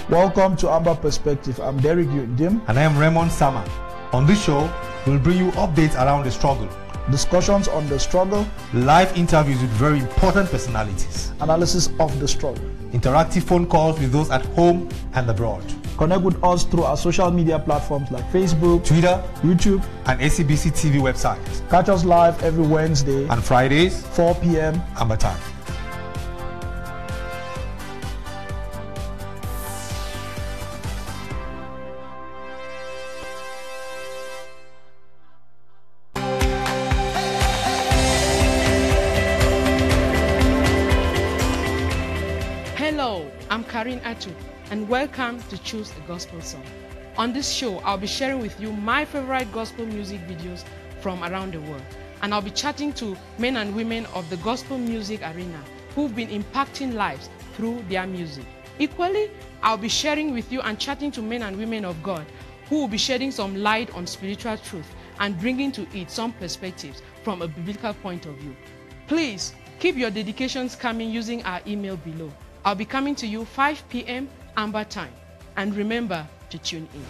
Welcome to Amba Perspective. I'm Derek Dim. And I am Raymond Sama. On this show, we'll bring you updates around the struggle, Discussions on the struggle, live interviews with very important personalities, analysis of the struggle, interactive phone calls with those at home and abroad. Connect with us through our social media platforms like Facebook, Twitter, YouTube, and ACBC TV website. Catch us live every Wednesday and Fridays, 4 p.m. Amba time. Hello, I'm Karin Atu, and welcome to Choose a Gospel Song. On this show, I'll be sharing with you my favorite gospel music videos from around the world, and I'll be chatting to men and women of the gospel music arena who've been impacting lives through their music. Equally, I'll be sharing with you and chatting to men and women of God who will be shedding some light on spiritual truth and bringing to it some perspectives from a biblical point of view. Please keep your dedications coming using our email below. I'll be coming to you 5 p.m. Amba time. And remember to tune in.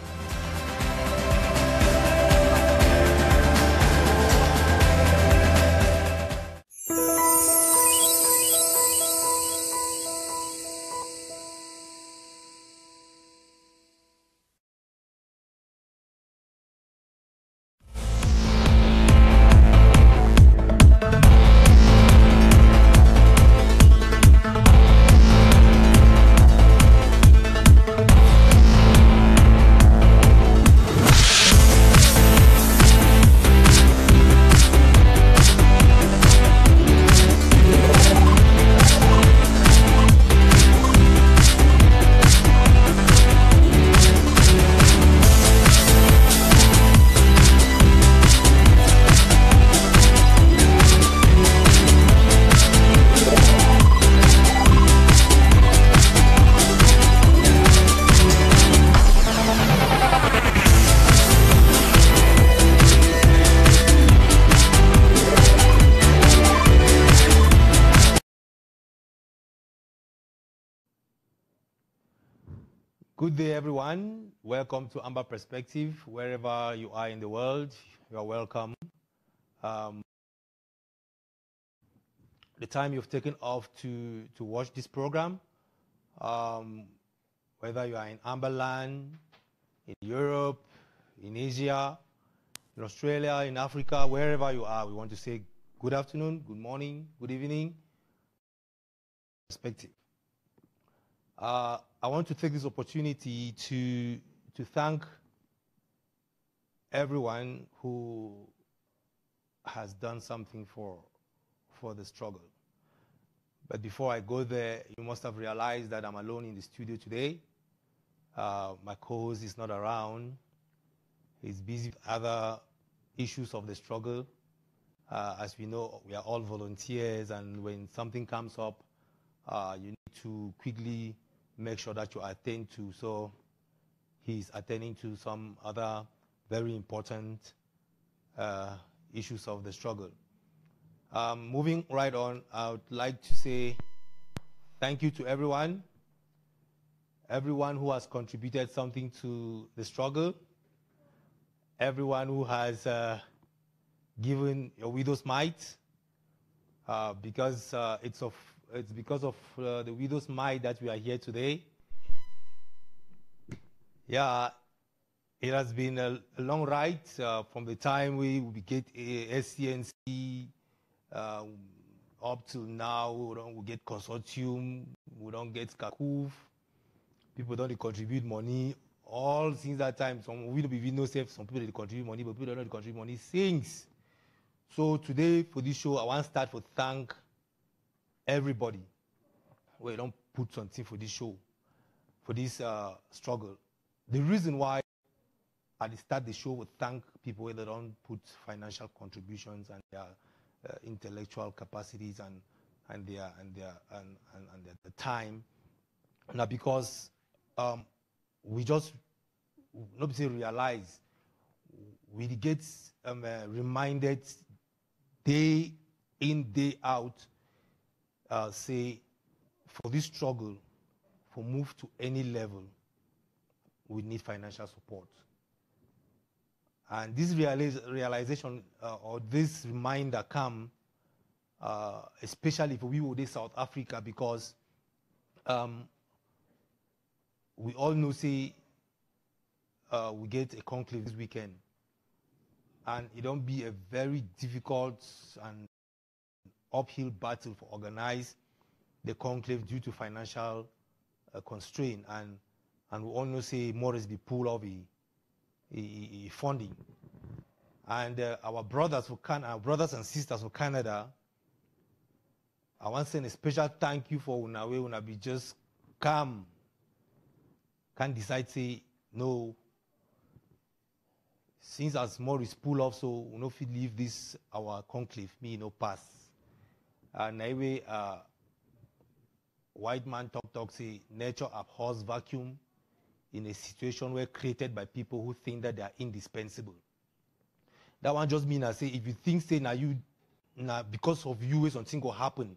Good day, everyone. Welcome to Amba Perspective. Wherever you are in the world, you are welcome. The time you've taken off to watch this program, whether you are in Amba land, in Europe, in Asia, in Australia, in Africa, wherever you are, we want to say good afternoon, good morning, good evening. Perspective. I want to take this opportunity to thank everyone who has done something for the struggle. But before I go there, you must have realized that I'm alone in the studio today. My co-host is not around. He's busy with other issues of the struggle. As we know, we are all volunteers, and when something comes up, you need to quickly make sure that you attend to. So he's attending to some other very important issues of the struggle. Moving right on, I would like to say thank you to everyone who has contributed something to the struggle, everyone who has given a widow's mite, because it's because of the widow's mite that we are here today. Yeah, it has been a long ride from the time we get SCNC up to now. We get consortium, we don't get Kakuf, people don't contribute money. All since that time, some we don't even know safe. Some people they contribute money, but people don't contribute money since. So today for this show, I want to start to thank everybody. We don't put something for this show, for this struggle. The reason why I start the show with thank people that don't put financial contributions and their intellectual capacities and their time. Now because we just not say realize, we get reminded day in, day out, say, for this struggle, for move to any level, we need financial support. And this realization or this reminder come especially for we in South Africa, because we all know, say, we get a conclave this weekend, and it don't be a very difficult and uphill battle for organize the conclave due to financial constraint, and we all know, say, Morris be pull off a funding, and our brothers and sisters for Canada, I want to send a special thank you for una way una be just calm, can't decide say no. Since as Morris pull off, so we no fit leave this our conclave, me no pass. And anyway, white man talk say nature abhors vacuum in a situation where created by people who think that they are indispensable. That one just mean I say if you think say because of you something will happen.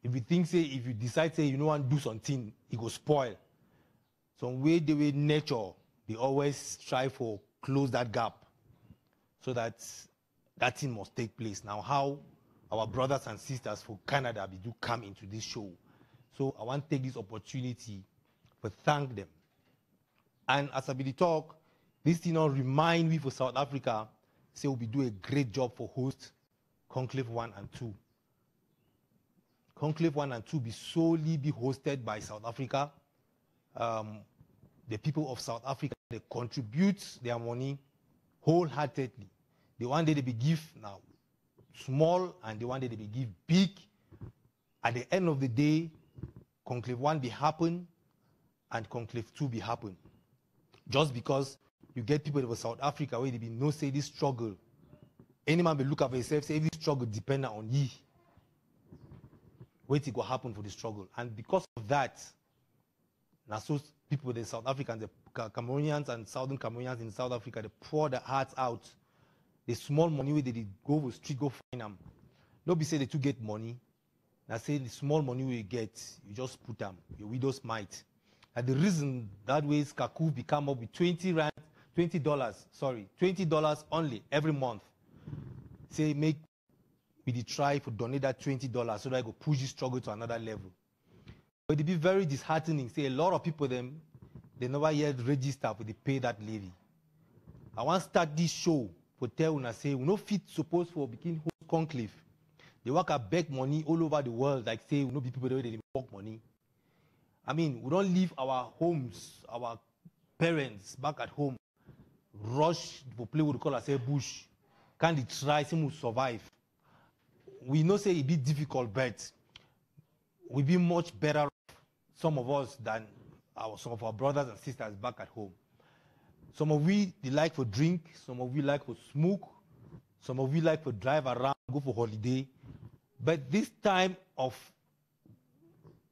If you think say if you decide say you don't want to do something, it will spoil. Some way the way nature, they always try for close that gap so that that thing must take place. Now how our brothers and sisters for Canada do come into this show. So I want to take this opportunity to thank them. And as I be the talk, this thing remind me for South Africa, say we do a great job for host Conclave 1 and 2. Conclave 1 and 2 be solely be hosted by South Africa. The people of South Africa, they contribute their money wholeheartedly. The one day they be give now small, and the one day they be give big. At the end of the day, Conclave 1 be happen, and Conclave 2 be happen. Just because you get people in South Africa where they be no say this struggle. Any man be look at himself, say this struggle depend on ye. Wait, it will happen for the struggle. And because of that, now so people, the South Africans, the Cameroonians and Southern Cameroonians in South Africa, they pour their hearts out. The small money where they go to the street, go find them. Nobody say they to get money. Now say the small money we get, you just put them, your widow's mite. And the reason that way is Kaku become up with $20 only every month. Say make we try to donate that $20 so that I go push this struggle to another level. But it be very disheartening. Say a lot of people they never yet register for the pay that levy. I want to start this show for tell una say we no fit supposed for begin host conclave. They work at beg money all over the world, like say we no be people that they work money. I mean, we don't leave our homes, our parents back at home, rush for play what we call ourselves bush. Can they try to survive? We know say it be difficult, but we be much better off, some of us, than some of our brothers and sisters back at home. Some of we they like for drink, some of we like for smoke, some of we like for drive around, go for holiday. But this time of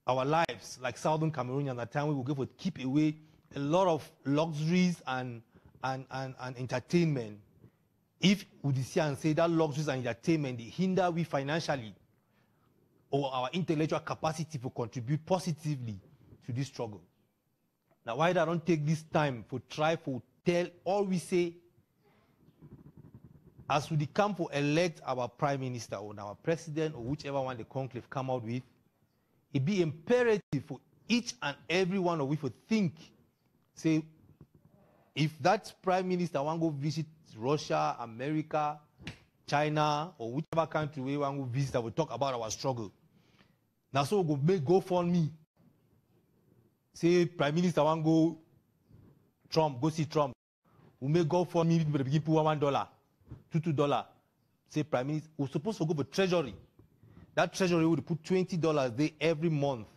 our lives, like Southern Cameroonians, at time we will go for keep away a lot of luxuries and entertainment. If we see and say that luxuries and entertainment they hinder we financially or our intellectual capacity to contribute positively to this struggle. Now, why I don't take this time to try to tell all we say as we come to elect our prime minister or our president or whichever one the conclave come out with, it be imperative for each and every one of we to think, say, if that prime minister want to go visit Russia, America, China, or whichever country we want to visit, we talk about our struggle. Now, so we go make GoFundMe. Say, prime minister want to go see Trump. We make GoFundMe, people begin put $1, $2. Say, prime minister, we're supposed to go for treasury. That treasury would put $20 there every month.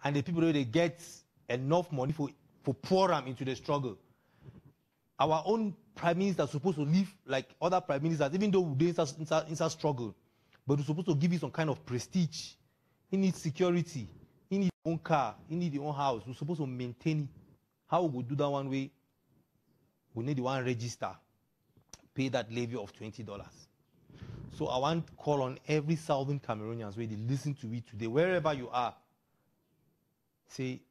And the people they get enough money for pour them into the struggle. Our own prime minister is supposed to live like other prime ministers, even though we're inside struggle. But we're supposed to give you some kind of prestige. He needs security. He needs his own car. He needs his own house. We're supposed to maintain it. How we do that one way? We need the one register. Pay that levy of $20. So I want to call on every Southern Cameroonians where they listen to it today, wherever you are. Say,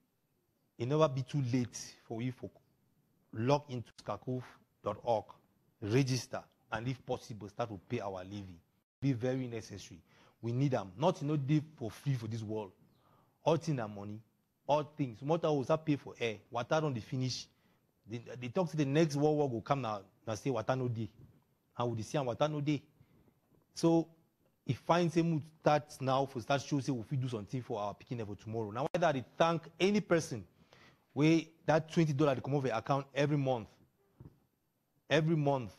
it never be too late for you to log into skakoof.org, register, and if possible, start to pay our levy. Be very necessary. We need them. Not deal for free for this world. All things are money. All things. Water will start pay for air. Water don't finish. They talk to the next world war will come now and say water no day. And we see water no day. So if finds a mood starts now for start show say we do something for our picking for tomorrow. Now whether they thank any person where that $20 they come over your account every month. Every month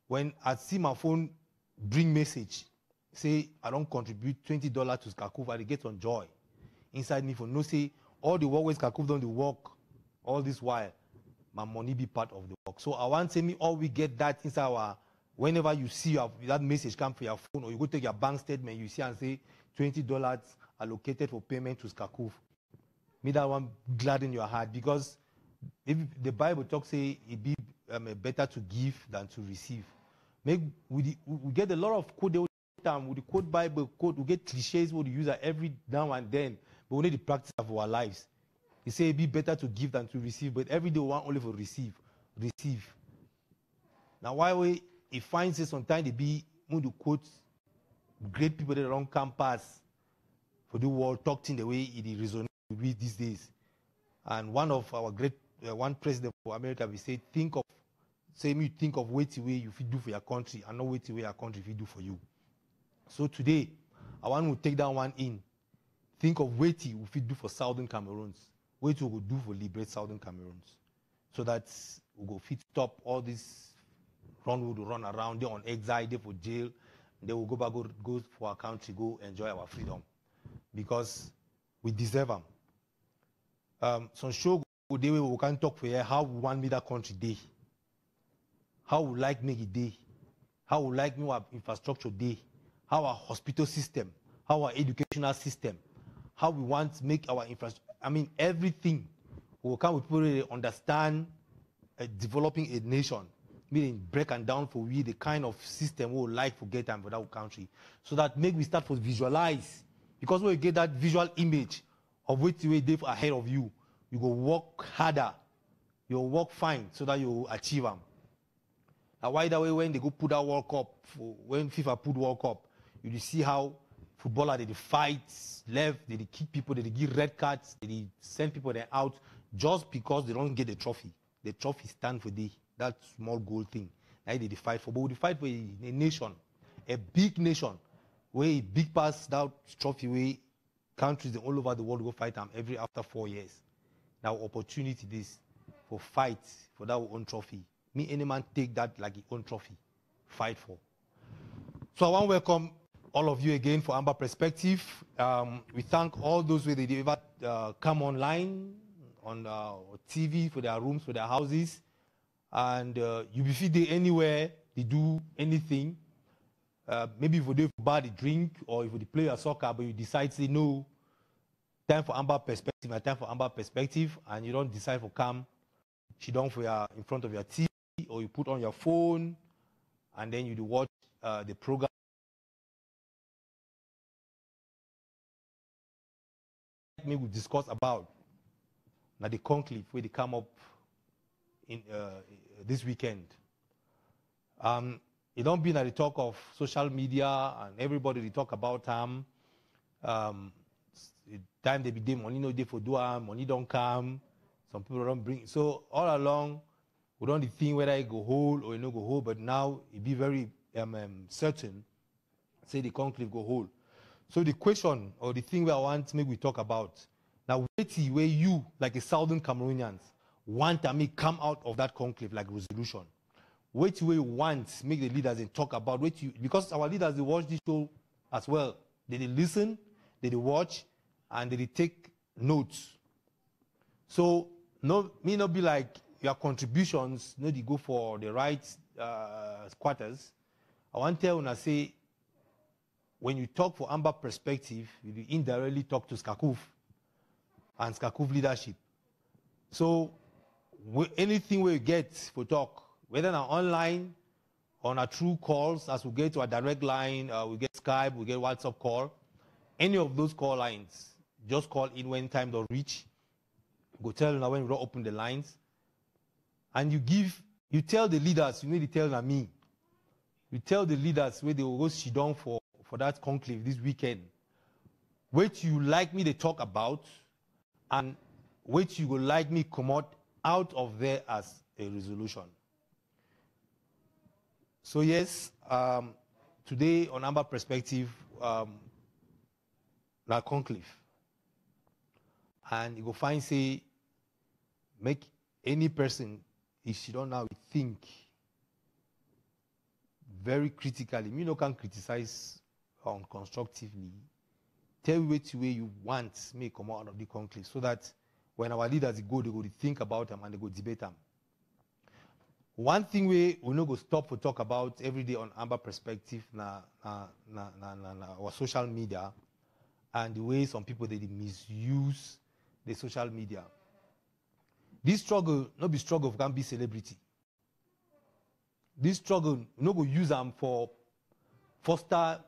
when I see my phone bring message, say I don't contribute $20 to Skakoof, I get on joy. Inside me for no say all the work with Skakoof done the work all this while, my money be part of the work. So I want to say me all we get that inside our whenever you see that message come for your phone or you go take your bank statement, you see and say $20 allocated for payment to Skakoof. Me that one glad in your heart because if the Bible talks say it be better to give than to receive. We get a lot of quote time with the quote Bible quote. We get cliches we use every now and then, but we need the practice of our lives. He say it be better to give than to receive, but every day we want only for receive. Now why we it finds it sometimes they be when the quote great people that around campus for the world talking the way it resonates with these days. And one of our great one president for America we say think of what way you do for your country and not what way your country will do for you. So today, I want to take that one in. Think of what we do for Southern Cameroons. What we will do for liberate Southern Cameroons. So that we go fit stop all this run around, they on exile, they for jail. They will go back, go for our country, go enjoy our freedom. Because we deserve them. Some show today we can talk for here how we want me that country day. How we like make it day. How we like me our infrastructure day. How our hospital system. How our educational system. How we want to make our infrastructure. I mean, everything. We can with people really understand developing a nation. Meaning break and down for we the kind of system we would like to get for that country. So that make we start to visualize. Because when you get that visual image of what you will ahead of you, you go work harder. You'll work fine so that you achieve them. Now, why that way when they go put that World Cup, when FIFA put World Cup, you see how footballers they fight left, they kick people, they give red cards, they send people there out just because they don't get the trophy. The trophy stand for that small goal thing. Now they fight for, but they fight for a nation, a big nation, where a big pass that trophy where countries all over the world go fight them every after 4 years. Now opportunity this for fight for that own trophy. Me, any man take that like his own trophy, fight for. So I want to welcome all of you again for Amba Perspective. We thank all those who they ever come online, on TV, for their rooms, for their houses. And you be feed anywhere, they do anything. Maybe if you buy the drink or if you play a soccer, but you decide to say no, time for Amba Perspective, and time for Amba Perspective, and you don't decide for come, she don't for your in front of your TV, or you put on your phone, and then you do watch the program. Me we discuss about now the conclave where they come up in this weekend. It don't be that the talk of social media and everybody they talk about time they be day money no day for do money don't come. Some people don't bring. So all along, we don't think whether it go hold or it no go hold. But now it be very certain. Say the conclave go hold. So the question or the thing where I want to make we talk about now, where you like a Southern Cameroonians want to make come out of that conclave like resolution. Wait way you want make the leaders and talk about because our leaders they watch this show as well. They listen, they watch, and they take notes. So me not be like your contributions, they go for the right quarters. I want to tell you, say, when you talk for Amba Perspective, you indirectly talk to Skakoof and Skakoof leadership. So anything we get for talk, whether now online, on our true calls, as we get to our direct line, we get Skype, we get WhatsApp call, any of those call lines, just call in when time don't reach. Go tell now when we don't open the lines. And you tell the leaders, you need to tell them me. You tell the leaders where they will go sit down for that conclave this weekend. What you like me to talk about, and what you would like me come out of there as a resolution. So yes, today on Amba Perspective, na conclave. And you go find say, make any person, if she don't now think very critically, me no can criticize constructively. Tell which way you want me come out of the conclave, so that when our leaders go, they go to think about them and they go debate them. One thing we no go stop to talk about every day on Amba Perspective na our social media, and the way some people they misuse the social media. This struggle, not be struggle can be celebrity. This struggle, no go use them for foster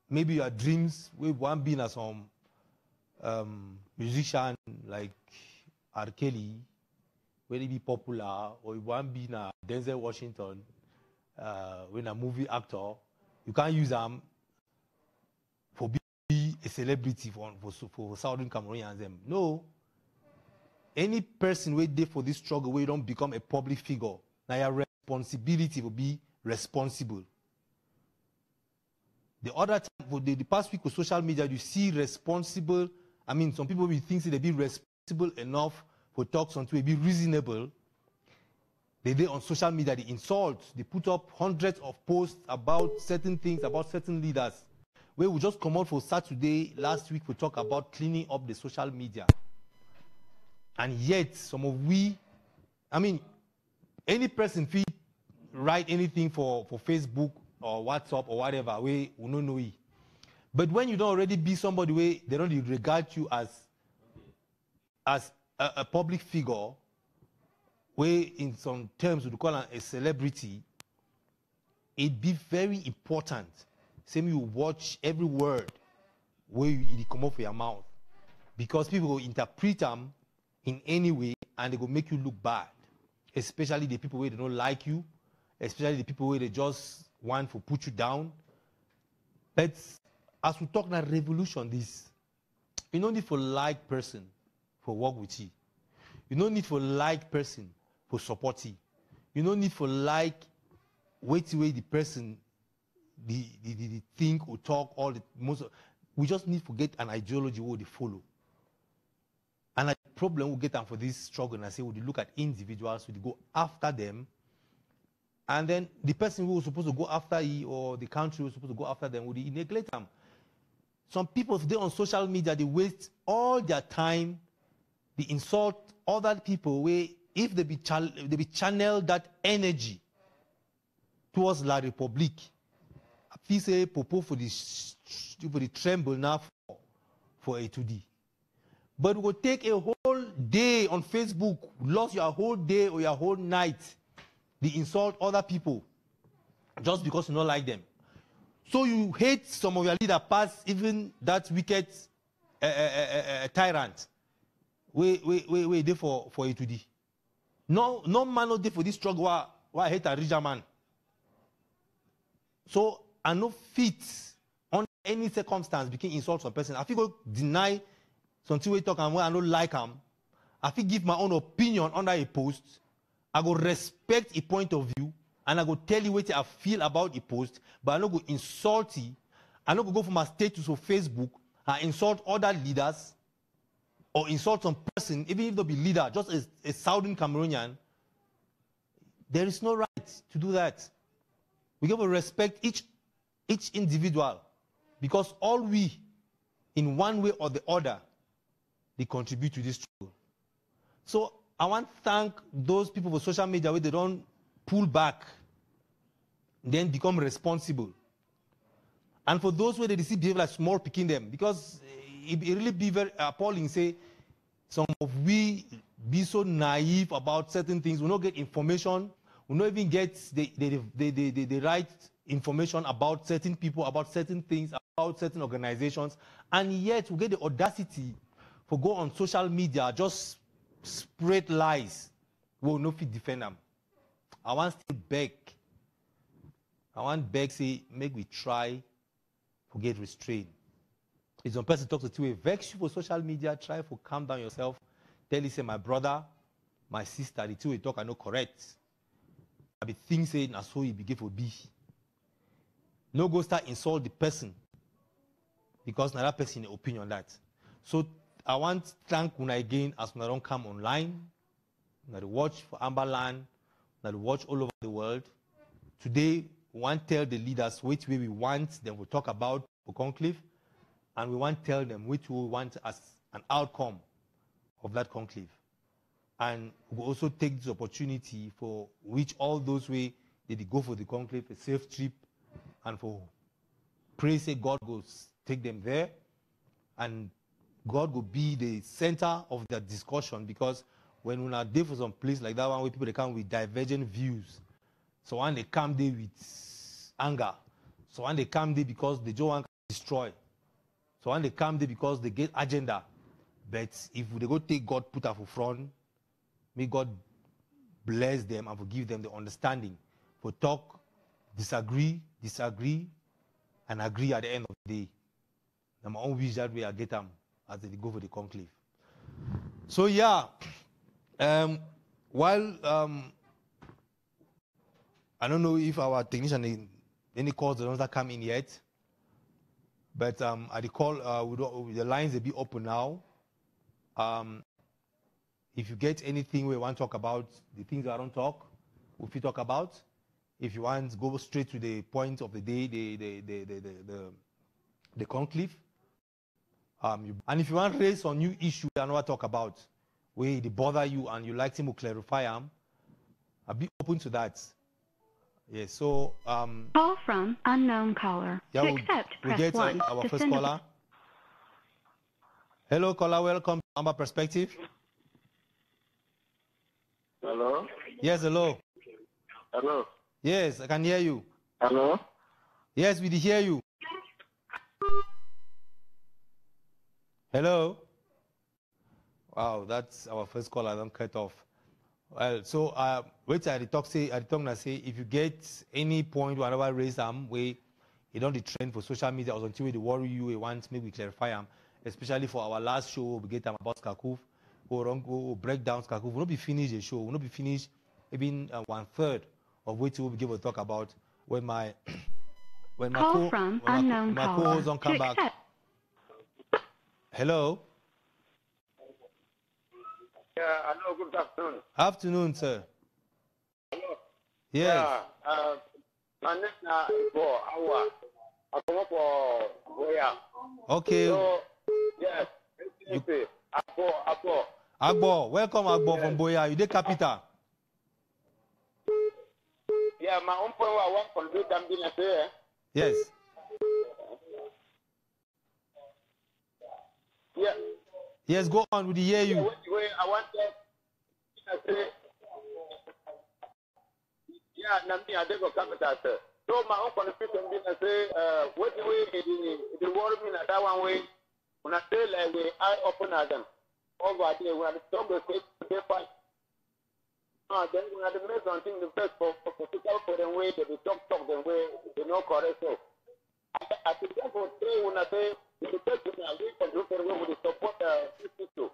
maybe your dreams. We want being as some musician like R. Kelly, where they be popular, or you want being a Denzel Washington, when a movie actor. You can't use them for being a celebrity for Southern Cameroonians. No. Any person wait there for this struggle where you don't become a public figure, now your responsibility will be responsible. The other time, for the past week with social media, you see responsible. I mean, some people will think they be responsible enough for talks until it be reasonable. They on social media, they insult, they put up hundreds of posts about certain things, about certain leaders. Where we just come out for Saturday last week, we talk about cleaning up the social media. And yet, some of any person feel write anything for Facebook or WhatsApp or whatever, we don't know it. But when you don't already be somebody where they don't regard you as a public figure, where in some terms we call a celebrity, it be very important. Same you watch every word where it come off your mouth, because people will interpret them in any way, and they will make you look bad. Especially the people where they don't like you, especially the people where they just want to put you down. But as we talk now revolution, this, you don't need for like person for work with you. You don't need for like person for support you. You don't need for like wait the person the think or talk all the most. We just need to get an ideology where they follow. And a problem we get them for this struggle, and I say, would you look at individuals, would you go after them, and then the person who was supposed to go after you, or the country who was supposed to go after them, would you neglect them? Some people today on social media, they waste all their time, they insult other people, where if they be channel that energy towards La République, I feel say popo for the tremble now for A2D. But we will take a whole day on Facebook, lost your whole day or your whole night, they insult other people just because you don't like them. So you hate some of your leaders past even that wicked tyrant. We there for A2D. No man no there for this struggle why I hate a richer man. So I no fit on any circumstance became insult some person. I feel go deny something we talk and when I don't like them, I feel give my own opinion under a post. I go respect a point of view, and I go tell you what I feel about a post, but I don't go insult you. I don't go for my status of Facebook and insult other leaders or insult some person, even if they be leader, just as a Southern Cameroonian. There is no right to do that. We have to respect each individual, because all we, in one way or the other, they contribute to this struggle. So I want to thank those people for social media where they don't pull back, then become responsible. And for those where they receive behavior like small picking them, because it really be very appalling, say, some of we be so naive about certain things, we don't get information, we don't even get the right information about certain people, about certain things, about certain organizations, and yet we get the audacity for go on social media, just spread lies, we will not fit defend them. I want to beg. I want beg say make we try to get restrained. If some person talks to you, vex you for social media, try to calm down yourself. Tell you say my brother, my sister, the two we talk are not correct. I be think say na so you begin for be. No go start insult the person because na that person opinion on that. So I want to thank una again as una don't come online. Una watch for Amba land, una watch all over the world. Today we want to tell the leaders which way we want them to talk about for conclave, and we want to tell them which we want as an outcome of that conclave. And we will also take this opportunity for which all those way they go for the conclave, a safe trip, and for pray say God goes take them there, and God will be the center of the discussion, because when we are there for some place like that one where people they come with divergent views, so when they come there with anger, so when they come there because they don't want to destroy, so when they come there because they get agenda, but if they go take God put up front, may God bless them and forgive them the understanding for talk, disagree, and agree at the end of the day. And my own wish that way I get them as they go for the conclave. So yeah, while I don't know if our technician any calls that come in yet, but I recall the lines will be open now. If you get anything we want to talk about, the things I don't talk, if you talk about, if you want to go straight to the point of the day, the conclave, and if you want to raise a new issue I know what talk about, where they bother you and you like to clarify them, I'll be open to that. Yes, so call from unknown caller. Yeah, to accept, we press get 1. our To first send a- caller. Hello, caller. Welcome to Amba Perspective. Hello? Yes, hello. Hello? Yes, I can hear you. Hello? Yes, we hear you. Hello. Wow, that's our first call. I don't cut off. Well, so wait, I talk say if you get any point whenever raise them where you don't the trend for social media or until they worry you, we want maybe clarify them, especially for our last show we get them about Skakuf, or break down Skakuf. We'll not be finished the show. We'll not be finished even 1/3 of which we'll be able to talk about when my Call from unknown caller. co-host don't come To back. accept- Hello. Yeah, hello, good afternoon. Afternoon, sir. Hello. Yes. Yeah, my name is for Awa. I come up for Boya. Okay. So, yes, Apo. Agbo, welcome Agbo from Yes. Boya. You the capital. Yeah, my own point I want to do them business here. Yes. Yeah. Yes, go on. We hear you. Wait, I want to say, yeah, Namdi, I go capital, sir. So my own contribution business say, what the way the world mean that one way, when I say like we I open at them over there, when I talk with they fight. Then when I make something the best for people for them way, they talk them way, they know correct. So I think that for say when I say the best thing I will control for them with the support people.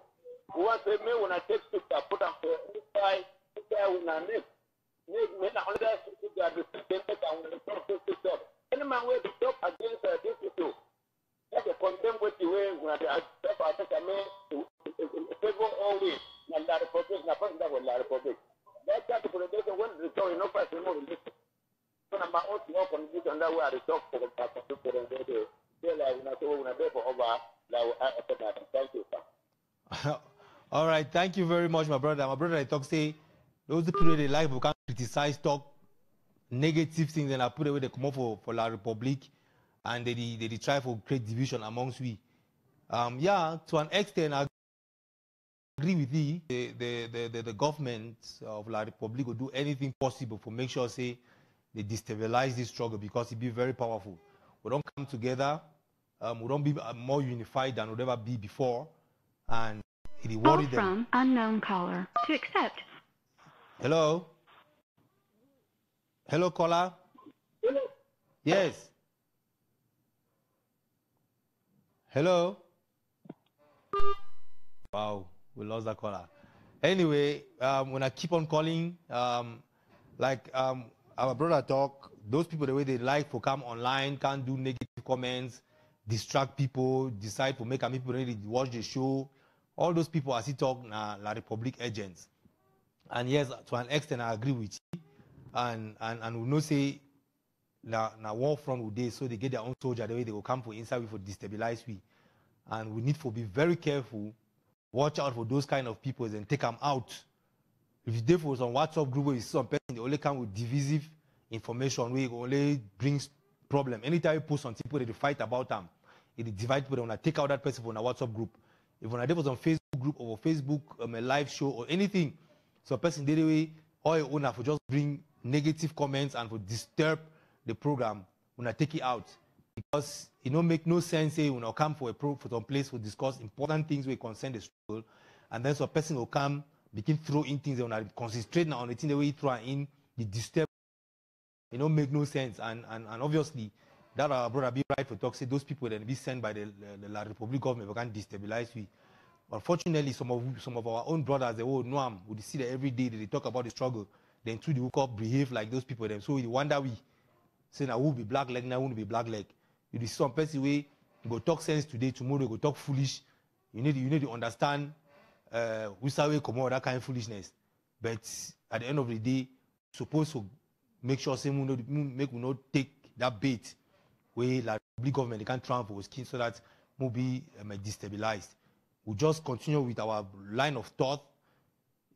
What they may when I take to put up for inside when I make not only that they are the same and the top system. Any man way to talk against this people. That's a condemn with the way when I step out of the favor always and la republic, la person that will la republic. That's that the president when the story no person more than this. So I'm out to work on this and that way I talk for the people and they like when I say when I go for over like thank you, sir. All right, thank you very much, my brother. My brother, I talk say those people they like we can criticize, talk negative things, and I put away they come up for La Republic, and they try for create division amongst we. Yeah, to an extent, I agree with you. The government of La Republic will do anything possible for make sure say they destabilize this struggle because it be very powerful. We don't come together, we don't be more unified than we ever be before, and it Call worried them. from unknown caller. To accept. Hello? Hello, caller? Yes. Hello? Wow, we lost that caller. Anyway, when I keep on calling, our brother talk, those people, the way they like to come online, can't do negative comments, distract people, decide to make people ready to watch the show. All those people, as he talk, la Republic agents. And yes, to an extent, I agree with you. And we know say, na war front with this, so they get their own soldier, the way they will come for inside, for destabilize we. And we need to be very careful, watch out for those kind of people and take them out. If you for some WhatsApp group where you see some person, they only come with divisive information, where it only brings problem. Anytime you post on people, they fight about them. It divide people, they want to take out that person from a WhatsApp group. If when I was on Facebook group or Facebook, a live show or anything, so a person did away, or your owner for just bring negative comments and for disturb the program, when I take it out. Because it don't make no sense, say, when I come for some place to discuss important things where concern the struggle, and then so a person will come, begin throwing things, when I concentrate now on the thing the way you throw in, the disturb, it don't make no sense. And obviously, that our brother be right for talk, say those people then be sent by the La Republic government, we can destabilize we. Unfortunately, some of our own brothers, they will know them, we see that every day they talk about the struggle, then through the hook up, behave like those people, then so we wonder we say now who be black leg, now who be black leg. You see some person way you go talk sense today, tomorrow you go talk foolish. You need to understand which way come out that kind of foolishness. But at the end of the day, supposed to make sure say we not take that bait where like public government they can transfer our skin so that we'll be destabilized. We just continue with our line of thought.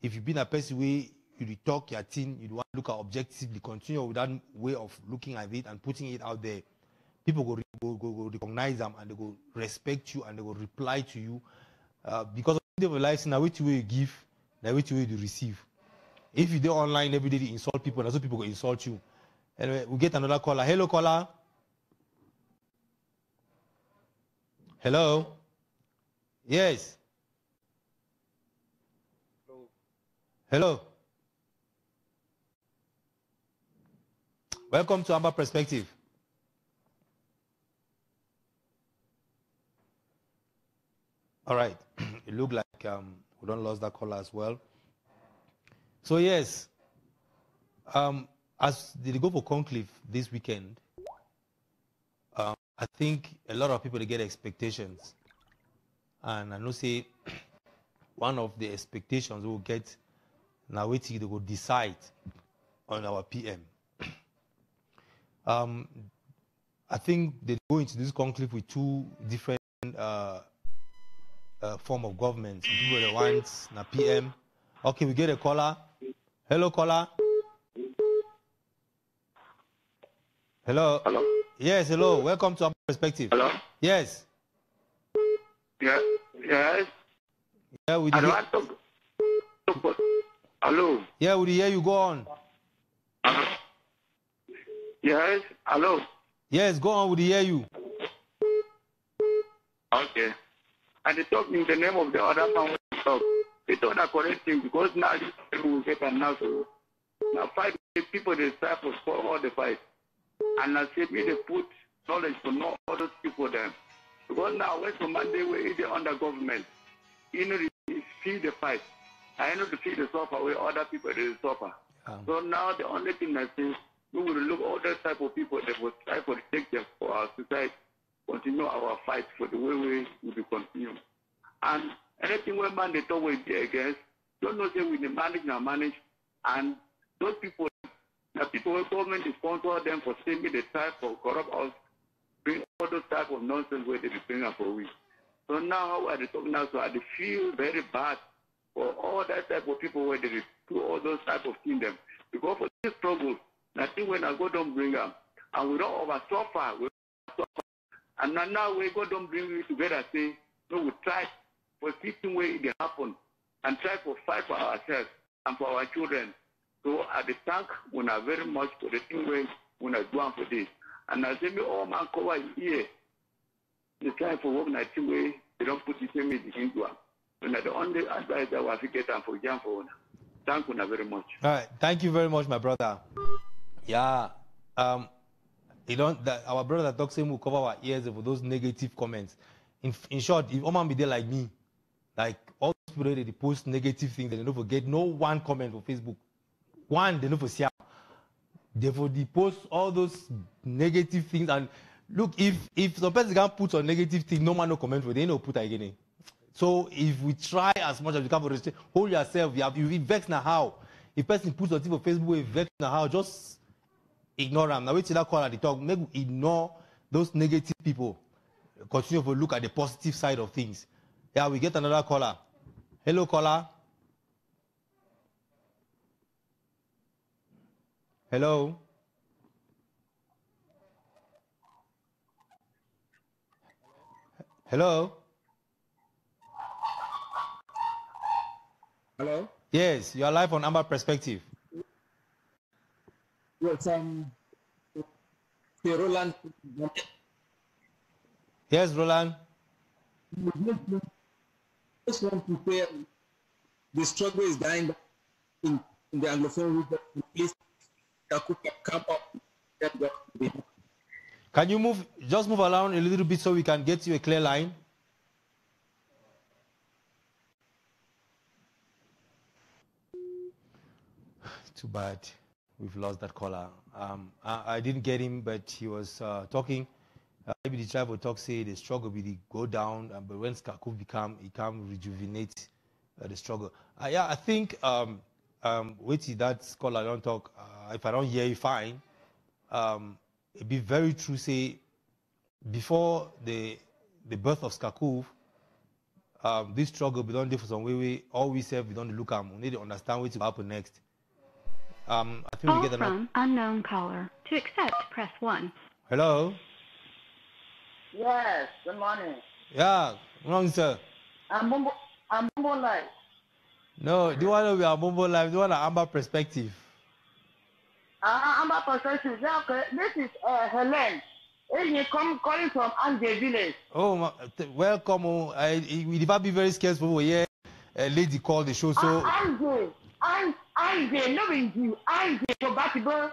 If you've been a person where you talk your thing, you want to look at objectively, continue with that way of looking at it and putting it out there. People go recognize them and they go respect you and they will reply to you because of the life. Now, which way you give, now which way you receive. If you do online every day, you insult people, that's what people will insult you. Anyway, we get another caller. Hello, caller. Hello. Yes. Hello. Welcome to Amba Perspective. All right. It looked like we don't lose that caller as well. So yes, as they go for conclave this weekend, I think a lot of people they get expectations, and I know say one of the expectations we'll get now waiting to go decide on our PM. I think they go into this conclave with two different form of government. Some people that want na PM. Okay, we get a caller. Hello, caller. Hello. Hello. Yes, hello. Welcome to Our Perspective. Hello. Yes. Yeah. Yes. Yeah, we I hear. want to. Hello. Yeah, we hear you. Go on. Yes. Hello. Yes, go on. We hear you. Okay. And they talk in the name of the other man. They told that correct thing because now this people will get announced. Now 5 people they start for all the fight. And I said me they put knowledge to know all those people there. Because now when Monday we are under government, you know they see the fight. I know to see the suffer where other people they suffer. So now the only thing I say, we will look at all those type of people that will try to take them for our society, continue our fight for the way we will be continued. And anything where man they talk with the against, don't know say we manage, and those people, the people where government is sponsor them for saying the type of corrupt us, bring all those type of nonsense where they be bringing up for we. So now how are they talking now? So I feel very bad for all that type of people where they do all those type of things them. Because for this struggle, nothing when I go don't bring them. And we don't over suffer. And now we go don't bring you together, say, no, we try for 15 ways it happen and try to fight for ourselves and for our children. So I thank when I very much for the thing way when I do for this. And I say me all man cover here. The time for work I think way they don't put the same into them. And the only only advice that we get and for jam for. Thank you very much. All right. Thank you very much, my brother. Yeah. You know, our brother that talks him will cover our ears for those negative comments. In short, if Oman be there like me, like all those people they post negative things, they don't forget no one comment for Facebook. One, they don't for share. Therefore, they post all those negative things. And look, if some person can put on negative thing, no man no comment for, they no put again. So if we try as much as we can for hold yourself, you vex now how. If person puts on for Facebook, we vex now how, just ignore them. Now wait till that call at the talk. Maybe ignore those negative people. Continue to look at the positive side of things. Yeah, we get another caller. Hello, caller. Hello. Hello. Hello? Yes, you are live on Amba Perspective. Yes, Roland. Yes, Roland. Just want to say the struggle is dying in the Anglophone region. Please, come up. Can you just move around a little bit so we can get you a clear line? Too bad. We've lost that caller. I didn't get him, but he was talking. Maybe the tribe will talk, say the struggle will go down, but when Skakuf he can rejuvenate the struggle. Yeah, I think, wait till that caller don't talk. If I don't hear you, fine. It'd be very true, say, before the birth of Skakuf, this struggle we don't do for some way. We always have we don't look at. We need to understand what will happen next. I think Call we get from unknown caller. To accept, press 1. Hello. Yes, good morning. Yeah, wrong, sir. I'm Mumbo Live. No, do you want to be a Mumbo Live? Do you want an Amba Perspective? Amba Perspective. Yeah, okay. This is Helen. You calling from Anje Village. Oh, welcome. We never be very scarce for here. A lady called the show, so. Anje, knowing you. Anje, go back to go.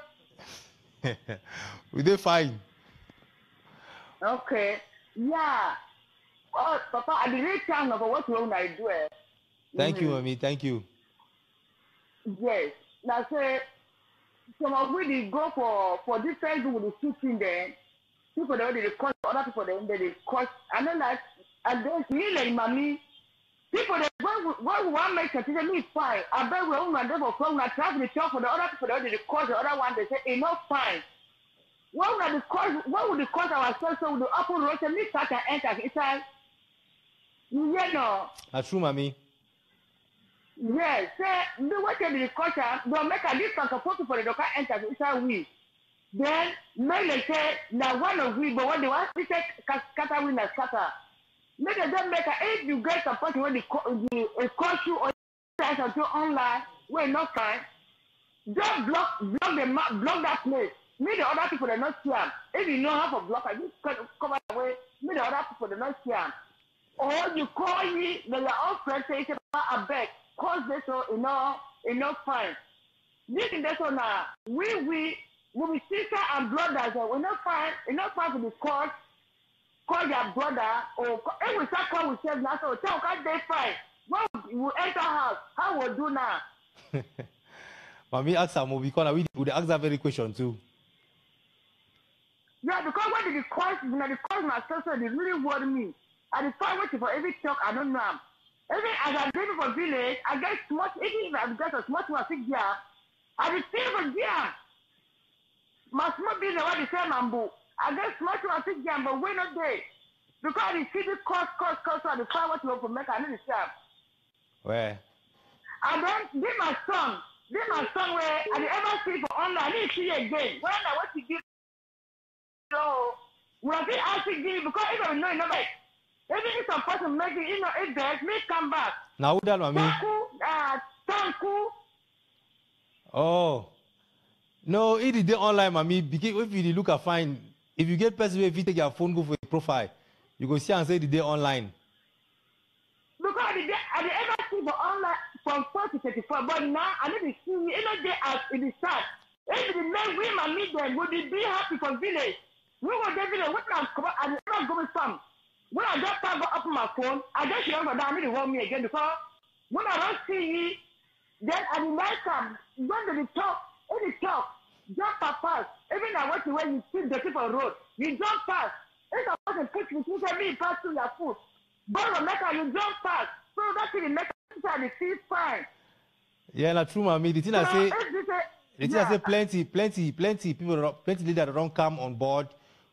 We did fine. Okay. Yeah. Oh, Papa, I didn't tell you what wrong I do. Thank you, Mommy. Thank you. Yes. Now say some of we go for different with the shooting there. People they cost other people they cost. I know that and then me like mommy. People they go one make a teacher me fine. I bet we own and for from that travel the shop for the other people they cost the other one they say enough fine. What would the cost ourselves so the open road and me start and enter inside? You know. That's true, Mommy. Yes, say the what the cost don't make a difference for people they don't enter inside we. Then may say now one of we but what they want to say scatter win and scatter. Make them make a if you get a person when the cost you or until online we're not fine. Just block that place. Me the other people they not see them. If you know how to block, I just come away. Me the other people they not see them. Or you call me, they are all friends say a beg. Cause this so enough fine. This is this one now. We be sister and brothers. We not fine for the court. Call your brother or if we start call we say now so tell God they fine. When we enter house, how we do now? Mommy ask her because we would ask that very question too. Yeah, because when the course my sister, they really worry me. I decide waiting for every talk, I don't know. Even as I live for village, I get smart, even if I get a smart one, I receive a gear. My small business, what they say, Mambo. I get smart one, but we're not there. Because I see the cost, so I decide what you want to make, I need to say. Where? And then, give my son where I ever see for online, I need to see again. When I want to give. So, we are asking you because if I know nobody, even if some person make it, if there's me come back. Now who that Mommy? Tanku. Oh. No, it is the online, Mommy. Because if you look at fine, if you get person if you take your phone, go for a profile, you go see and say the day online. Because I ever see from 4 to 34. But now I need to see you. You know, they are in the start. If the men, we might meet them, would be happy for village. We will get village. What I'm not going from. When I just go up on my phone, I just remember that I need to warn me again because when I don't see you, then at the night time, when they talk, jump past. Even I want to when you see the people road, you jump past. If I want to put you can be pass through your foot. But you jump past. So that's the make it feel fine. Yeah, that's true, mommy. The thing I say, plenty people, plenty leaders that don't come on board.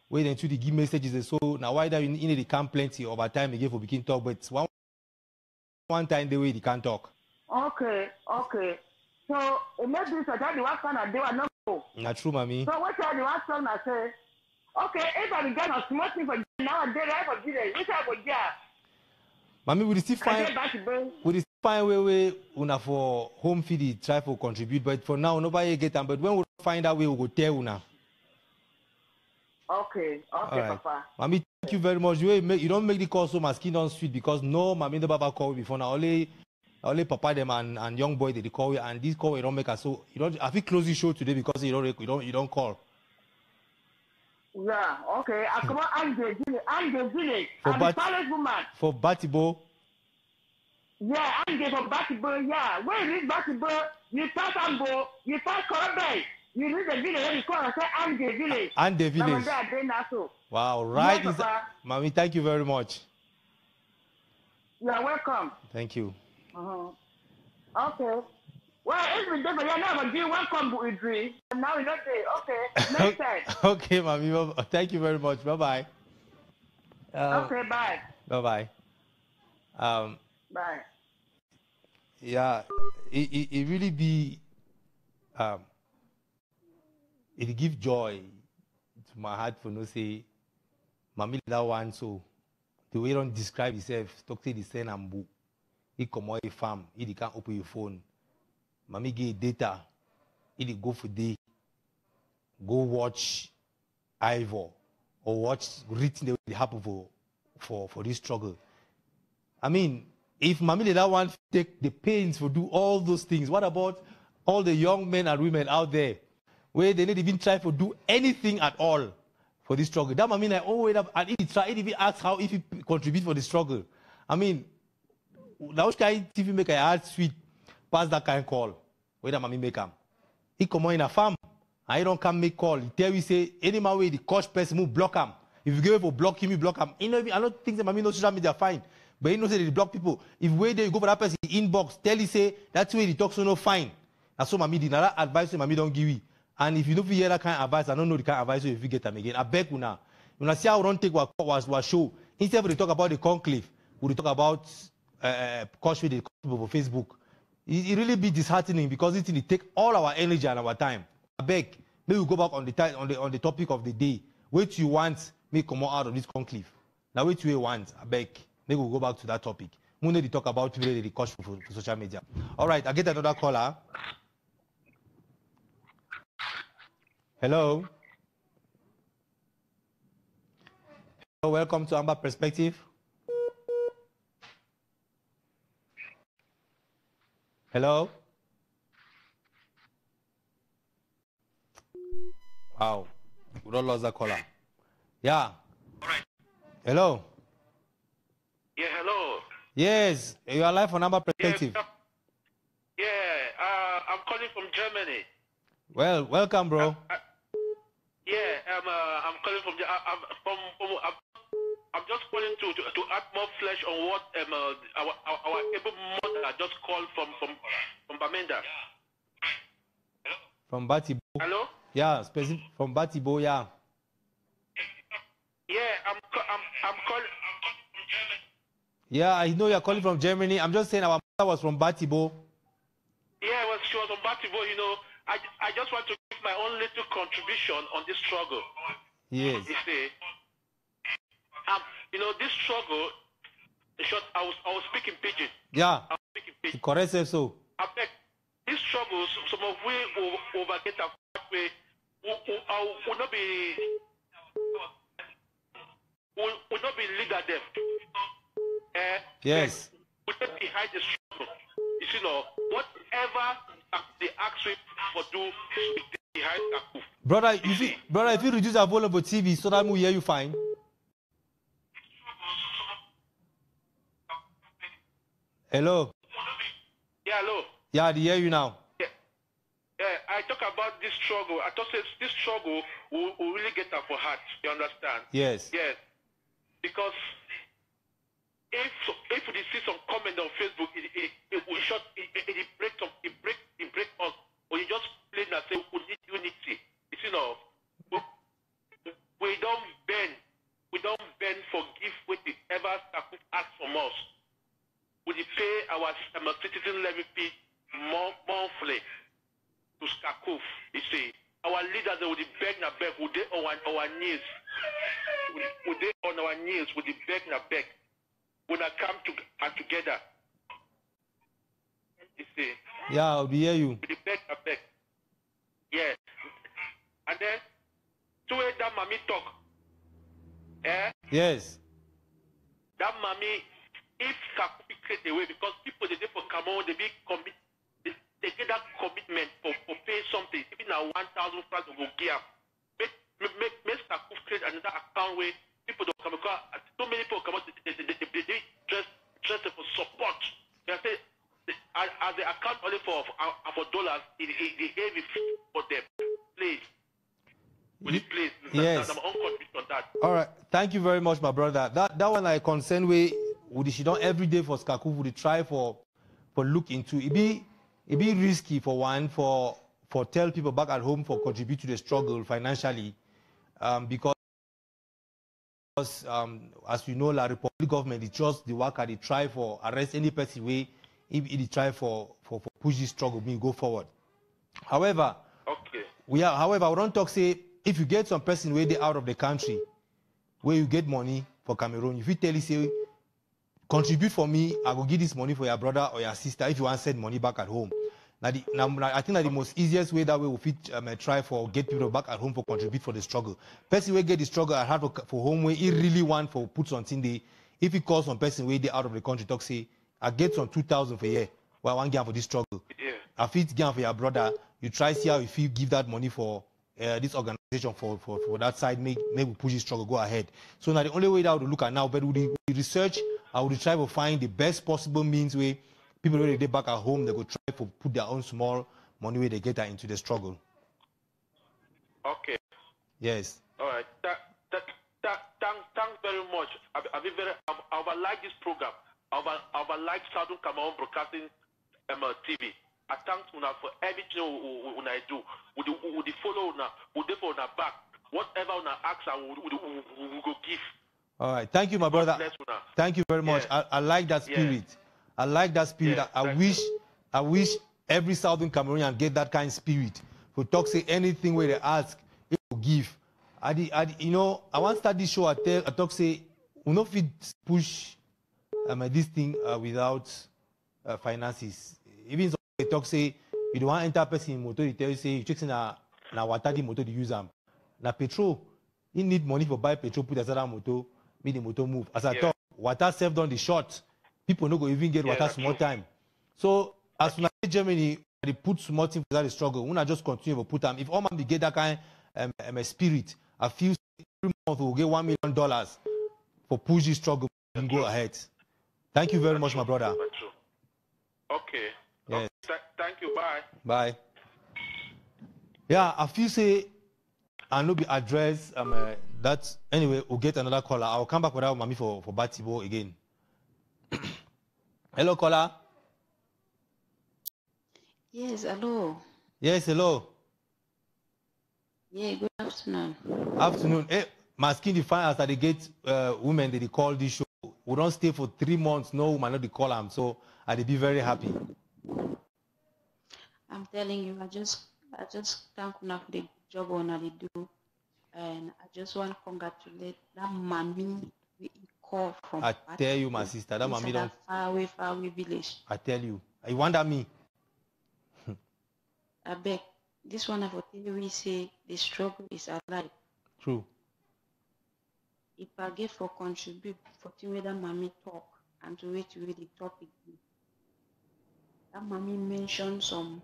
Wait until they give messages and so now why that you need to come plenty over time again for begin talk, but one time the way they can't talk. Okay. So maybe so that the one kind of they are not go. Not true, mommy. So what are the one song I say? Okay, if I get a small thing for now and then I for today, which I would get. Mommy, would still find way una for home feed try for contribute, but for now nobody get them. But when we find out we will go tell una. Okay, right. Papa. Mommy, thank you very much. You don't make the call so my skin on sweet because no, mommy the baba call before now. Only papa them and young boy they call you, and this call you don't make us so you don't. I feel close the show today because you don't call. Yeah, okay. I come on Angel Village. I'm the palace woman. For Batibo. Yeah, Angel for Batibo. Yeah, when you read Batibo, you pass Ambo, you pass Korobey. You read the village and you call and say Ande Village. Ande Village. Wow, right. Yes, Mommy, thank you very much. You are welcome. Thank you. Okay. Well, it's been different. You're not going welcome to Idri. And now we're not there. Okay. Next time. Okay, Mommy. Thank you very much. Bye-bye. Okay, bye. Bye-bye. Bye. Yeah, it really be... it give joy to my heart for no say, Mami that one so the way he don't describe himself, talk to the same Ambu. He come out a farm, he can't open your phone. Mami get data, he go for day, go watch Ivor or watch written the happen for this struggle. I mean, if Mami that one take the pains for do all those things, what about all the young men and women out there? Where they didn't even try to do anything at all for this struggle. That I mean, like, oh, wait up, and if he asks how if he contribute for the struggle. I mean, now kind TV make a hard sweet pass that kind of call. Where that mommy make him. He come on in a farm, and he don't come make call. He tell you say any man way the coach person move block him. If you give for block him, you block him. You know, I don't think that mommy knows social media fine, but he knows that they block people. If way they go for that person inbox, tell you say that's where he talks so no fine. That's so mommy did not advise you, mommy don't give you. And if you don't hear that kind of advice, I don't know the kind of advice if you get them again. I beg you now. When I see how we don't take what show, instead of talk about the conclave, we talk about coach with the people for Facebook. It really be disheartening because it take all our energy and our time. I beg, maybe we go back on the topic of the day. What you want, may come out of this conclave. Now what you want, I beg, maybe we'll go back to that topic. We need to talk about really the coach for social media. All right, I get another caller. Hello. Hello, welcome to Amba Perspective. Hello. Wow, we don't lose that caller. Yeah. All right. Hello. Yeah, hello. Yes, you are live on Amba Perspective. I'm calling from Germany. Well, welcome, bro. I'm calling from. I'm just calling to add more flesh on what our able mother just called from Bamenda. From Batibo. Hello. Yeah, specific from Batibo. Yeah. Yeah, I'm calling from Germany. Yeah, I know you're calling from Germany. I'm just saying our mother was from Batibo. Yeah, she was from Batibo. You know, I just want to give my own little contribution on this struggle. Yes. You see, you know, this struggle. In short, I was speaking pidgin. Yeah. I was speaking pidgin. Correct, so. I beg, these struggles, some of we over get a way, will not be leader them. Yes. We not behind the struggle. You You see, no, whatever they ask me for do behind Kakuf. Brother, if you reduce our volume for TV so that we hear you fine. Hello? Yeah, hello. Yeah, I hear you now. Yeah, I talk about this struggle. I thought this struggle will really get her for heart. You understand? Yes. Yes. Because if we see some comment on Facebook, it break us, or you just plain and say we need unity. You see, no, we don't bend forgive what the ever ask from us. We pay our citizen levy fee monthly to Skakuf. You see, our leaders they would beg and beg. Would they on our knees? Would they on our knees? Would they beg and beg? Would I come together? You see. Yeah, I'll hear you. Would they beg and beg? Yes. And then to where that mommy talk. Eh? Yes. That mommy, if Skakuf create a way, because people they for Cameroon they be commit. They get that commitment for pay something. Even now 1,000 francs will give. Make Skakuf create another account where people don't come because so many people come out. They just for support. They say as the account only for dollars, it heavy for them. Please. Please. Yes. I'm unconvinced on that. All right. Thank you very much, my brother. That one I concern with she done every day for Skakuf. Would try for look into it be risky for one for tell people back at home for contribute to the struggle financially, because as we know, the Republic government is just the worker they try for arrest any person way if they try for push this struggle me go forward. However, we don't talk say if you get some person where they out of the country where you get money for Cameroon, if you tell you say contribute for me, I will give this money for your brother or your sister if you want to send money back at home. I think that the most easiest way that way we fit try for get people back at home for contribute for the struggle. Person will get the struggle at heart for home where he really want for put something there. If he calls some person where they out of the country talk say I get some 2,000 for year, well I want to for this struggle. Yeah. I fit get for your brother. You try see how if you give that money for this organization for that side, make we push this struggle go ahead. So now the only way that I would look at now, but with the research, I would try to find the best possible means where people when they back at home, they go try to put their own small money where they get that into the struggle. Okay. Yes. All right. Thanks very much. I would like this program. I would like Southern Cameroon Broadcasting TV. I thank you for everything I do. Would you follow now? Would they follow now back? Whatever I ask, I will go give. All right. Thank you, my brother. Thank you very much. Yeah. I like that spirit. Yeah. I like that spirit. Yeah, I wish every Southern Cameroonian get that kind of spirit. For talk say anything where they ask, it will give. I want to start this show. I talk say we not fit push this thing without finances. Even so, they talk say you don't want enter person in motor. They tell you say you check na water the motor to use them. Na petrol, you need money for buy petrol. Put aside that motor, make the motor move. As I talk, water saved down the short. People no go even get water small time. So as soon as Germany they put small thing for that struggle, we not just continue to put them. If all man be get that kind of spirit, I feel every month we'll get $1 million for push this struggle and go ahead. Thank you very much, my brother. Okay. Yes. Thank you. Bye. Bye. Yeah, I feel say I know be address that anyway. We'll get another caller. I'll come back with that mommy for Batibo again. Hello, caller. Yes, hello. Yes, hello. Yeah, good afternoon. Afternoon. Hey, my skin define as that they get women that they call this show. We don't stay for 3 months. No woman not they call them. So I'd be very happy. I'm telling you, I just thank you for the job on they do, and I just want to congratulate that mommy we call from. I tell you, my sister, that mommy don't far away village. I tell you, you wonder me. I beg this one of what we say the struggle is alive. True. If I get for contribute for the way that mommy talk and to wait to read the topic, that mommy mentioned some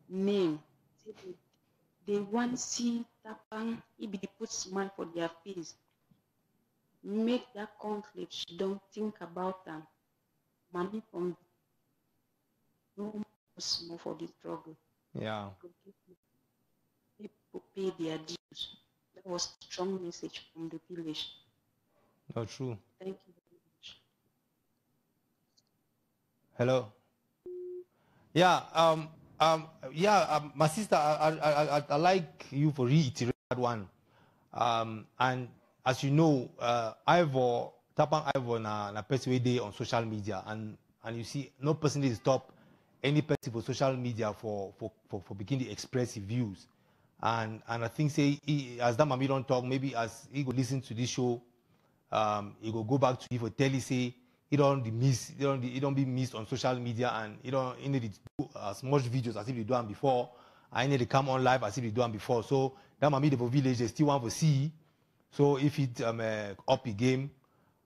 name. They want to see that bang, if they put smile for their face. Make that conflict, she don't think about them. Mommy from no more for the struggle. Yeah. People pay their dues. That was a strong message from the village. No, true. Thank you very much. Hello. Yeah. My sister, I like you for reiterating that one. And as you know, Ivor, Tapang Ivor na person we dey on social media, and you see no person is stop any person for social media for beginning to express his views. And I think say as that mommy don't talk, maybe as he go listen to this show, he go back to you for tell you say he don't be missed on social media, and he need to do as much videos as if he do them before. I need to come on live as if he do them before. So that mommy the village they still want to see. So if it up the game,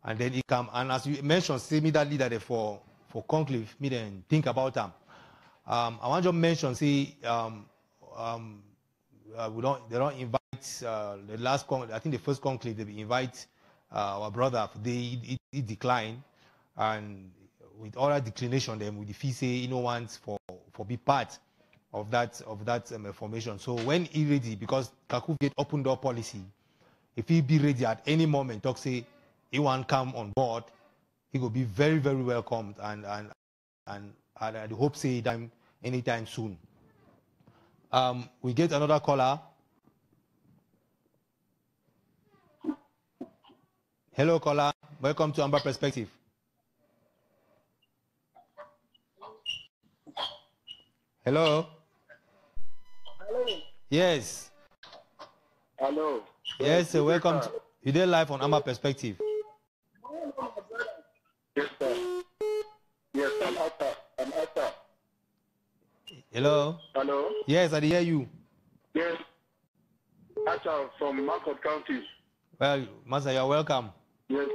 and then he come, and as you mentioned, say me that leader there for conclave, me then think about them. I want to mention say they don't invite the last I think the first conclave they invite our brother. He declined, and with all that declination, then with the fee say he no wants for be part of that formation. So when he ready, because Kaku get open door policy, if he be ready at any moment, talk say he want come on board, he will be very, very welcomed, and I hope say time anytime soon. We get another caller. Hello, caller. Welcome to Amba Perspective. Hello. Hello. Yes. Hello. Yes, sir. Welcome. You did live on Amba Perspective. Yes, sir. Yes, I'm Arthur. Hello. Hello. Yes, I hear you. Yes. Arthur from Marquette County. Well, Master, you're welcome. Yes.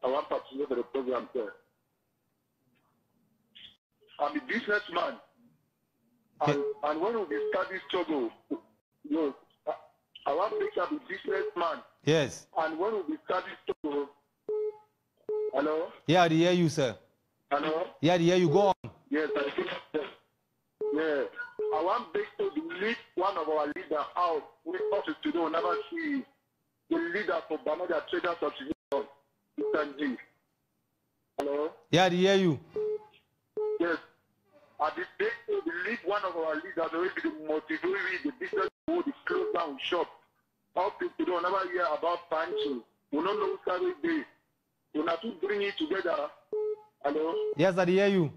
I want to participate in the program, sir. I'm a businessman. And when we start this struggle, I want to make sure I'm a businessman. Yes. And when we start this struggle, hello? Yeah, I hear you, sir. Hello? Yeah, I hear you. Go on. Yes, I think yes. Yeah. I want Big to lead one of our leaders out. We also today will never see the leader for Bamada Traders Association, Mr. G. Hello? Yeah, I hear you. Yes. At the day to lead one of our leaders, will be the motivation, the business will be close down shop. How people don't never hear about punching. We don't know what's every day. We have to bring it together. Hello? Yes, I hear you.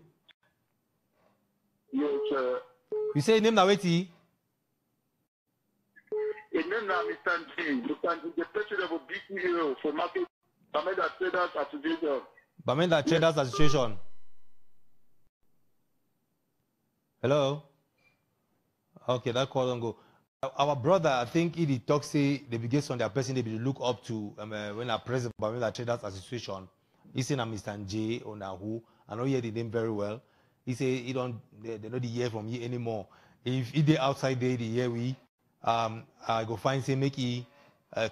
Yes, sir. You say name now, Weti? His name now, Mr. G. Mr. G, the president of BPO for Market Bamenda Traders Association. Bamenda Traders Association. Hello? Okay, that call don't go. Our brother, I think he talks say the biggest one, their person they be look up to when I president of Bamenda Traders Association. He say na Mr. J or na who. I know hear the name very well. He say he don't they don't hear from you anymore. If he they outside there, they hear we I go find say make he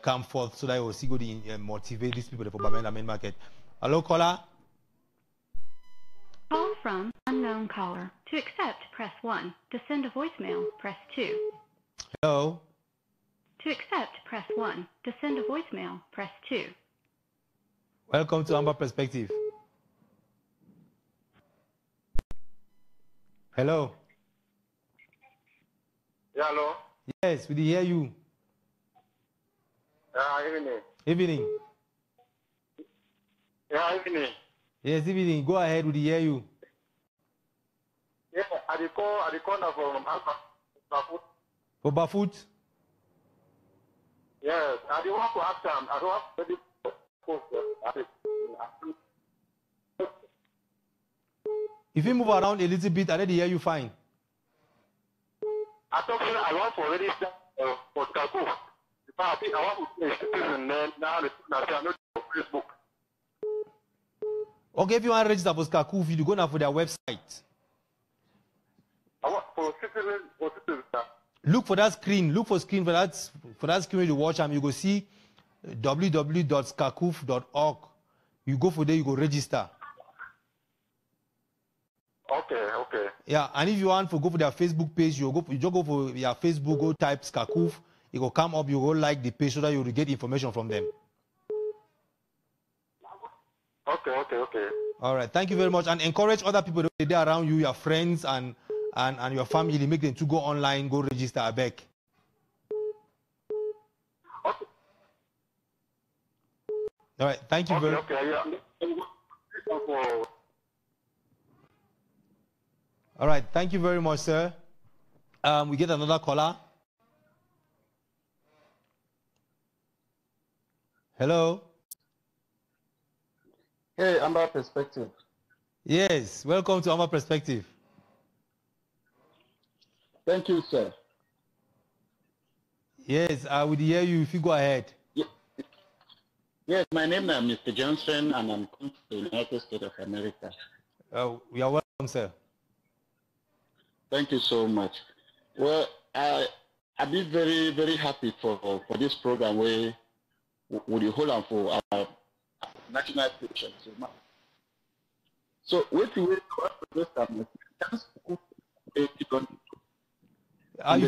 come forth so that he will see go to motivate these people for Bamenda main market. Hello, caller. Call from unknown caller. To accept, press 1. To send a voicemail, press 2. Hello. To accept, press 1. To send a voicemail, press 2. Welcome to Amba Perspective. Hello. Yeah, hello? Yes, we hear you. Evening. Evening. Yeah, evening. Yes, evening. Go ahead, we hear you. Yeah, at the corner from Amba. For Bafoot? Yes, I don't want to ask them. I don't want to If you move around a little bit, I already hear you fine. I thought I want for already for Kaku. I think I want to play citizen then now I know Facebook. Okay, if you want to register for Skaku, you go now for their website. Look for that screen. Look for screen for that screen you watch, and you go see www.skakuf.org. You go for there, you go register. Okay. Yeah, and if you want to go for their Facebook page, you just go for your Facebook, go type Skakuf. It will come up, you go like the page so that you will get information from them. Okay. All right, thank you very much. And encourage other people that are around you, your friends and your family, make them to go online, go register back. Okay. All right, thank you very much. Okay, yeah. All right, thank you very much, sir. We get another caller. Hello. Hey, Amba Perspective. Yes, welcome to Amba Perspective. Thank you, sir. Yes, I would hear you if you go ahead. Yes, my name is Mr. Johnson, and I'm from the United States of America. We are welcome, sir. Thank you so much. Well, I've been very, very happy for this program where we hold on for our national patients. So, what we this time if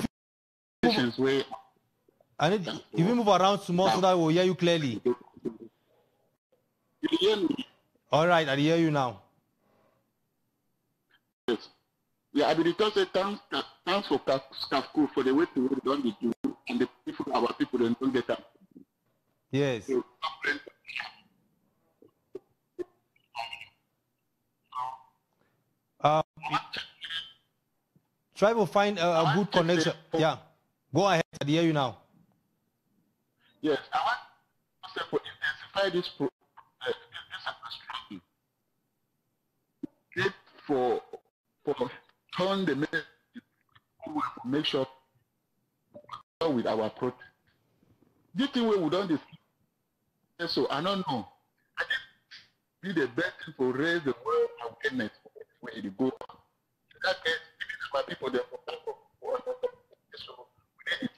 you move around small so that we'll hear you clearly. You hear me? All right, I hear you now. Yes. Yeah, I mean, because thanks for Skakuf for the way to work done the do, and the people, our people, don't get up. Yes. Try to find a good connection. Yeah. Go ahead. I hear you now. Yes, I want to intensify this for turn the make sure with our protest. This thing we don't discuss, so I don't know. I think be the best thing to raise the world awareness where you go. In that case, even my people there for so we need it.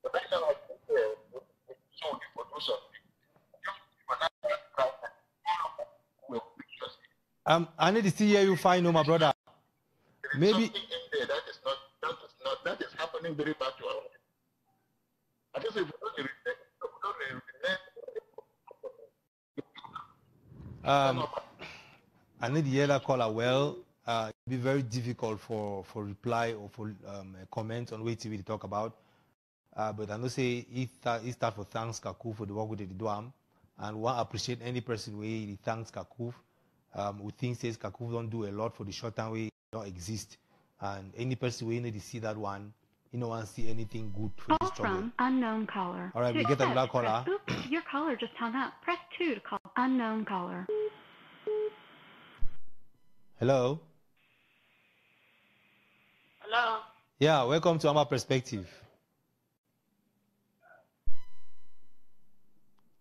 But right now, so we for do something. I need to see hear you fine, no, my brother. Maybe that is happening very bad to our. I just say I need to hear that caller well. It'll be very difficult for reply or for a comment on what we talk about. But I know say it start for thanks Skakuf for the work with the Duam, and we want to appreciate any person who thanks Skakuf. We think says Skakuf don't do a lot for the short time we don't exist, and any person who need to see that one, you don't want to see anything good for this struggle. From unknown caller. All right, we get another caller. Oops, your caller just hung up. Press 2 to call unknown caller. Hello. Hello. Yeah, welcome to Amba Perspective.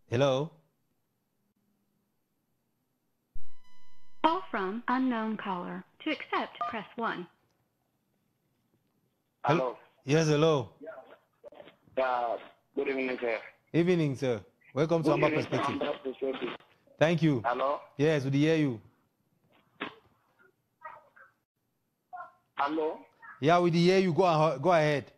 Hello. Call from unknown caller. To accept, press 1. Hello. Yes, hello. Good evening, sir. Evening, sir. Welcome to Amba Perspective. Thank you. Hello. Yes, we hear you. Hello. Yeah, we hear you. Go ahead.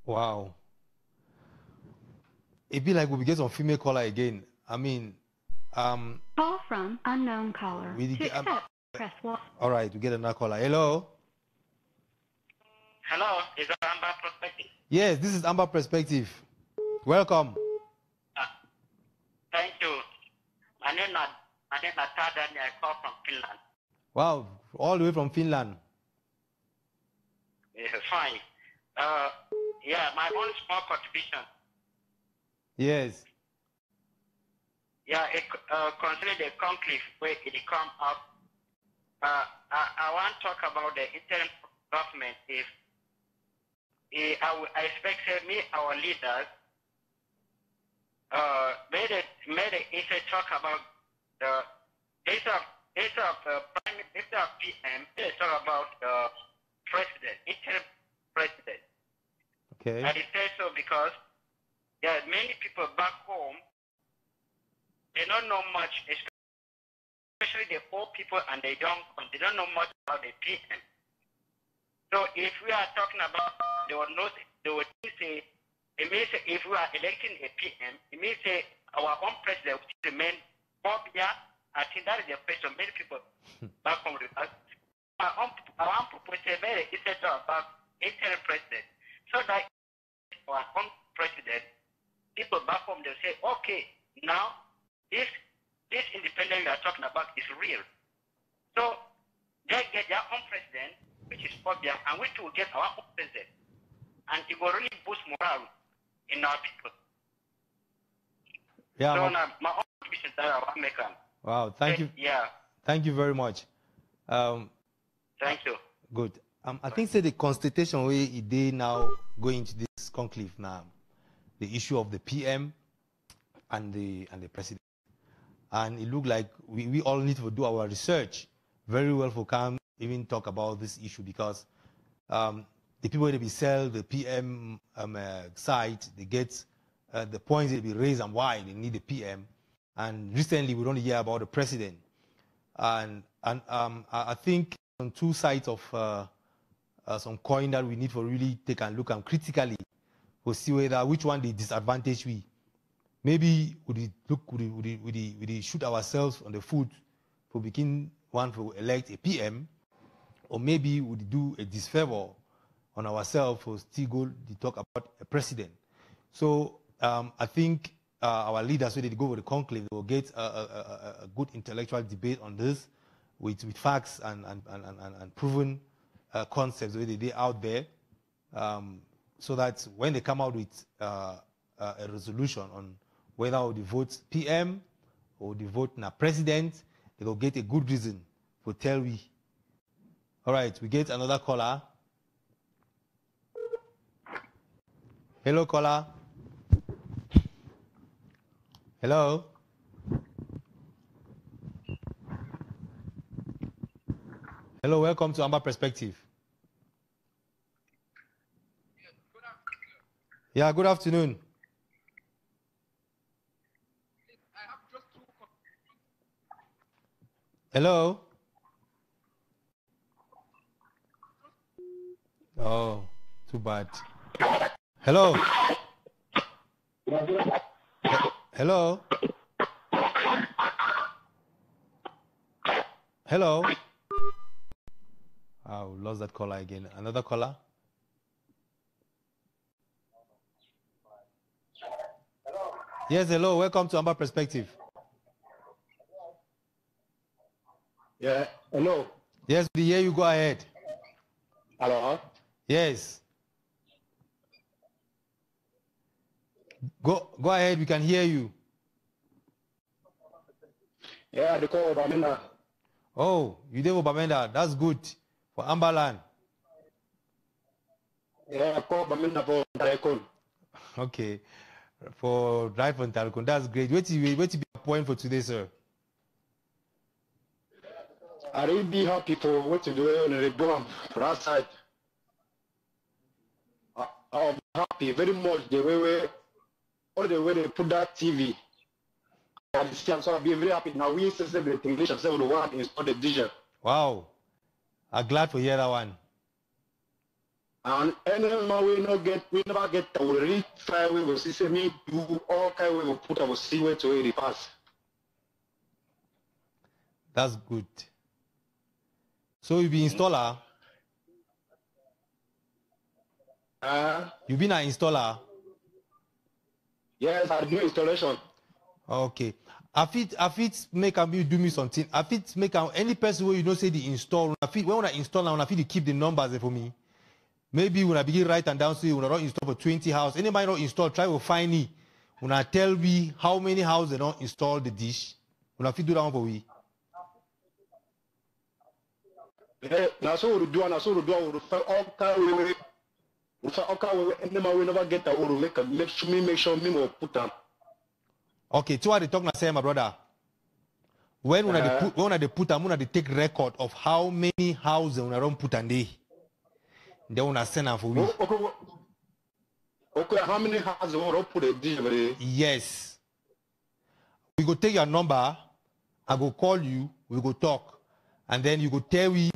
Wow. It'd be like we get some female caller again. I mean, Call from unknown caller. To accept, press 1. All right, we get another caller. Hello. Hello, is that Amba Perspective? Yes, this is Amba Perspective. Welcome. Thank you. My name is Tada, and I call from Finland. Wow, all the way from Finland. Yeah, fine. Yeah, my own small contribution. Yes. Yeah, concerning the conflict where it come up, I want to talk about the interim government. I expect me, our leaders, made a talk about the instead of prime minister of PM, they talk about president, interim president. Okay. And it says so because there are many people back home, they don't know much, especially the old people, and they don't know much about the PM. So if we are talking about, they would say, it means if we are electing a PM, it means our own president will remain popular. I think that is the question many people back home with us. Our own proposal is about interim president. So that our own president, people back home, they'll say, okay, now this independence we are talking about is real. So they get their own president, which is popular, and we too will get our own president. And it will really boost morale in our people. Yeah. So now, my own contribution that I want to make. Wow, thank you. Yeah. Thank you very much. Thank you. Good. I think the constitution way they now go into this conclave now, the issue of the PM and the president, and it looked like we all need to do our research very well for come even talk about this issue, because the people that be sell the PM site, they get the points that be raised and why they need the PM. And recently, we don't hear about the president. And I think on two sides of some coin that we need to really take and look at critically to see whether which one they disadvantage we. Maybe we shoot ourselves on the foot for begin one to elect a PM, or maybe we do a disfavor on ourselves for still go to talk about a president. So I think our leaders, when they go with the conclave, they will get a good intellectual debate on this with facts and proven concepts where they out there, so that when they come out with a resolution on whether they vote PM or they vote na president, they will get a good reason for tell we. All right, we get another caller. Hello, caller. Hello. Hello, welcome to Amba Perspective. Yeah, good afternoon. Hello. Oh, too bad. Hello. Hello. Hello. Oh, lost that caller again. Another caller. Yes, hello. Welcome to Amba Perspective. Yeah, hello. Yes, we hear you. Go ahead. Hello. Yes. Go ahead. We can hear you. Yeah, they call Bamenda. Oh, you did Bamenda. That's good for Amberland. Yeah, I call Bamenda for Tarekon. Okay, for drive on Tarekon. That's great. Wait to be a point for today, sir. I really be happy for what you do on the bomb for that side. I'm happy very much the way all the way they put that TV. So I'll be very happy. Now we say the English and say the one is for the digital. Wow. I'm glad to hear that one. And anyhow we never get to read file we will see me do all kind we will put our see where to really pass. That's good. So you be installer? You been an installer? Yes, I do installation. Okay. I fit make you do me something. I fit make any person where you know say the install. When I install now, I fit to keep the numbers for me. Maybe when I begin write and down, say when I don't install for 20 houses. Anybody not install, try to find me. When I tell me how many houses they don't install the dish, when I fit do that one for we. Now so we do, and so we do. We all kind we. We never get that. We make sure me will put them. Okay, so what they talk now say, my brother. When they put they take record of how many houses when I don't put and they wanna send them for we. Okay, how many houses will put a deal? Yes. We go take your number, I go call you, we go talk. And then you go tell me,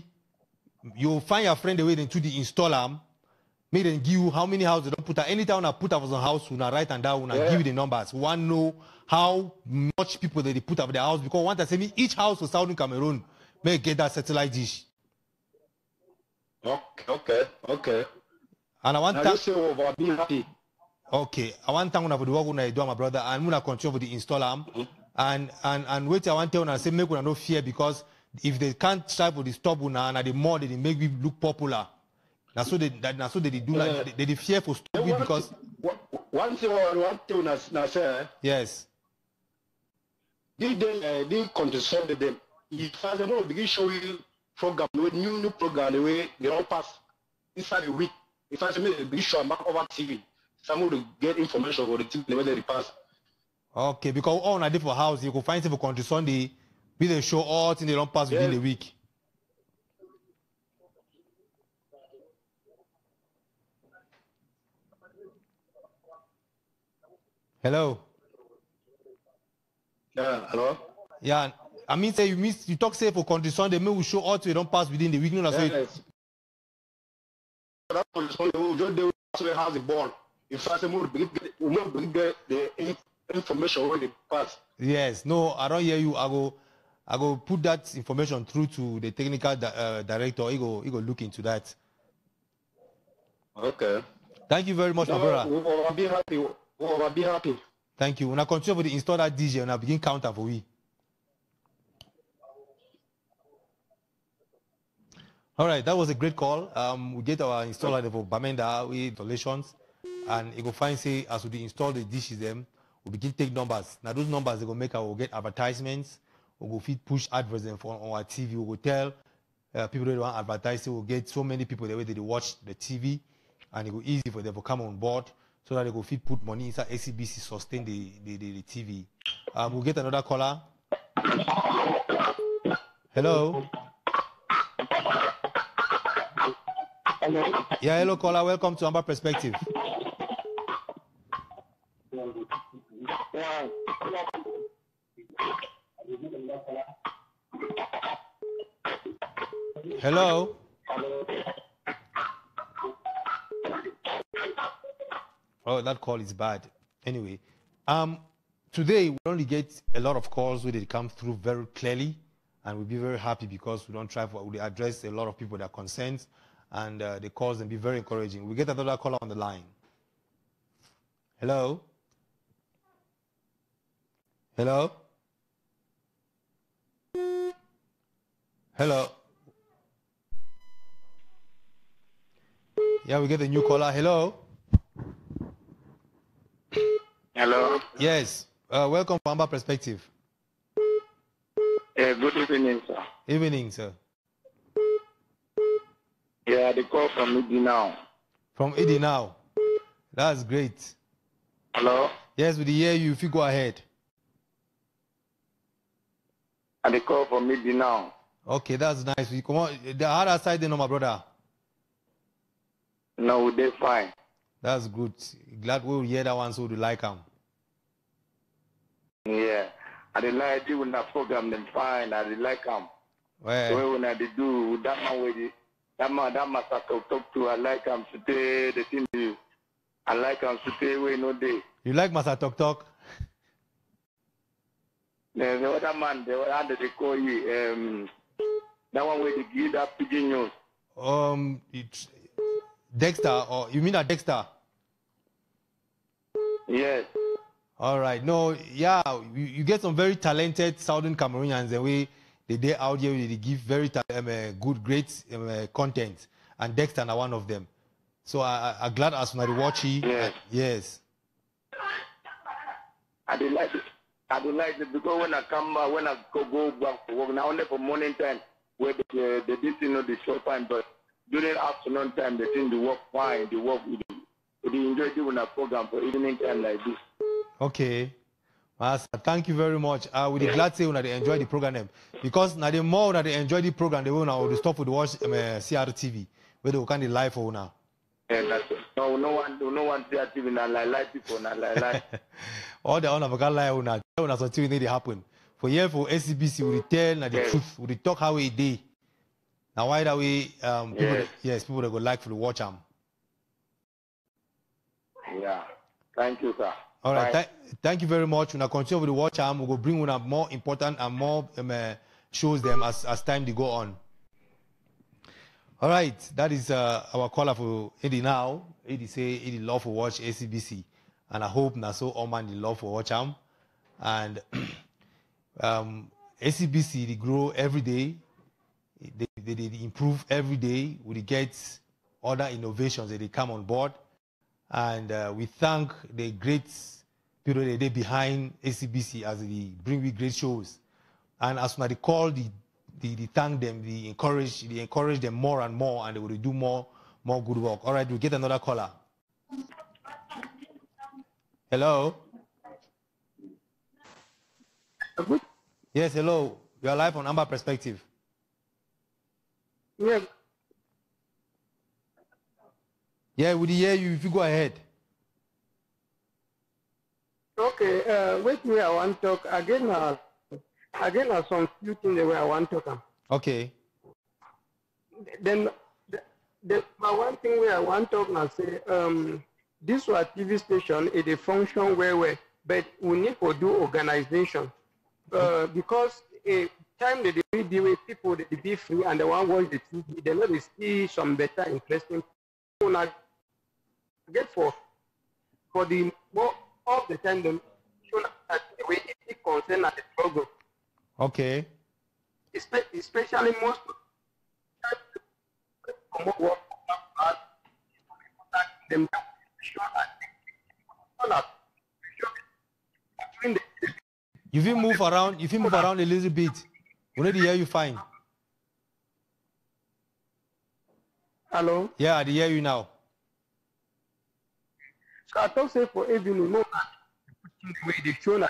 you'll find your friend the way into the installer. Make them give you how many houses they don't put. Anytime I put up as a house, when I write and down, when I give you the numbers. One know how much people they put up their house because one time say me each house for Southern Cameroon may get that satellite dish. Okay. And I want to say over being happy. Okay, I want to for the work when I do my brother and when I control for the installer and wait I want to tell say make una no fear because if they can't try for the stop una and the more they make me look popular. That's so they do like they fear for stupid because one thing na say yes. They condescend them. If I don't begin showing program new program the way they all pass inside a week. If I say me begin show back over TV, someone will get information for the TV the way they pass. Okay, because all on a different house you can find people country Sunday, be they show all things they don't pass within the week. Hello. Yeah, hello. Yeah, I mean say you talk say for country Sunday, may we show all they don't pass within the week. No, yes. That country Sunday we just has the ball. If I say more big get the information when they pass. Yes, no, I don't hear you. I go put that information through to the technical director. He go look into that. Okay. Thank you very much, my brother. We will be happy. We will be happy. Thank you. When I continue with the install that DJ, and I begin counter for we. All right, that was a great call. We get our installer for Bamenda with installations, and it go find say as we install the dishes them, we begin take numbers. Now those numbers they go make our get advertisements. We go feed push adverts on our TV. We go tell people that want advertise. We'll get so many people the way they watch the TV, and it go easy for them to come on board so that they go feed put money inside ACBC sustain the TV. We'll get another caller. Hello. Hello. Yeah, hello caller. Welcome to Amba Perspective. Hello. Oh, that call is bad. Anyway, today we only get a lot of calls where they come through very clearly, and we'll be very happy because we don't try for we address a lot of people that are concerned, and the calls can be very encouraging. We get another caller on the line. Hello. Hello. Hello. Yeah, we get a new caller. Hello. Hello. Yes. Welcome to Amba Perspective. Good evening, sir. Evening, sir. Yeah, the call from Idi now. From Idi now. That's great. Hello. Yes, we hear you. If you go ahead. And the call from Idi now. Okay, that's nice. We come on. The other side, my brother. No, they're fine. That's good. Glad we'll hear that one so we like them. Yeah. I did like it when that program them fine. I did like them. Well, when I did do that man with it, that massacre talk to, I like them to stay the thing do. I like them to stay away no day. You like Masa Talk? The other man, the other they call you that one where they give that pigeon news. It's Dexter, or you mean a Dexter? Yes. All right. No, yeah, you get some very talented Southern Cameroonians the way they out here, they give very good, great content, and Dexter are one of them. So I'm glad as when I watch it. Yes. Yes. I do like it. I do like it because when I come back, when I go back to work, now only for morning time, where they didn't know the short time, but during afternoon time, they think they work fine, they work with it. They enjoy doing a program for evening time like this. Okay. Master, thank you very much. We be glad to say when they enjoy the program because now the more when they enjoy the program, they will now stop with watch CRTV where they can live for now. Yeah, that's it. No one CRTV na like people na like. All the one of a lie when something need to happen. For here for SCBC, we tell na the truth, we talk how we did. Now why that way people people that go like for the watch them. Yeah. Thank you, sir. All right, thank you very much. When I continue with the watch we will bring one up more important and more shows them as time they go on. All right, that is our caller for Eddie now. Eddie say Eddie love for watch ACBC, and I hope na so all man the love for watch am. And ACBC they grow every day. They improve every day. We get other innovations that they come on board. And we thank the great people that they behind ACBC as they bring we great shows. And as soon as they call, they thank them, they encourage them more and more, and they will do more good work. All right, we get another caller. Hello. Yes, hello. You are live on Amba Perspective. Yeah. Yeah, we hear you. If you go ahead. Okay. Wait me. I want to talk again. Again, some few things the way I want to talk. Okay. Then, my one thing where I want to talk now say this was TV station. It function well, but we need to do organization because a time that they be with people that they be free and they want to watch the TV, they know they see some better interesting. Get for the more of the time the way it concern at the struggle. Okay. Especially most them if you move around, a little bit, we need to hear you fine. Hello? Yeah, I hear you now. So I thought say for evening, no, the show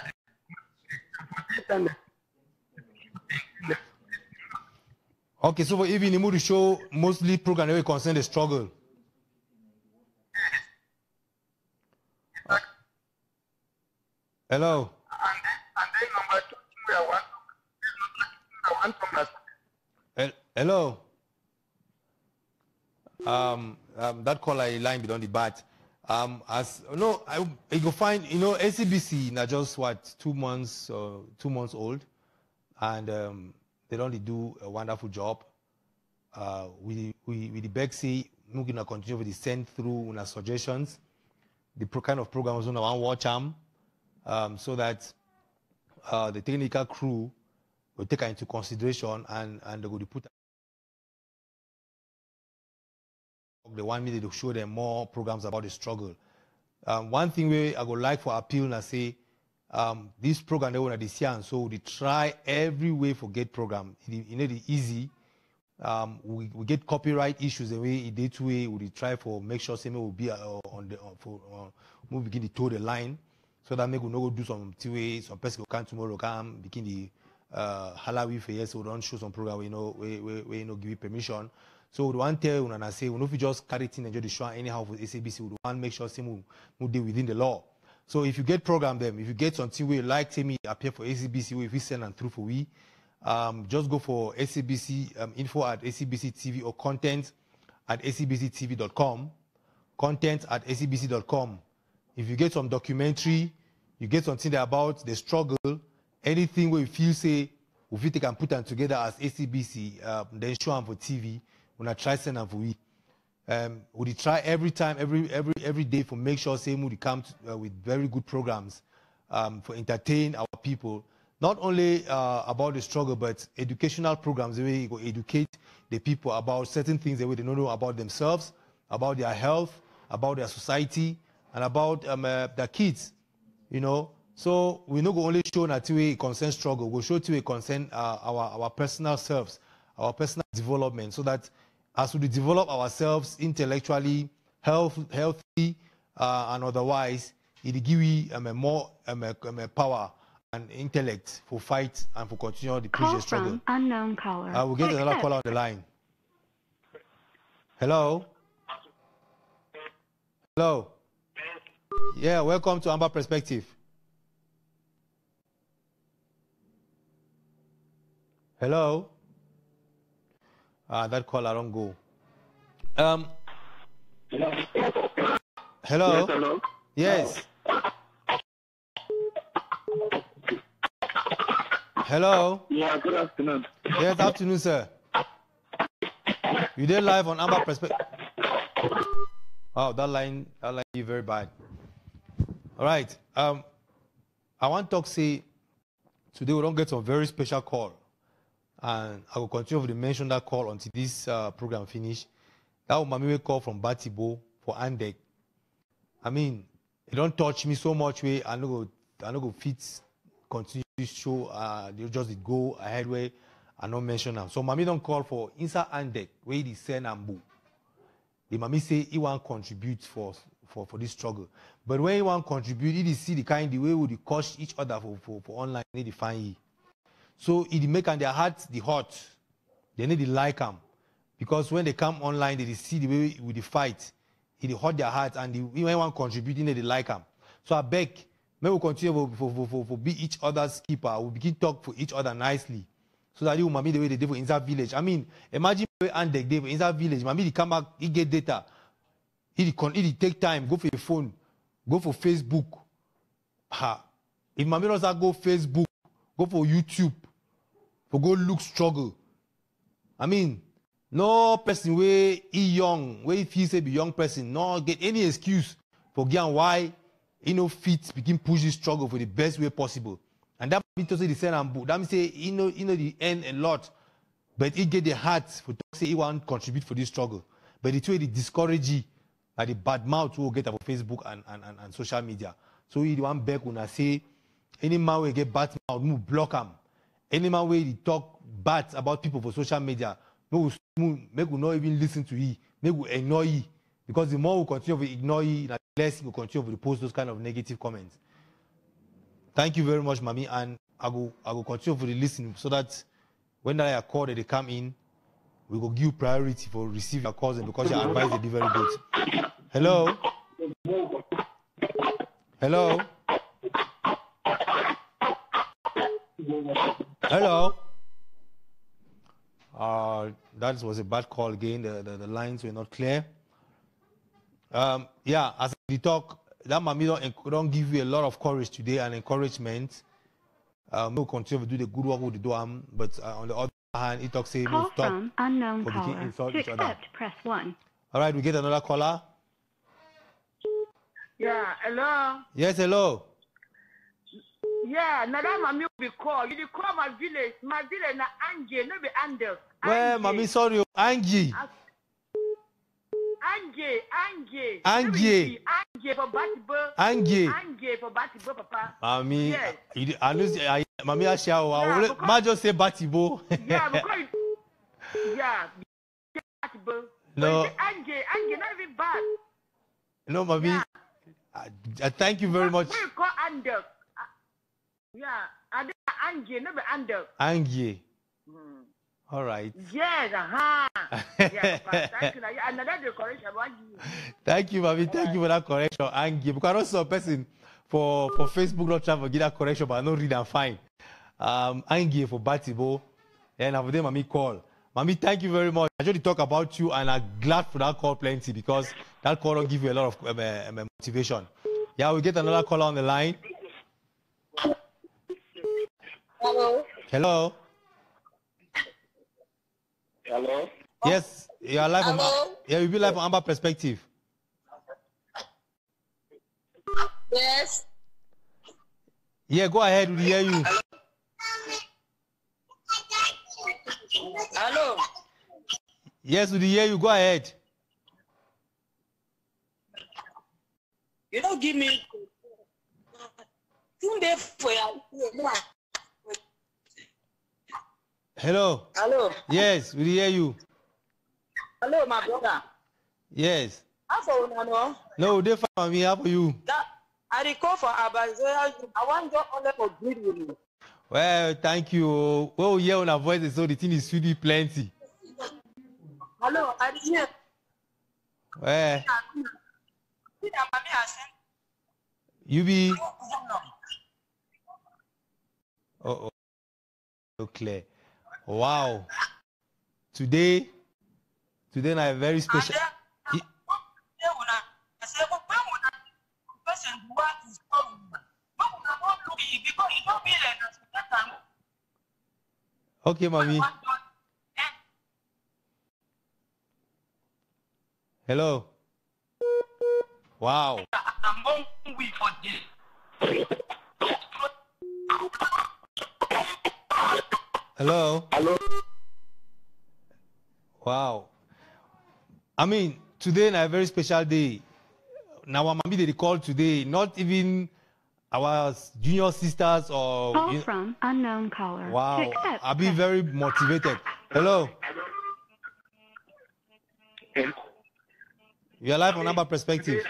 okay, so for evening, the show mostly program that concern the struggle. Hello. And then number two, I want to hello. That caller line be on the bat. As no, I go find ACBC now just what 2 months old, and they only do a wonderful job. We the beg say we're gonna continue with the send through our suggestions, the kind of programs we want to watch them, so that the technical crew will take into consideration and they will put. They want me to show them more programs about the struggle. One thing I would like for appeal and say, this program they want to this year, and so they try every way for get program. It easy. We get copyright issues the way it did way. We try for make sure same will be we begin to toe the line, so that make we no go do some way. Some person will come tomorrow come begin the halawi for yes, so we don't show some program we no give you permission. So we want to tell you and say, we don't just carry it in and just show anyhow for ACBC. We want to make sure we do within the law. So if you get program them, if you get something where you like, tell me appear for ACBC, if we send and through for we, just go for ACBC info at ACBC TV or content at acbctv.com. Content at acbc.com. If you get some documentary, you get something about the struggle, anything where you feel say, if you can put them together as ACBC, then show them for TV. When I try send them for we, we try every time, every day for make sure same we come with very good programs for entertain our people. Not only about the struggle, but educational programs the way you go educate the people about certain things that they don't know about themselves, about their health, about their society, and about their kids. So we not go only show that way concern struggle. We show to a concern our personal selves, our personal development, so that as we develop ourselves intellectually, healthy, and otherwise, it give you more power and intellect for fight and for continue the Call previous struggle. from unknown caller. We'll get another caller on the line. Hello? Hello? Yeah, welcome to Amba Perspective. Hello? That caller don't go. Hello? Yes, hello? Yes. Hello? Yeah, good afternoon. Yes, afternoon, sir. You did live on Amba Perspective. Oh, that line is very bad. All right. I want to say today we don't get a very special call. And I will continue to mention that call until this program finish. That was my call from Batibo for Andek. I mean, it don't touch me so much way I no go fit continue this show. They just go ahead way and not mention them. So mommy don't call for inside Andek where they send Ambu. The mommy say he want contribute for this struggle. But when he want contribute, he see the kind the way we coach each other for online, they define you. So it make on their hearts the hot. They need to like them. Because when they come online, they see the way we the fight. It hurt their hearts and when they want contributing, they like them. So I beg, may we continue for be each other's keeper. We begin talk for each other nicely. So that you mommy the way they do for inside village. I mean, imagine and they for inside village. Mommy they come back, he get data. He take time, go for your phone, go for Facebook. If mommy doesn't go Facebook, go for YouTube. For go look struggle. I mean, no person where he young, where he say be young person, no get any excuse for getting why he no fit begin push this struggle for the best way possible. And that means to say the same and book. That means say he know the end a lot, but he get the heart for to say he want to contribute for this struggle. But it's way the discourage like the bad mouth will get about Facebook and social media. So he want back when I say any man will get bad mouth, move block him. Any man where he talk bad about people for social media, make we not even listen to he, make we ignore he. Because the more we continue to ignore he, the less we will continue to post those kind of negative comments. Thank you very much, Mami, and I will continue to listen so that when I call that they come in, we will give priority for receiving your calls and because your advice will be very good. Hello? Hello? Hello? That was a bad call again. The lines were not clear. Yeah, as we talk, that mommy don't give you a lot of courage today and encouragement. We'll continue to do the good work with the do, but on the other hand, it talks say Call we'll stop from unknown for caller. insult To each other. accept, press 1. All right, we get another caller. Yeah, hello. Yes, hello. Yeah, now that mommy will be called. You call my village na Angie, no be Anders. Well, mommy, sorry, Angie. Angie for Batibo. Angie for Batibo, Papa. Mommy, yes. Mommy, I might just say Batibo. Yeah, because yeah, Batibo. No. Angie, not even bad. No, Mommy. Yeah. I thank you very much. We call Anders. Yeah, Angie, no be Anders. Angie. All right. Yes, yeah, thank you. Another decoration. Thank you, Mommy. Thank you for that correction, Angie. Because I don't saw a person for Facebook not trying to get that correction, but I don't read and fine. Angie for Batibo. And after them, Mommy call. Mommy, thank you very much. I just talk about you, and I'm glad for that call plenty because that call will give you a lot of motivation. Yeah, we'll get another caller on the line. Hello. Hello. Hello. Yes, you are live. You'll be live on Amba Perspective. Yes. Yeah, go ahead. We hear you. Hello. Yes, we hear you. Go ahead. You don't give me 2 days for your. Hello. Hello. Yes, we hear you. Hello, my brother. Yes. How for you, no? No, they found me. How for you? I recall for Amba. I want you only for greed with you. Well, thank you. Well, yeah, on our voice, so the thing is really plenty. Hello, I hear. Well, you be. Oh, so clear. Wow. Today I very special. Okay, mommy. Hello. Wow. Hello. Hello. Wow. I mean, today is a very special day. Now, our mommy they call today, not even our junior sisters or. Call from unknown caller. Wow. I'll be very motivated. Hello. You're live on Amba Perspective.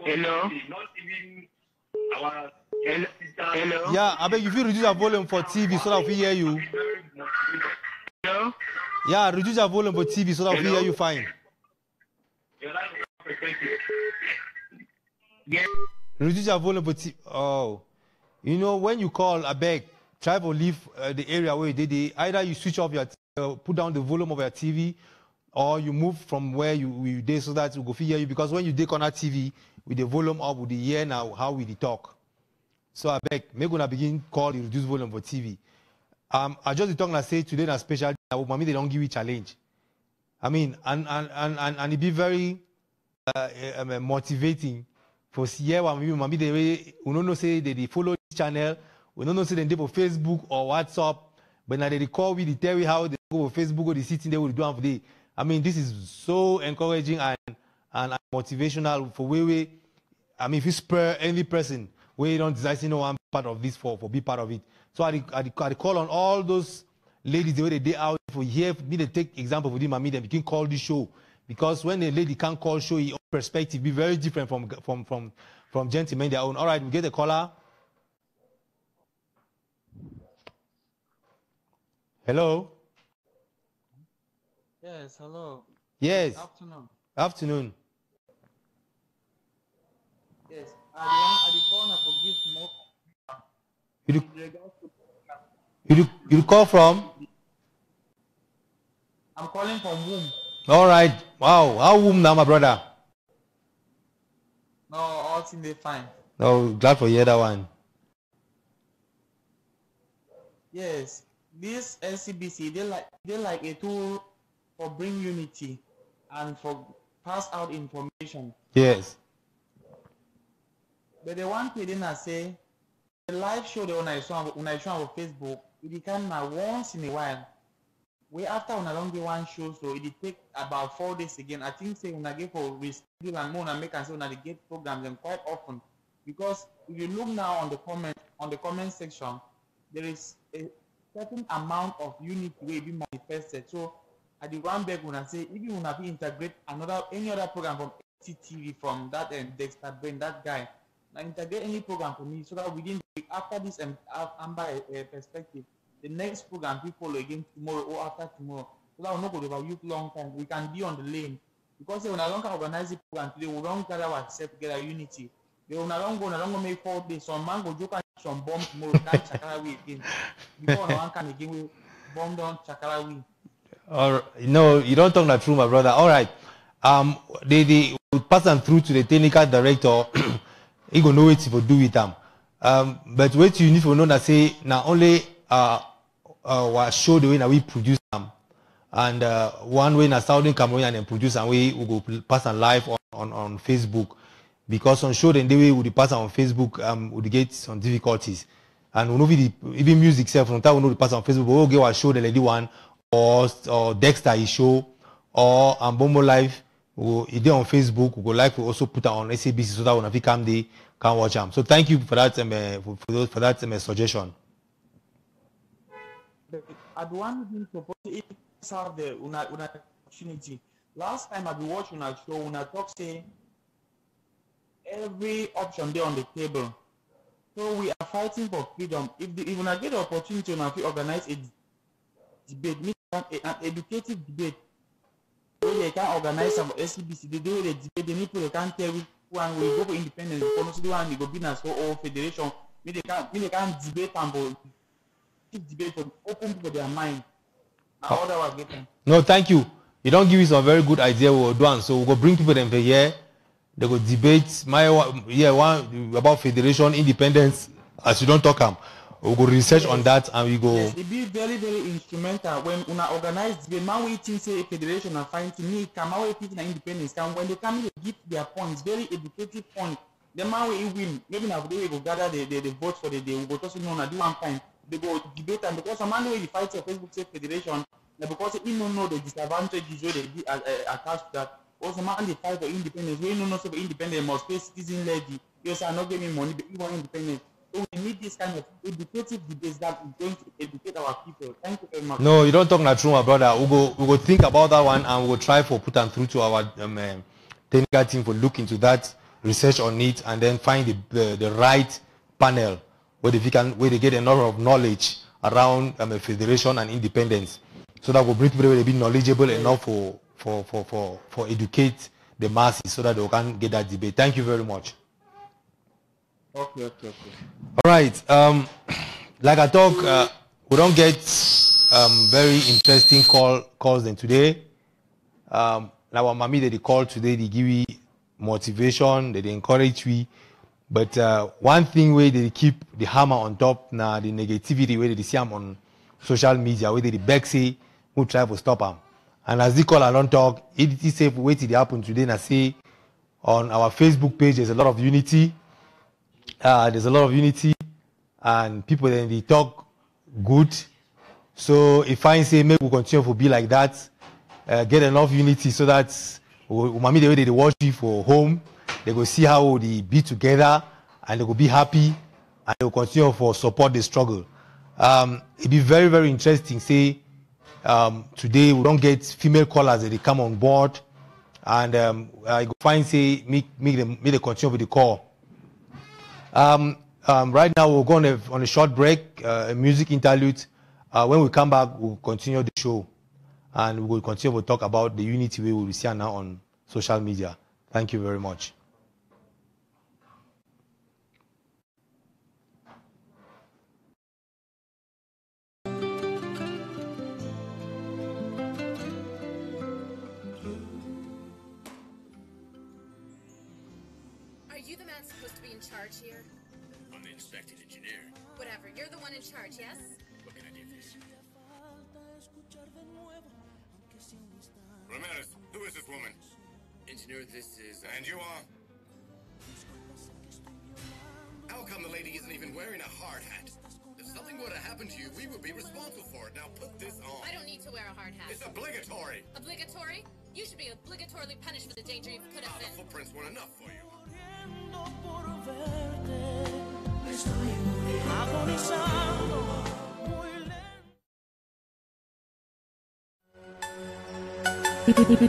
Hello. Hello. Yeah, I beg you, if you reduce your volume for TV so that we hear you. Hello. Yeah, reduce your volume for TV so that we hear you fine. Yes. Reduce your volume for TV. Oh, you know when you call, I beg, try to leave the area where you did. Either you switch off your, put down the volume of your TV, or you move from where you did so that we go hear you. Because when you take on our TV with the volume up, with the hear now how we talk. So I beg, make gonna begin call the reduce volume for TV. I just talking and say today na special. Mommy they don't give you challenge. I mean, and it be very motivating for see what mommy they we don't know say they follow this channel. We don't know say they for Facebook or WhatsApp, but now they call we, they tell you how they go for Facebook or they sit in there will do for day. I mean, this is so encouraging and motivational for we. I mean, if you spur any person where you don't decide to know one part of this for be part of it. So I call on all those ladies the way they out for here. Me they take example for them and me them can call this show because when a lady can't call show, your perspective be very different from gentlemen their own. All right, we get a caller. Hello. Yes, hello. Yes. Afternoon. Afternoon. Yes, I the corner for give more. You call from? I'm calling from womb. All right. Wow. How womb now, my brother? No, all things they fine. No, glad for hear that one. Yes, this NCBC they like a tool for bring unity and for pass out information. Yes. But the one thing I say, the live show the when I show on Facebook, it can now once in a while. Way after when I don't get one show, so it take about 4 days again. I think say when I get for reschedule and more and make and say when I get programs and quite often. Because if you look now on the comment section, there is a certain amount of unity will be manifested. So at the one back when I say if you wanna be integrate any other program from CTV from that Dexter Brain, that guy. Now integrate any program for me so that within the week after this Amba perspective, the next program we follow again tomorrow or after tomorrow. So that will not go over youth long time. We can be on the lane. Because when I don't organize the program today, we don't gather ourselves together unity. They will not go make 4 days. Some man go joke and some bomb tomorrow, can't chakara we again. Before one can again we bomb down chakara we. Or no, you don't talk the truth, my brother. All right. They will pass them through to the technical director. He gonna know what to do with them. But what you need to know that say now only show the way that we produce them, and one way na Southern Cameroon and produce and we go pass them live on Facebook, because on show then the way we pass on Facebook we get some difficulties, and we know even music self sometimes we know the pass on Facebook, but we'll get our show the lady one or Dexter is show or Bombo Live. If they're on Facebook, we go like we also put it on SABC so that when we come they can watch them. So thank you for that for that suggestion. At one being supposed to have the opportunity. Last time I be watching a show when I talk say every option there on the table. So we are fighting for freedom. If when I get the opportunity to organize a debate, an educative debate, where they can organize some SCBC, they do the debate, they need to can tell one will go for independence, because the one will go be as all federation, they can't debate and debate for open for their mind. No, thank you. You don't give us a very good idea what we're doing. So we'll go bring people in here. They go debate one about federation independence. As you don't talk we'll go research on that and we go. Yes, it be very, very instrumental when una organize debate. Man, we think say federation and find to me come out with independence. Can when they come here give their points, very educative point. The man will win. Maybe now they will gather the votes for the day. We go to know do one time. They go debate and because some man will fight for Facebook say federation. Because he don't know the disadvantages where they attached to that. Also, man, they fight for independence. We don't know for independence must pay citizen levy. Yes, I'm not getting money, but you want independence. So we need this kind of educative debates that is going to educate our people. Thank you very much. No, you don't talk not true, my brother. We go think about that one and we'll try for put them through to our technical team for look into that, research on it, and then find the right panel where they get enough of knowledge around federation and independence. So that will bring people to be knowledgeable enough for educate the masses so that they can get that debate. Thank you very much. Okay. All right. Like I talk, we don't get very interesting calls than today. Now our mommy they call today, they give you motivation, they encourage you. But one thing where they keep the hammer on top now, the negativity where they see them on social media, where they beg say who try to stop them. And as they call and don't talk, it is safe wait till it happen today. And I say on our Facebook page there's a lot of unity. And people then they talk good. So if I say maybe we continue to be like that, get enough unity so that mommy the way they watch you for home, they go see how they be together and they will be happy and they will continue for support the struggle. It'd be very, very interesting. Say today we don't get female callers that they come on board and I go find say make them continue with the call. Right now we're going on a short break, a music interlude. When we come back, we'll continue the show and we will continue to talk about the unity we will see now on social media. Thank you very much. Are you the man supposed to be in charge here? I'm the inspecting engineer. Whatever, you're the one in charge, yes? What can I do for you? Ramirez, who is this woman? Engineer, this is... And you are? How come the lady isn't even wearing a hard hat? If something were to happen to you, we would be responsible for it. Now put this on. I don't need to wear a hard hat. It's obligatory. Obligatory? You should be obligatorily punished for the danger you could have been. The footprints weren't enough for you.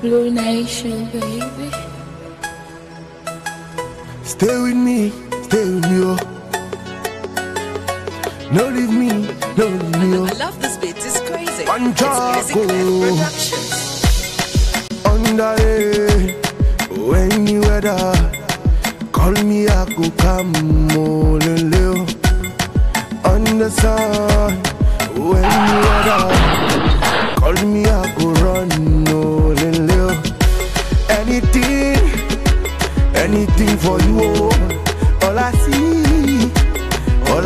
Blue Nation, baby. Stay with me, oh. No leave me, oh. I love this beat, it's crazy. One it's Productions. Under when you weather, call me, I go come all little. On the sun, when you weather, call me, I go run all little. Anything for you, oh. All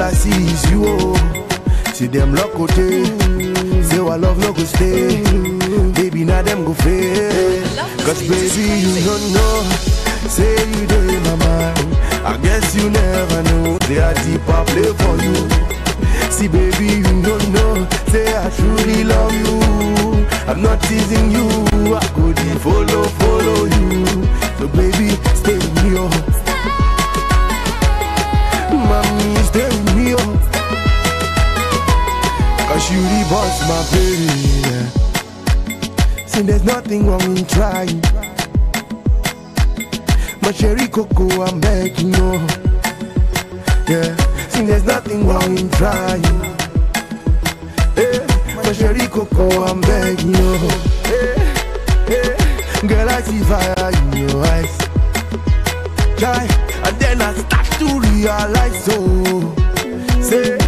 I see is you, oh. See them lock hotel, say our love no go stay. Baby, now them go fail. Cause baby, you don't know. Say you do in my mind. I guess you never know. They are deeper play for you. See baby, you don't know. Say I truly love you. I'm not teasing you. I go deep, follow you. So baby, stay with me, oh. Mommy, stay with me, oh. Cause you the boss, my baby, yeah. See, there's nothing wrong in trying, but My cherry cocoa, I'm begging you. Yeah, see there's nothing wrong in trying. My cherry cocoa, I'm begging you. Girl, I see fire in your eyes. Try, and then I start to realize, say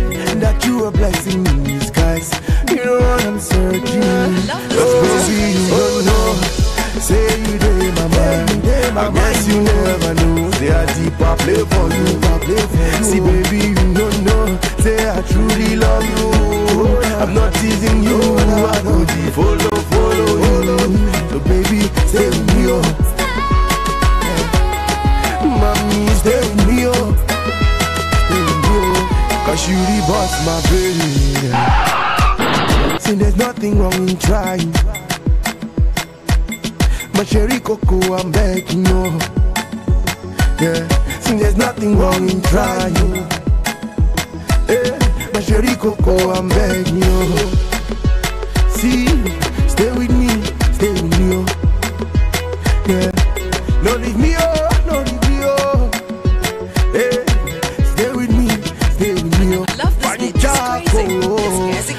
that you are blessing in disguise. You know what I'm searching. Cause baby, you don't know. Say you did my mind. I guess you never know. Say I deep I play for you. See baby, you don't know. Say I truly love you. I'm not teasing you. I go deep, follow you. So baby, stay with me, oh. Mommy, stay with me, oh. Stay with me, oh. Cause you the boss, my baby. See there's nothing wrong in trying. My cherry cocoa, I'm begging you. Yeah, see there's nothing wrong in trying. My cherry cocoa, I'm begging you. See, stay with me, oh. Yeah, no leave me, oh, no leave me, oh. Stay with me, oh.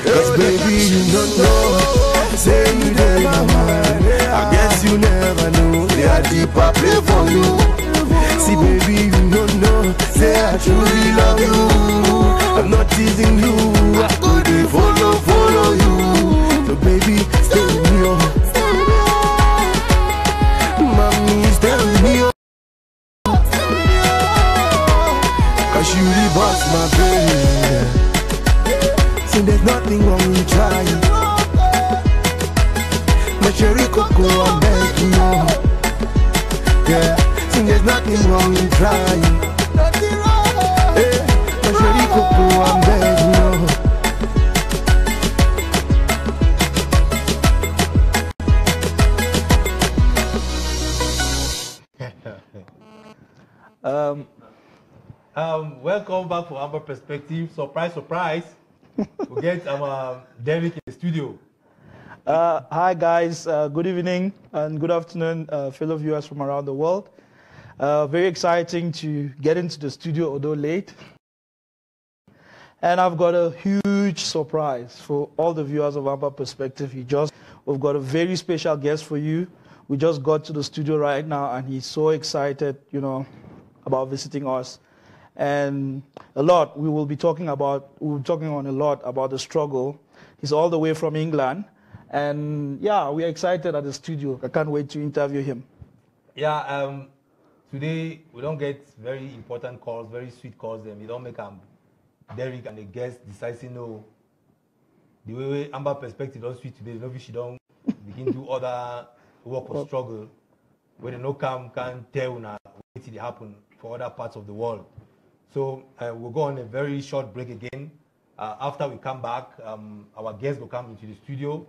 Cause baby, you don't know. Say you did my mind. I guess you never know. Say I deep I play for you. See baby, you don't know. Say I truly love you. I'm not teasing you. I go to follow you. So baby, stay with me, oh. Mommy, stay with me, oh. Cause you the boss, my baby. See there's nothing wrong in trying. My cherry cocoa, I'm begging you. Yeah, see there's nothing wrong in trying. My cherry cocoa, I'm begging you. Welcome back for Amba Perspective. Surprise, surprise. We get Derek in the studio. Hi guys, good evening and good afternoon, fellow viewers from around the world. Very exciting to get into the studio, although late. And I've got a huge surprise for all the viewers of Amba Perspective. We've got a very special guest for you. We just got to the studio right now and he's so excited, about visiting us. And we will be talking on a lot about the struggle. He's all the way from England. And yeah, we are excited at the studio. I can't wait to interview him. Yeah, today we don't get very important calls, very sweet calls. We don't make Derek and the guest decide to know the way Amba Perspective don't sweet today. Maybe she don't begin to other work or struggle where they no can tell now what it happen for other parts of the world. So we'll go on a very short break again. After we come back, our guest will come into the studio.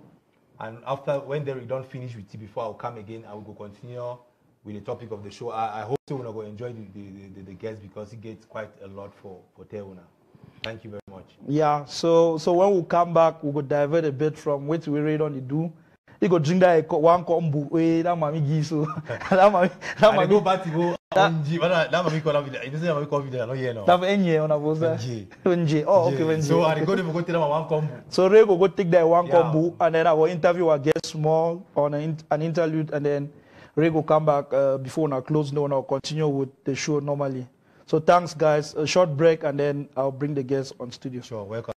And when Derek don't finish with it, before I'll come again, I will go continue with the topic of the show. I hope so we're going to enjoy the guest because he gets quite a lot for Teuna. Thank you very much. Yeah, so when we come back, we will divert a bit from what we read on the do. You go drink that one combo. That mommy gives so. That mommy go back to go. That mommy call video. You say mommy call video. No yeah no. That enye on a bosa. Enje. Oh okay enje. So I go to tell them one combo. So Ray go take that one combo and then I will interview our guest small on an interlude and then Ray will come back before we close. No, I'll continue with the show normally. So thanks guys. A short break and then I'll bring the guests on studio. Sure, welcome.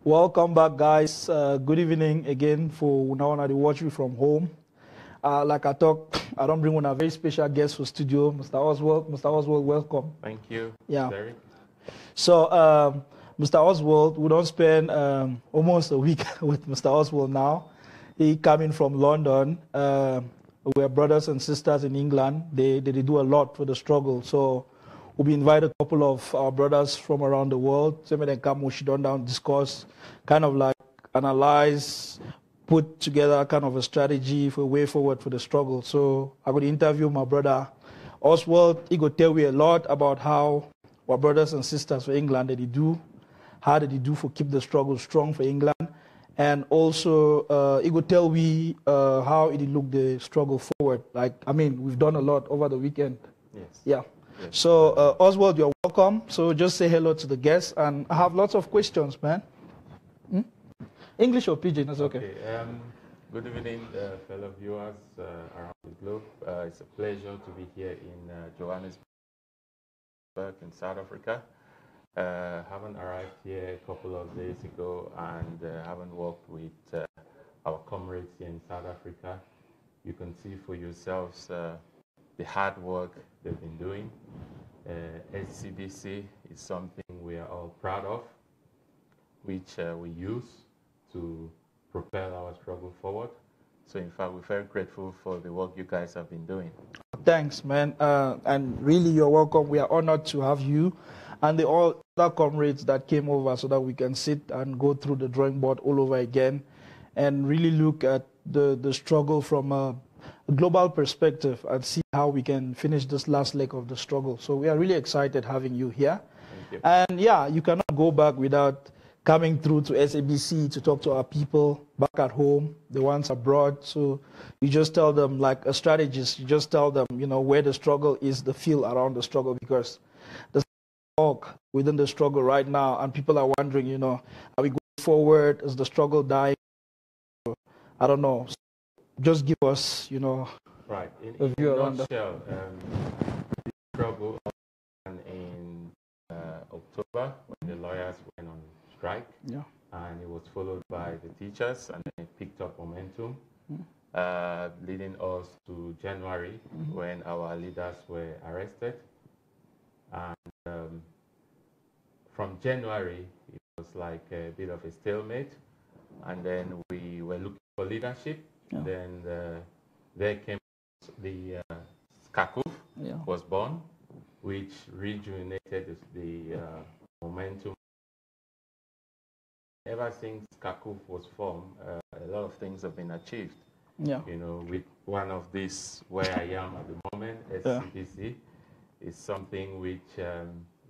Welcome back, guys. Good evening again for now on the watch you from home. Like I talked, I don't bring one a very special guest for studio, Mr. Oswald. Mr. Oswald, welcome. Thank you. Yeah. Derek. So, Mr. Oswald, we don't spend almost a week with Mr. Oswald now. He coming from London. We're brothers and sisters in England. They do a lot for the struggle. So we invite a couple of our brothers from around the world. Some of them come, we sit down, discuss, kind of like analyze, put together kind of a strategy for a way forward for the struggle. So I could interview my brother Oswald. He could tell me a lot about how our brothers and sisters for England that they do, how did he do for keep the struggle strong for England, and also he could tell me how it look the struggle forward. Like, I mean, we've done a lot over the weekend. Yes. Yeah. Yes. So Oswald, you're welcome. So just say hello to the guests, and I have lots of questions, man. English or pidgin, that's okay. Good evening, fellow viewers around the globe. It's a pleasure to be here in Johannesburg in South Africa. Haven't arrived here a couple of days ago and haven't worked with our comrades here in South Africa. You can see for yourselves the hard work they've been doing. SCDC is something we are all proud of, which we use to propel our struggle forward. So in fact, we're very grateful for the work you guys have been doing. Thanks, man. And really, you're welcome. We are honored to have you and the all other comrades that came over so that we can sit and go through the drawing board all over again and really look at the struggle from a global perspective and see how we can finish this last leg of the struggle. So we are really excited having you here. Thank you. And yeah, you cannot go back without coming through to SABC to talk to our people back at home, the ones abroad. So you just tell them, like a strategist, you just tell them, you know, where the struggle is, the feel around the struggle, because there's talk within the struggle right now, and people are wondering, you know, are we going forward? Is the struggle dying? I don't know. Just give us, you know, right. a view around that. The struggle in October when the lawyers went on strike, yeah, and it was followed by the teachers, and then it picked up momentum, leading us to January when our leaders were arrested. And from January, it was like a bit of a stalemate, and then we were looking for leadership. Yeah. Then there came the SCACUF was born, which rejuvenated the momentum. Ever since SCACUF was formed, a lot of things have been achieved. Yeah. You know, with one of these, where I am at the moment, SCDC, is something which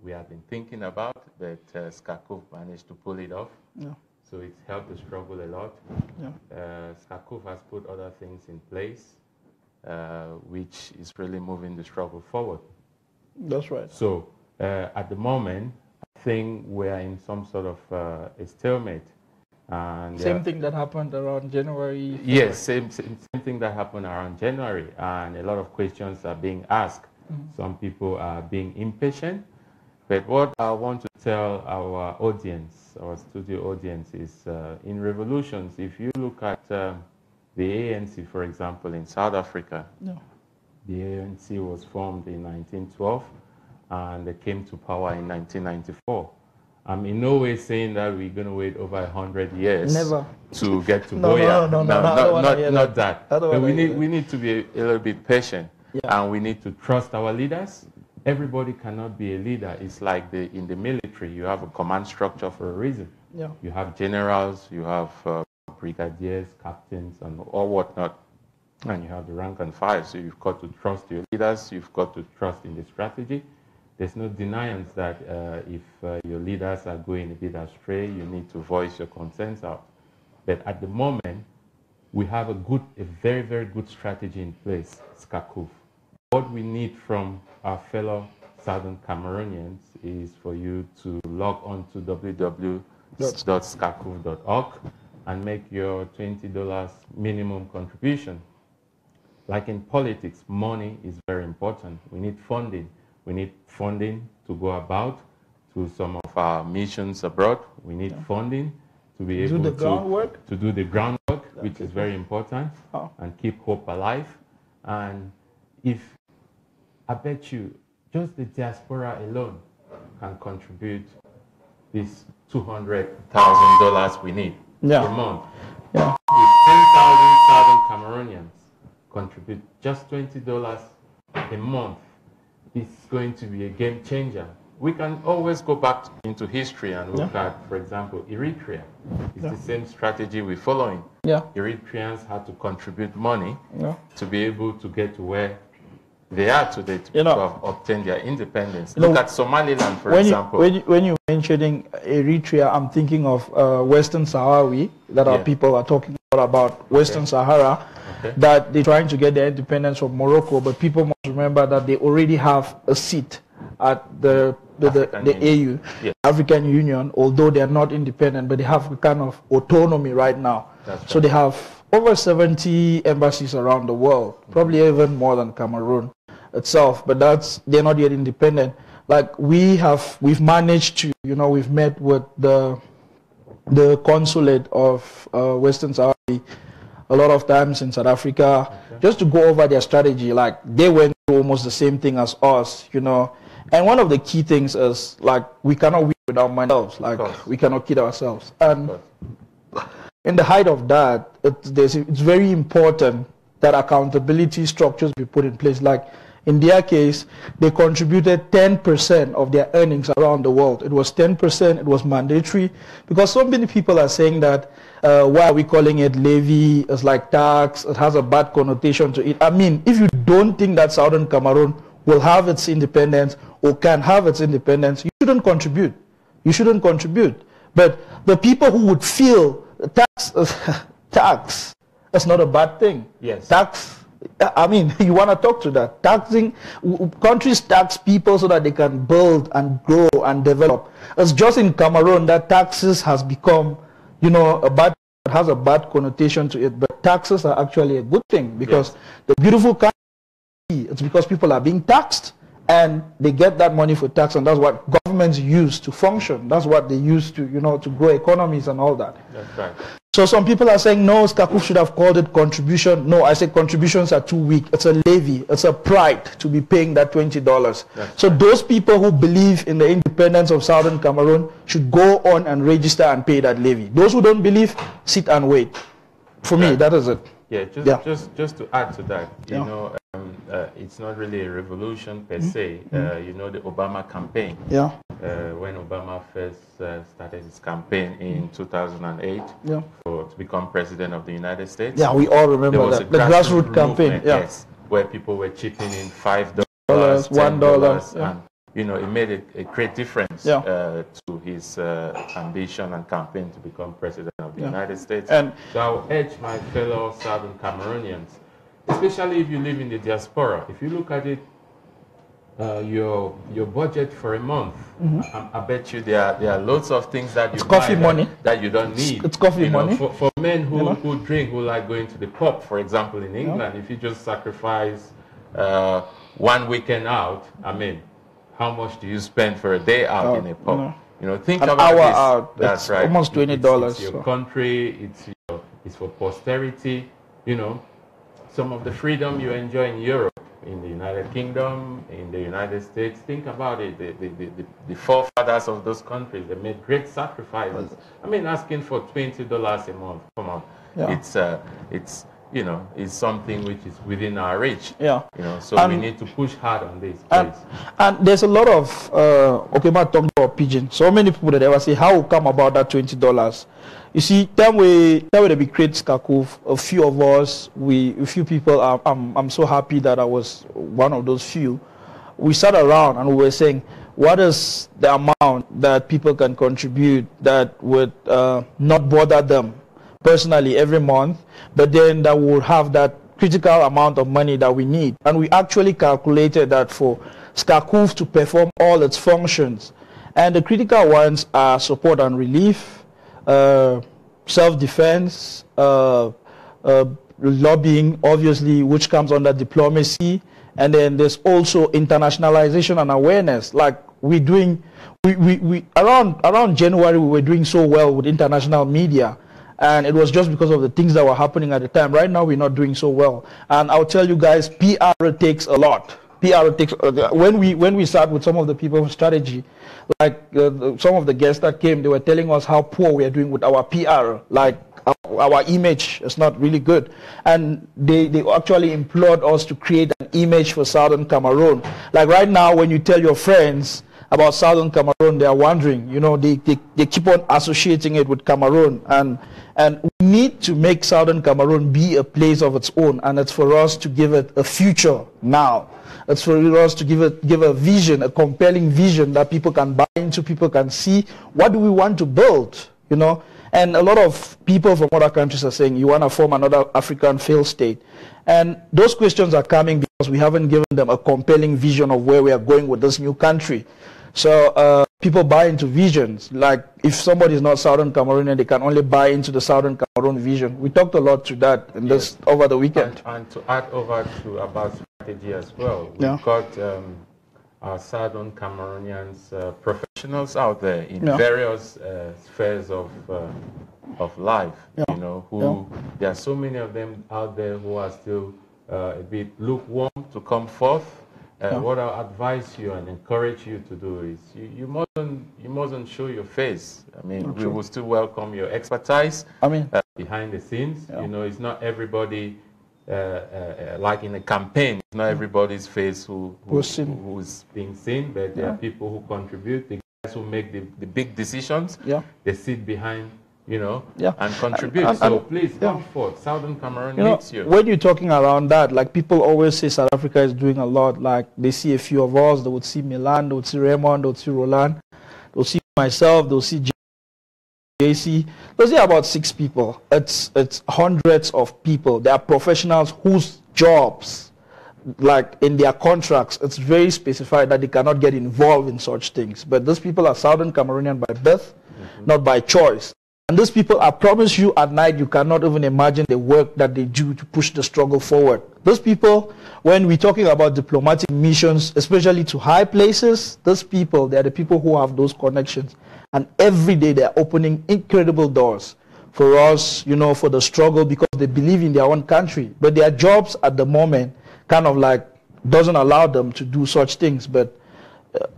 we have been thinking about, but SCACUF managed to pull it off. Yeah. So it's helped the struggle a lot. Yeah. SCACUF has put other things in place, which is really moving the struggle forward. That's right. So at the moment, I think we're in some sort of a stalemate. And same thing that happened around January. Yes, same thing that happened around January, and a lot of questions are being asked. Some people are being impatient. But what I want to tell our audience, our studio audience, is in revolutions, if you look at the ANC, for example, in South Africa, the ANC was formed in 1912, and they came to power in 1994. I'm in no way saying that we're going to wait over 100 years to get to Boya. Not that. But we need to be a little bit patient, and we need to trust our leaders. Everybody cannot be a leader. It's like in the military, you have a command structure for a reason. Yeah. You have generals, you have brigadiers, captains, and all whatnot, and you have the rank and file. So you've got to trust your leaders. You've got to trust in the strategy. There's no denying that if your leaders are going a bit astray, you need to voice your concerns out. But at the moment, we have a very, very good strategy in place, SCACUF. What we need from our fellow Southern Cameroonians is for you to log on to www.scacuf.org and make your $20 minimum contribution. Like in politics, money is very important. We need funding. We need funding to go about to some of our missions abroad. We need funding to be able do the groundwork, to do the groundwork, which is very important, and keep hope alive. And if I bet you just the diaspora alone can contribute this $200,000 we need a month. Yeah. If 10,000 Southern Cameroonians contribute just $20 a month, it's going to be a game changer. We can always go back into history and look at, for example, Eritrea. It's the same strategy we're following. Eritreans had to contribute money to be able to get to where they are today to have obtained their independence. Look at Somaliland, for example. When you're mentioning Eritrea, I'm thinking of Western Sahrawi, that our people are talking about Western Sahara, that they're trying to get their independence from Morocco, but people must remember that they already have a seat at the AU, African Union, although they are not independent, but they have a kind of autonomy right now. So they have over 70 embassies around the world, probably even more than Cameroon itself, but they're not yet independent. Like we've managed to, we've met with the consulate of Western Sahara a lot of times in South Africa, just to go over their strategy. Like they went through almost the same thing as us, And one of the key things is like we cannot win without ourselves. Like we cannot kid ourselves. And in the height of that, it's very important that accountability structures be put in place. Like in their case, they contributed 10% of their earnings around the world. It was 10%. It was mandatory because so many people are saying that why are we calling it levy? It's like tax. It has a bad connotation to it. I mean, if you don't think that Southern Cameroon will have its independence or can have its independence, you shouldn't contribute. You shouldn't contribute. But the people who would feel tax is not a bad thing. Yes. Tax, I mean, you want to talk to that. Taxing, countries tax people so that they can build and grow and develop. It's just in Cameroon that taxes has become, it has a bad connotation to it. But taxes are actually a good thing because the beautiful country, it's because people are being taxed and they get that money for tax, and that's what governments use to function. That's what they use to, to grow economies and all that. That's right. So some people are saying, no, SCACUF should have called it contribution. No, I say contributions are too weak. It's a levy. It's a pride to be paying that $20. So those people who believe in the independence of Southern Cameroon should go on and register and pay that levy. Those who don't believe, sit and wait. For me, that is it. Yeah, just to add to that, it's not really a revolution per se. The Obama campaign. When Obama first started his campaign in 2008 to become president of the United States. Yeah, we all remember that. The grassroots campaign. Yes, where people were chipping in $5, $1, and it made a great difference to his ambition and campaign to become president of the United States. And so I would urge my fellow Southern Cameroonians, especially if you live in the diaspora, if you look at it, your budget for a month, I bet you there are lots of things that you that you don't need. It's coffee money. For men who drink, who like going to the pub, for example, in England, if you just sacrifice 1 weekend out, I mean, how much do you spend for a day out in a pub? Think an about hour this. out. That's it's right. Almost $20. It's your country. It's for posterity. Some of the freedom you enjoy in Europe, in the United Kingdom, in the United States. Think about it. The forefathers of those countries, they made great sacrifices. I mean, asking for $20 a month. Come on. It's something which is within our reach. So we need to push hard on this. And there's a lot of talking about pigeon. So many people that ever say, how come about that $20? You see, that way we create SCACUF, a few of us, a few people. I'm so happy that I was one of those few. We sat around and we were saying, what is the amount that people can contribute that would not bother them personally every month, but then that would have that critical amount of money that we need. And we actually calculated that for SCACUF to perform all its functions. And the critical ones are support and relief, self-defense, lobbying, obviously, which comes under diplomacy. And then there's also internationalization and awareness. Like we're doing, around January, we were doing so well with international media. And it was just because of the things that were happening at the time. Right now, we're not doing so well. And I'll tell you guys, PR takes a lot. PR takes, when we start with some of the people of strategy, like some of the guests that came, they were telling us how poor we are doing with our PR. Like our image is not really good. And they actually implored us to create an image for Southern Cameroon. Like right now, when you tell your friends about Southern Cameroon, they are wondering, you know, they keep on associating it with Cameroon. And we need to make Southern Cameroon be a place of its own. And it's for us to give it a future now. It's for us to give a vision, a compelling vision that people can buy into, people can see. What do we want to build, you know? And a lot of people from other countries are saying, you want to form another African failed state. And those questions are coming because we haven't given them a compelling vision of where we are going with this new country. So people buy into visions. Like if somebody is not Southern Cameroonian, they can only buy into the Southern Cameroon vision. We talked a lot to that in this over the weekend. And to add over to about strategy as well, we've got our Southern Cameroonians professionals out there in various spheres of life. You know, who there are so many of them out there who are still a bit lukewarm to come forth. What I'll advise you and encourage you to do is you mustn't show your face. I mean, we will still welcome your expertise. Behind the scenes. You know, it's not everybody like in a campaign. It's not everybody's face who's being seen, but there are people who contribute. The guys who make the big decisions. They sit behind, you know, and contribute. So please come forth. Southern Cameroon needs you. When you're talking around that, like people always say South Africa is doing a lot. Like they see a few of us, they would see Milan, they would see Raymond, they would see Roland, they would see myself, they would see JC. Those are about 6 people. It's hundreds of people. They are professionals whose jobs, like in their contracts, it's very specified that they cannot get involved in such things. But those people are Southern Cameroonian by birth, not by choice. And those people, I promise you, at night, you cannot even imagine the work that they do to push the struggle forward. Those people, when we're talking about diplomatic missions, especially to high places, those people, they're the people who have those connections. And every day they're opening incredible doors for us, you know, for the struggle, because they believe in their own country. But their jobs at the moment kind of like doesn't allow them to do such things. But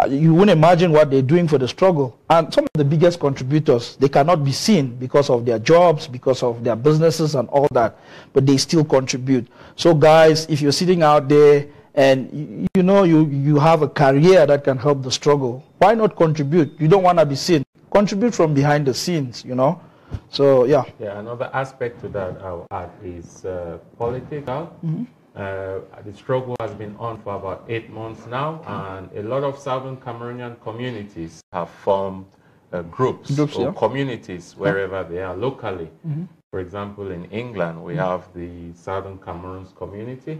you wouldn't imagine what they're doing for the struggle. And some of the biggest contributors, they cannot be seen because of their jobs, because of their businesses and all that, but they still contribute. So guys, if you're sitting out there and you know you have a career that can help the struggle, why not contribute? You don't want to be seen. Contribute from behind the scenes, you know. So yeah. Another aspect to that I'll add is political. The struggle has been on for about 8 months now, and a lot of Southern Cameroonian communities have formed groups or communities wherever they are locally. For example, in England, we have the Southern Cameroons community,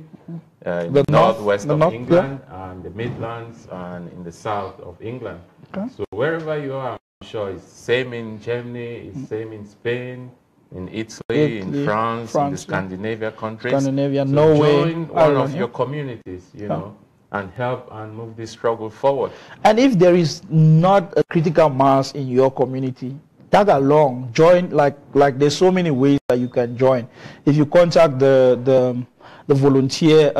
in the northwest of England, and the Midlands, and in the south of England. So wherever you are, I'm sure it's same in Germany, it's same in Spain, in Italy, in France, in the Scandinavia countries. Norway, join one of your communities, you know, and help and move this struggle forward. And if there is not a critical mass in your community, tag along, join, like there's so many ways that you can join. If you contact the volunteer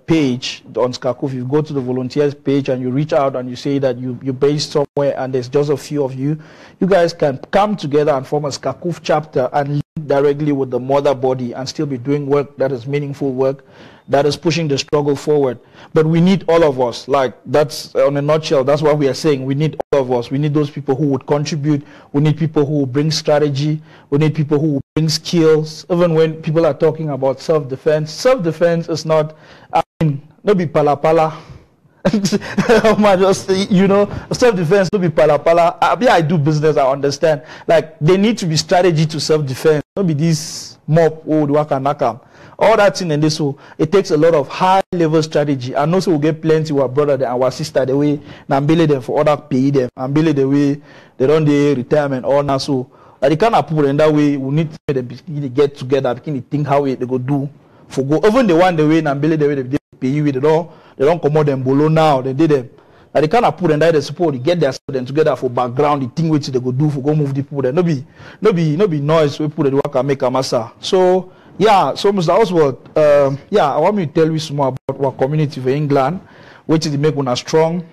page on SCACUF, you go to the volunteers page and you reach out and you say that you're based somewhere and there's just a few of you, you guys can come together and form a SCACUF chapter and link directly with the mother body and still be doing work that is meaningful work, that is pushing the struggle forward. But we need all of us. Like, that's, on a nutshell, that's what we are saying. We need all of us. We need those people who would contribute. We need people who will bring strategy. We need people who will bring skills. Even when people are talking about self-defense, self-defense is not, I mean, not be pala-pala. Just, you know, self-defense, don't be pala-pala. I do business, I understand. Like, there need to be strategy to self-defense. Don't be this mob, nakam. All that thing and this, so it takes a lot of high-level strategy. And also we'll get plenty of our brother and our sister the way, and bill them for other pay them, and bill the way they don't do retirement all now. So they can't put in that way. We need to get together, begin to think how they go do for go. Even the one the way and bill the way they pay you, they don't come out them below now. They did them. That they kind of put and that they support, they get their them together for background, the thing which they go do for go move the people there. No be noise we put the work and make a massa. So yeah, so Mr. Oswald, yeah, I want me to tell you some more about our community for England, which is make una strong.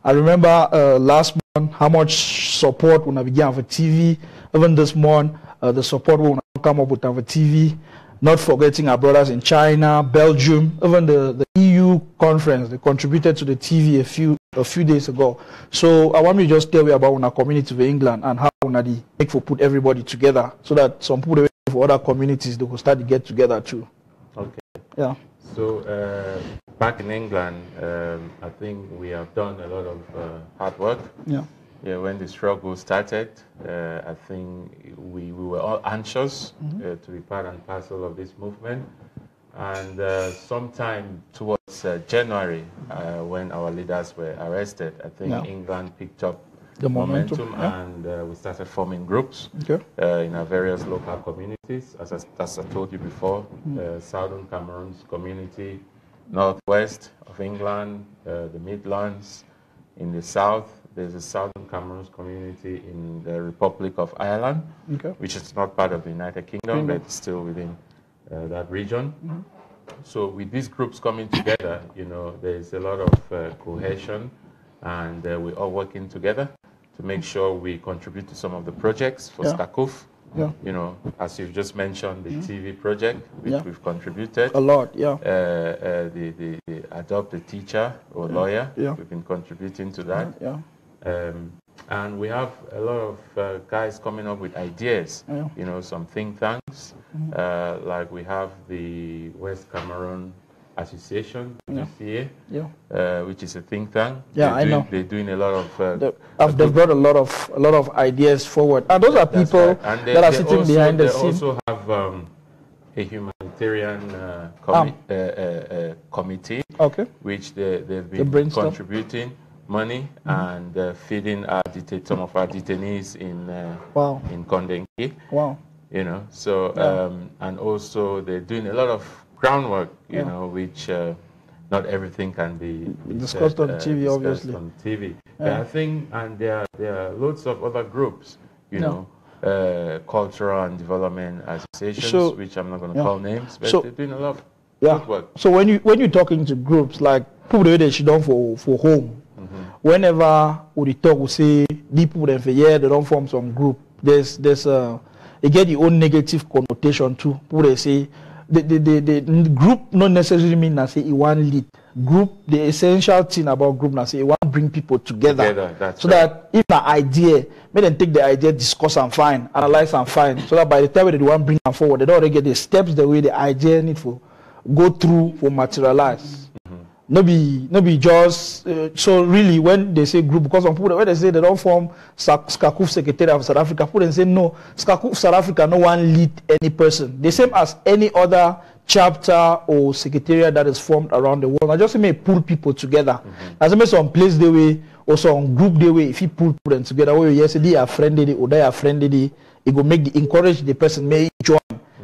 I remember last month how much support when I began for TV. Even this month, the support when I come up with our TV. Not forgetting our brothers in China, Belgium, even the EU conference, they contributed to the TV a few days ago. So I want me to just tell you about our community of England and how we make for put everybody together so that some people for other communities they will start to get together too. Okay. Yeah. So back in England, I think we have done a lot of hard work. Yeah. Yeah, when the struggle started, I think we were all anxious to be part and parcel of this movement. And sometime towards January, when our leaders were arrested, I think England picked up the momentum and we started forming groups in our various local communities. As I told you before, Southern Cameroon's community, Northwest of England, the Midlands, in the South. There's a Southern Cameroon's community in the Republic of Ireland, which is not part of the United Kingdom, but it's still within that region. So with these groups coming together, you know, there's a lot of cohesion, and we're all working together to make sure we contribute to some of the projects for SCACUF. Yeah. You know, as you've just mentioned, the TV project, which we've contributed. A lot, yeah. The Adopt a Teacher or Lawyer, we've been contributing to that. Yeah. And we have a lot of guys coming up with ideas, you know, some think tanks, like we have the West Cameroon Association, which is a think tank. Yeah, I know. They're doing a lot of... they've brought a lot of ideas forward. And those are people that are sitting behind the scene. They also have a humanitarian committee, which they've been contributing money and feeding some of our detainees in Kondenki. Wow. You know, so and also they're doing a lot of groundwork, you know, which not everything can be discussed on TV, obviously. On TV. I think, and there are loads of other groups, you know, cultural and development associations, which I'm not going to call names, but they're doing a lot of good work. So when you're talking to groups like people they should done for home. Whenever we talk, we say people that they don't form some group. There's it get the own negative connotation too. People they say the group not necessarily mean that say it one lead. Group, the essential thing about group now say it want bring people together. So that if an idea, may then take the idea, discuss and find, analyze and find. So that by the time they want bring them forward, they don't already get the steps the way the idea need to go through for materialize. No be just so really when they say group, because some people when they say they don't form SCACUF Secretariat of South Africa, people then say no, SCACUF South Africa no one lead any person. The same as any other chapter or secretariat that is formed around the world. I just may pull people together. As I mean some place they way or some group they way, if you pull them together, where yes they are friendly or they are friendly, it will encourage the person may join.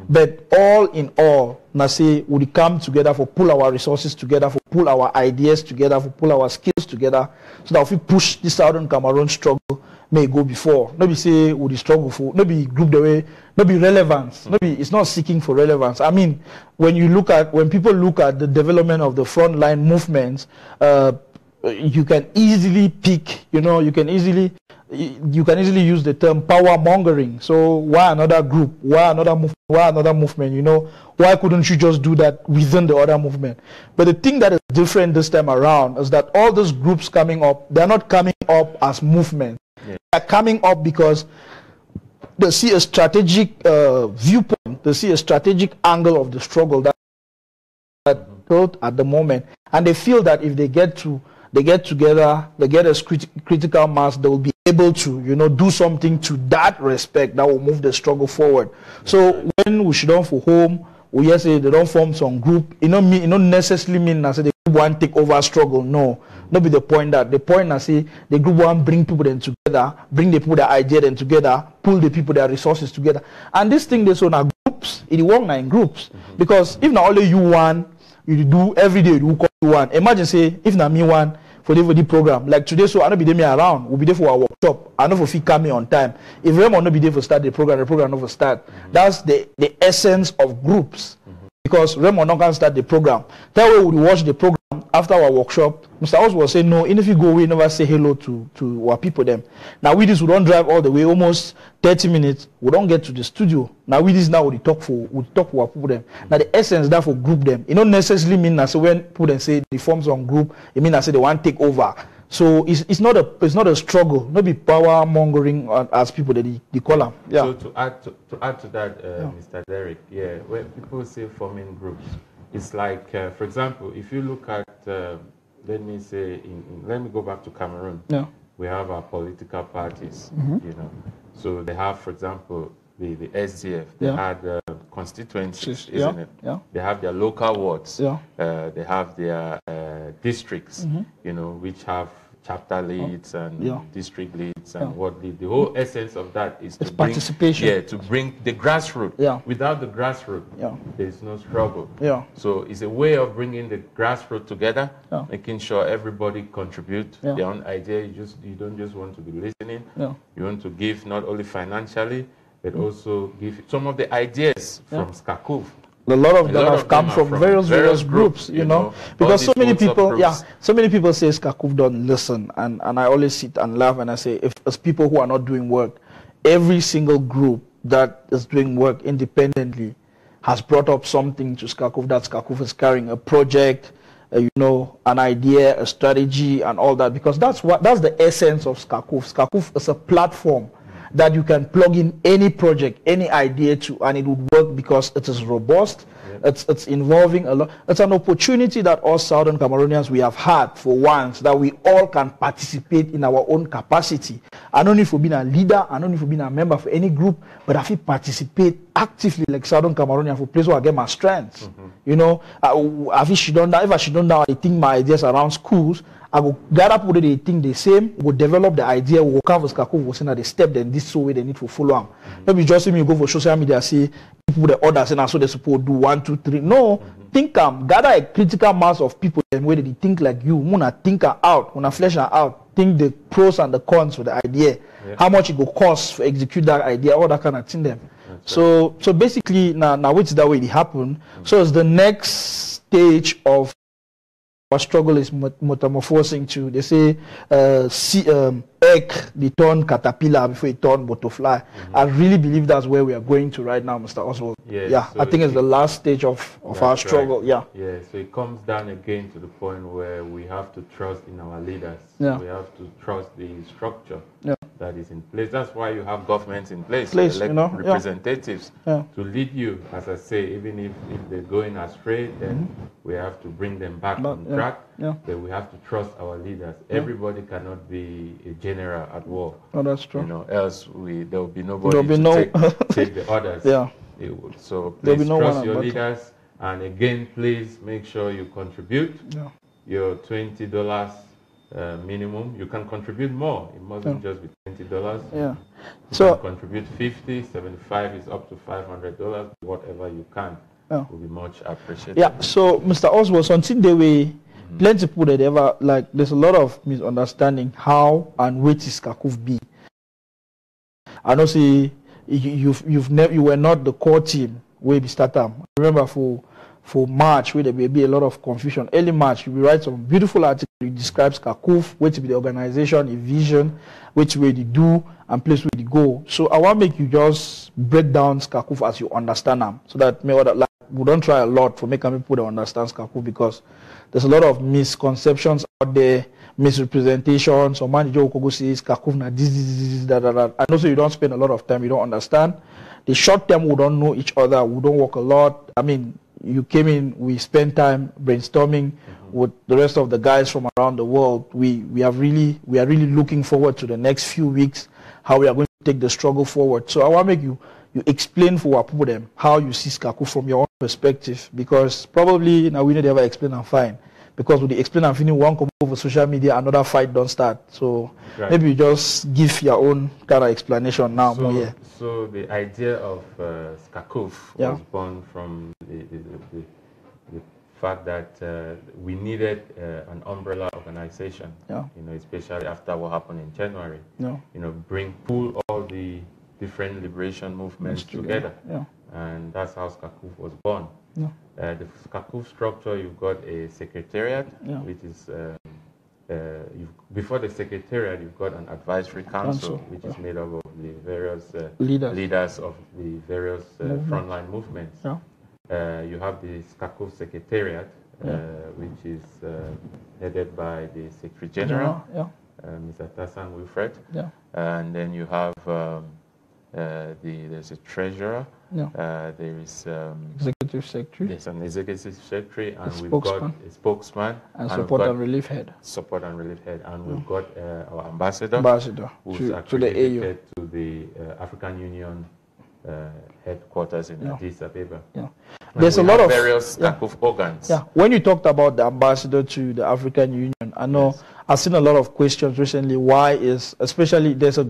But all in all, na say we come together for pull our resources together, for pull our ideas together, for pull our skills together, so that if we push this Southern Cameroon struggle may go before. No be say we struggle for, no be group the way, no be relevance, no be it's not seeking for relevance. I mean, when people look at the development of the frontline movements, you can easily pick, you know, you can easily use the term power mongering. So why another group? Why another movement? Why another movement? You know, why couldn't you just do that within the other movement? But the thing that is different this time around is that all those groups coming up, they're not coming up as movements. They're coming up because they see a strategic viewpoint, they see a strategic angle of the struggle that built at the moment, and they feel that if they get together, they get a critical mass, they will be able to, you know, do something to that respect that will move the struggle forward. So when we should for home, we just say they don't form some group, it don't necessarily mean that say the group one take over struggle. No, not be the point that the point I say the group one bring people then together, bring the people their idea then together, pull the people their resources together. And this thing they so now groups, it work now in groups. Because if not only you one, you do every day you call you one. Imagine say if not me one, for the program. Like today, so I don't be there me around. We'll be there for our workshop. I know for fee come on time. If Raymond not be there for start the program not for start. That's the essence of groups. Because Raymond not can start the program. That way we watch the program after our workshop. Mr. House was saying, no, even if you go, we never say hello to our people them. Now we this, we don't drive all the way, almost 30 minutes. We don't get to the studio. Now we this now we talk for our people them. Now the essence that for group them. It don't necessarily mean that so when people them say the forms on group, it means that say they want to take over. So it's not a struggle, not be power mongering as people that they call them. Yeah. So to add to that, Mr. Derek, yeah, when people say forming groups, it's like, for example, if you look at, let me say, let me go back to Cameroon. Yeah. We have our political parties, you know. So they have, for example, the SDF. They had constituencies, isn't it? Yeah. They have their local wards. Yeah. They have their districts, you know, which have chapter leads and district leads and what lead. The whole essence of that is to bring participation. Yeah, to bring the grassroots. Yeah. Without the grassroots, there is no struggle. Yeah. So it's a way of bringing the grassroots together, making sure everybody contribute their own idea. You don't just want to be listening. Yeah. You want to give not only financially, but also give some of the ideas from Skakov. A lot of them have come from various groups, you know, because so many people, so many people say Skakov don't listen, and I always sit and laugh and I say, if as people who are not doing work, every single group that is doing work independently has brought up something to Skakov that Skakov is carrying, a project, you know, an idea, a strategy, and all that, because that's the essence of Skakov. Skakov is a platform that you can plug in any project, any idea to, and it would work because it is robust. It's involving a lot. It's an opportunity that us Southern Cameroonians we have had for once, that we all can participate in our own capacity. I don't need for being a leader, I don't need for being a member for any group, but if you participate actively like Southern Cameroonian for place where I get my strengths. You know, if I should done that, I think my ideas around schools, I will gather people that they think the same, will develop the idea, will come for Skakov, will say that they step, then this so way they need to follow them. Maybe just see me go for social media, see people the others and so they support do 1, 2, 3. No, think gather a critical mass of people and where they think like you, wanna think out, wanna flesh her out, think the pros and the cons for the idea, how much it will cost to execute that idea, all that kind of thing them. So basically now which that way it happened. So it's the next stage of our struggle is metamorphosing to, they say, egg, they turn caterpillar before it turn butterfly. I really believe that's where we are going to right now, Mr. Oswald. Yes, so I think it's the last stage of our struggle. Right. Yeah, so it comes down again to the point where we have to trust in our leaders. Yeah. We have to trust the structure Yeah. that is in place. That's why you have governments in place, you elect know, representatives Yeah. to lead you. As I say, even if they're going astray, then we have to bring them back on track. Yeah. But we have to trust our leaders. Yeah. Everybody cannot be a general at war. Oh, that's true. You know, else there will be nobody to take the orders. Yeah. So There'll please be no trust one your but- leaders, and again, please make sure you contribute your $20 minimum. You can contribute more. It mustn't just be $20. Yeah. You So- can contribute 50, 75 is up to $500. Whatever you can will be much appreciated. Yeah, so Mr. Oswald, something they way plenty people that ever like there's a lot of misunderstanding how and what is Skakov be. I know see you were not the core team where we start up. Remember for March where there will be a lot of confusion. Early March, we write some beautiful article that describes Skakov, which be the organization, a vision, which way they do and place where they go. So I want to make you just break down Skakov as you understand them, so that we don't try a lot for making people that understand Skakov, because there's a lot of misconceptions out there, misrepresentations. Or manager will say Skakov na this, that. And also you don't spend a lot of time, you don't understand. The short term, we don't know each other, we don't work a lot. I mean, you came in, we spent time brainstorming with the rest of the guys from around the world. We are really looking forward to the next few weeks, how we are going to take the struggle forward. So I want to make you explain for our people them how you see Skakov from your own perspective, because probably now we need to ever explain and fine. Because with the explain and finish one come over social media, another fight don't start. So maybe you just give your own kind of explanation now. So the idea of Skakov was born from the fact that we needed an umbrella organization, especially after what happened in January. Pull all the different liberation movements together. And that's how SCACUF was born. The SCACUF structure, you've got a secretariat, which is, before the secretariat, you've got an advisory council, which is made up of the various leaders of the various frontline movements. You have the SCACUF secretariat, which is headed by the Secretary General, Mr. Tassan Wilfred. And then you have there's a treasurer, there is executive secretary. There's an executive secretary, and we've got a spokesman, and support and relief head. Support and relief head, and we've got our ambassador, who's accredited to the African Union headquarters in Addis Ababa. There's a lot of various SCACUF organs. When you talked about the ambassador to the African Union, I know I've seen a lot of questions recently. Why is, especially there's a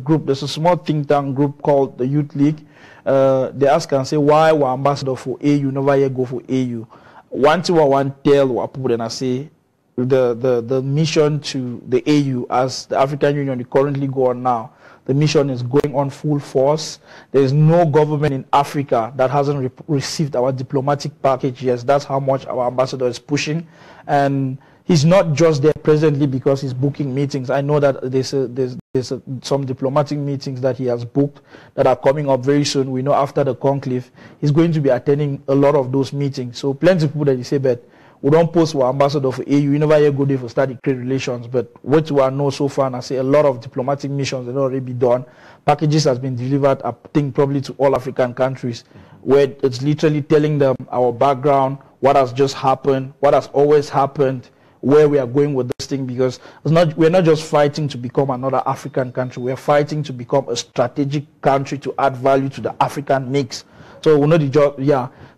small think tank group called the Youth League. They ask and say, why were ambassador for AU never yet go for AU? One thing I want to tell what people then I say, the mission to the AU as the African Union currently go on now, the mission is going on full force. There is no government in Africa that hasn't received our diplomatic package. Yes, that's how much our ambassador is pushing. And he's not just there presently because he's booking meetings. I know that there's some diplomatic meetings that he has booked that are coming up very soon. We know after the conclave, he's going to be attending a lot of those meetings. So plenty of people that you say, but we don't post for ambassador for AU. You never yet go there for study trade relations. But what we know so far, and I say a lot of diplomatic missions have already been done. Packages has been delivered, I think, probably to all African countries, where it's literally telling them our background, what has just happened, what has always happened, where we are going with this thing, because we're not just fighting to become another African country. We're fighting to become a strategic country to add value to the African mix. So we know the job,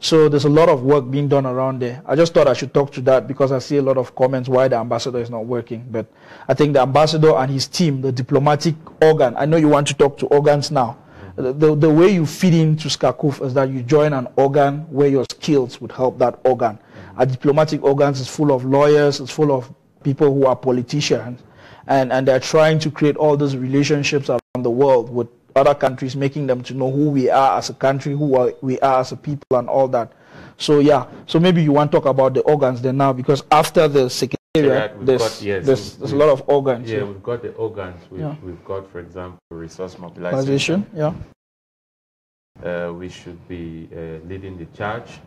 So there's a lot of work being done around there. I just thought I should talk to that because I see a lot of comments why the ambassador is not working. But I think the ambassador and his team, the diplomatic organ, I know you want to talk to organs now. The way you fit into SCACUF is that you join an organ where your skills would help that organ. A diplomatic organs is full of lawyers, it's full of people who are politicians, and they're trying to create all those relationships around the world with other countries, making them to know who we are as a country, we are as a people, and all that. So so maybe you want to talk about the organs then now, because after the secretariat, there's a lot of organs. Yeah, we've got the organs. We've got, for example, resource mobilization. We should be leading the charge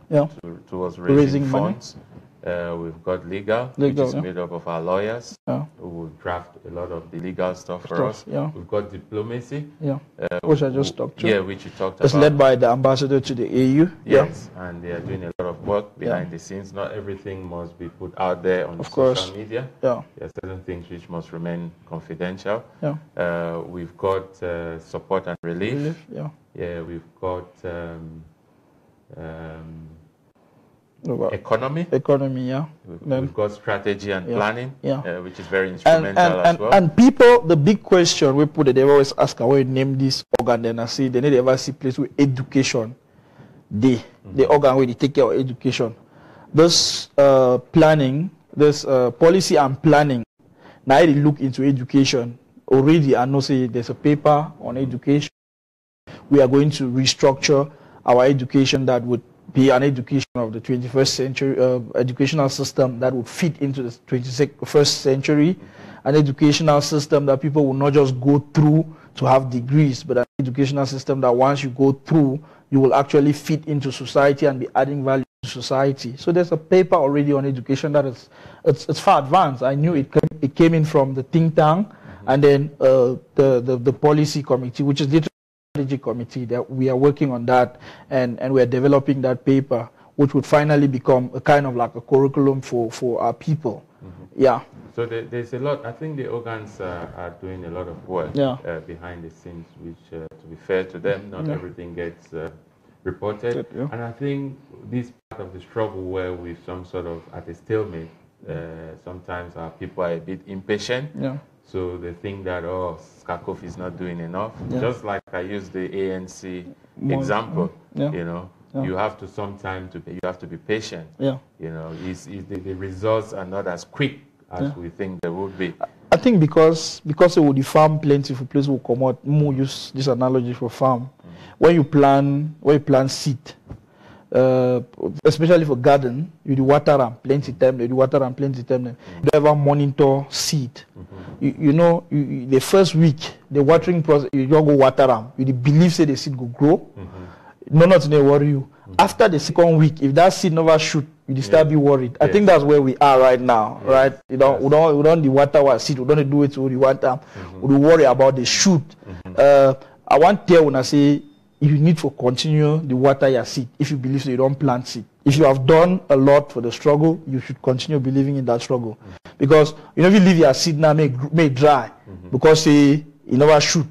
towards raising funds. We've got legal, which is made up of our lawyers who will draft a lot of the legal stuff for us. We've got diplomacy, which I just talked to. Which you talked it's about. Led by the ambassador to the AU. Yes, and they are doing a lot of work behind the scenes. Not everything must be put out there on social media. There are certain things which must remain confidential. We've got support and relief. We've got economy. We've got strategy and planning, which is very instrumental as well. And people, the big question we put it, they always ask how you name this organ, then I see they need ever see place with education. The organ where they take care of education. This planning, this policy and planning, now they look into education. Already I know say there's a paper on education. We are going to restructure our education that would be an education of the 21st century, educational system that would fit into the 21st century, an educational system that people will not just go through to have degrees, but an educational system that once you go through, you will actually fit into society and be adding value to society. So there's a paper already on education that it's far advanced. I knew it came in from the think tank, and then the policy committee, which is literally strategy committee, that we are working on that, and we are developing that paper, which would finally become a kind of like a curriculum for our people. So there's a lot. I think the organs are doing a lot of work behind the scenes, which, to be fair to them, not everything gets reported. And I think this part of the struggle where we're some sort of at a stalemate, sometimes our people are a bit impatient. So they think that, SCACUF is not doing enough. Just like I used the ANC example, you have to you have to be patient. Yeah. You know, the results are not as quick as we think they would be. I think because it would the farm plentiful place will come out. More use this analogy for farm. When you plant seed, especially for garden, you water and plenty time. You water and plenty time. You don't ever monitor seed. You know, the first week the watering process, you just go water them. You believe say the seed will grow. No, not to worry you. After the second week, if that seed never shoot, you start be worried. I think that's where we are right now, right? You know, we don't the water our seed. We don't do it to the water. We worry about the shoot. I want to tell when I say you need to continue the water your seed if you believe so you don't plant seed. If you have done a lot for the struggle, you should continue believing in that struggle. Because you know if you leave your seed now may dry because you never shoot.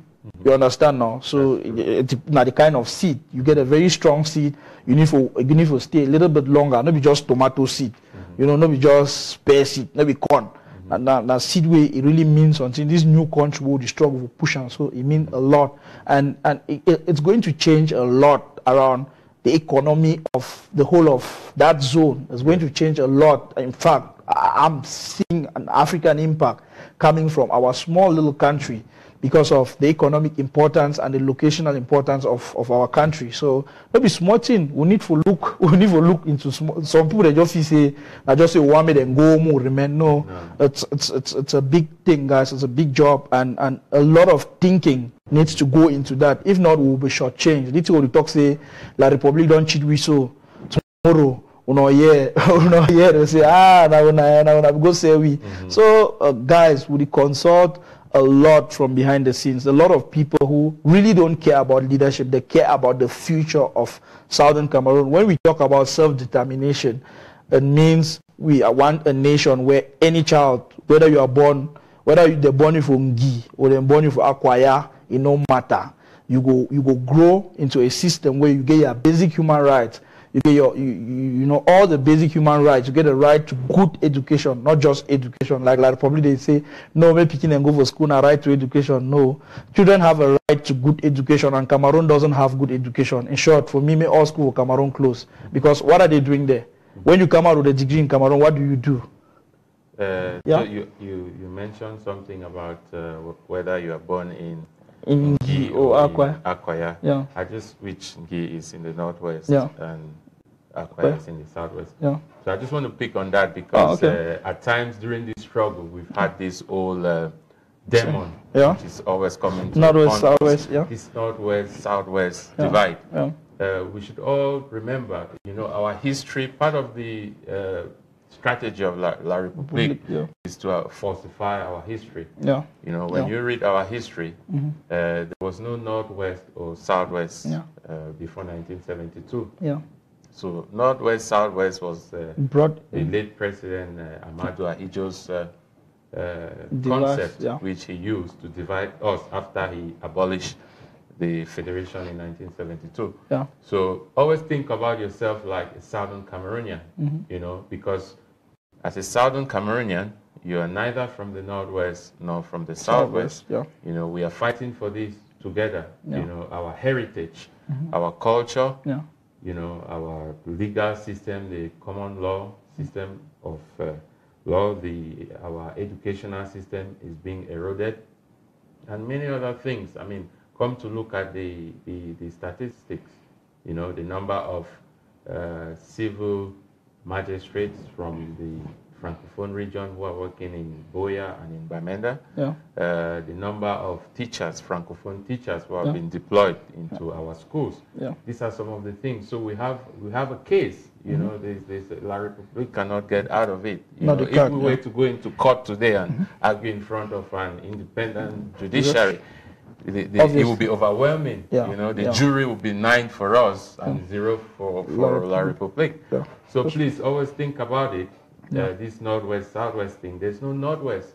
You understand now? So it's now the kind of seed you get a very strong seed. You need to stay a little bit longer. Not be just tomato seed. You know, not be just pear seed. Not be corn. And that seed way it really means something. This new country will the struggle will push on. So it means a lot, and it's going to change a lot around the economy of the whole of that zone. It's going to change a lot. In fact, I'm seeing an African impact coming from our small little country because of the economic importance and the locational importance of our country. So maybe small thing we need to look into some people they just say one made and go more remain. No, it's a big thing, guys. It's a big job and a lot of thinking needs to go into that. If not, we'll be shortchanged. This is what we talk say La Republic don't cheat we so tomorrow. They say now go say we. So guys, we consult a lot from behind the scenes. A lot of people who really don't care about leadership. They care about the future of Southern Cameroon. When we talk about self-determination, it means we want a nation where any child, whether they're born with Ngi or they're born with F.R.A, it no matter. You go grow into a system where you get your basic human rights. You get you know all the basic human rights. You get a right to good education, not just education. Like probably they say, no, maybe Peking and go for school and right to education. No, children have a right to good education, and Cameroon doesn't have good education. In short, for me, all school Cameroon close because what are they doing there? When you come out with a degree in Cameroon, what do you do? So you mentioned something about whether you are born in Ngi or F.R.A. Yeah. I just which Ngi is in the northwest and F.R.A is in the southwest. Yeah. So I just want to pick on that because at times during this struggle we've had this old demon which is always coming to northwest, southwest, this northwest, southwest divide. We should all remember, you know, our history. Part of the strategy of La Republique is to falsify our history. You know, when you read our history, there was no northwest or southwest before 1972. So northwest, southwest was the late President Amadou Ahidjo's concept, which he used to divide us after he abolished the federation in 1972. So always think about yourself like a Southern Cameroonian, you know, because as a Southern Cameroonian, you are neither from the northwest nor from the southwest. You know, we are fighting for this together. You know, our heritage, our culture, you know, our legal system, the common law system of law, our educational system is being eroded, and many other things. I mean, come to look at the statistics, you know, the number of civil magistrates from the Francophone region who are working in Boya and in Bamenda, the number of teachers, Francophone teachers who have been deployed into our schools. These are some of the things. So we have a case, you know, there's La Republique cannot get out of it. You know, if we were to go into court today and argue in front of an independent judiciary, it will be overwhelming. You know, the jury will be 9 for us and 0 for La Republique. So please always think about it. This northwest, southwest thing. There's no northwest.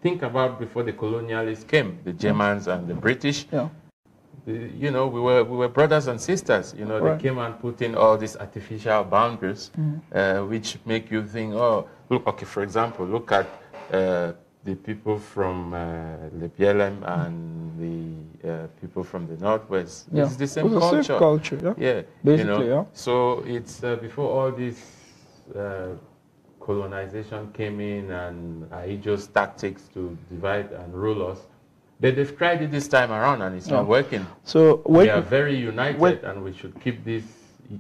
Think about before the colonialists came, the Germans and the British. You know, we were brothers and sisters. You know, they came and put in all these artificial boundaries, which make you think, oh, look. Okay, for example, look at the people from the PLM and the people from the Northwest. Yeah. It's the same It's the culture. same culture, yeah. Yeah. Basically, yeah. So it's before all this colonization came in and Ahijo's tactics to divide and rule us, they've tried it this time around and it's not working. So we are very united and we should keep this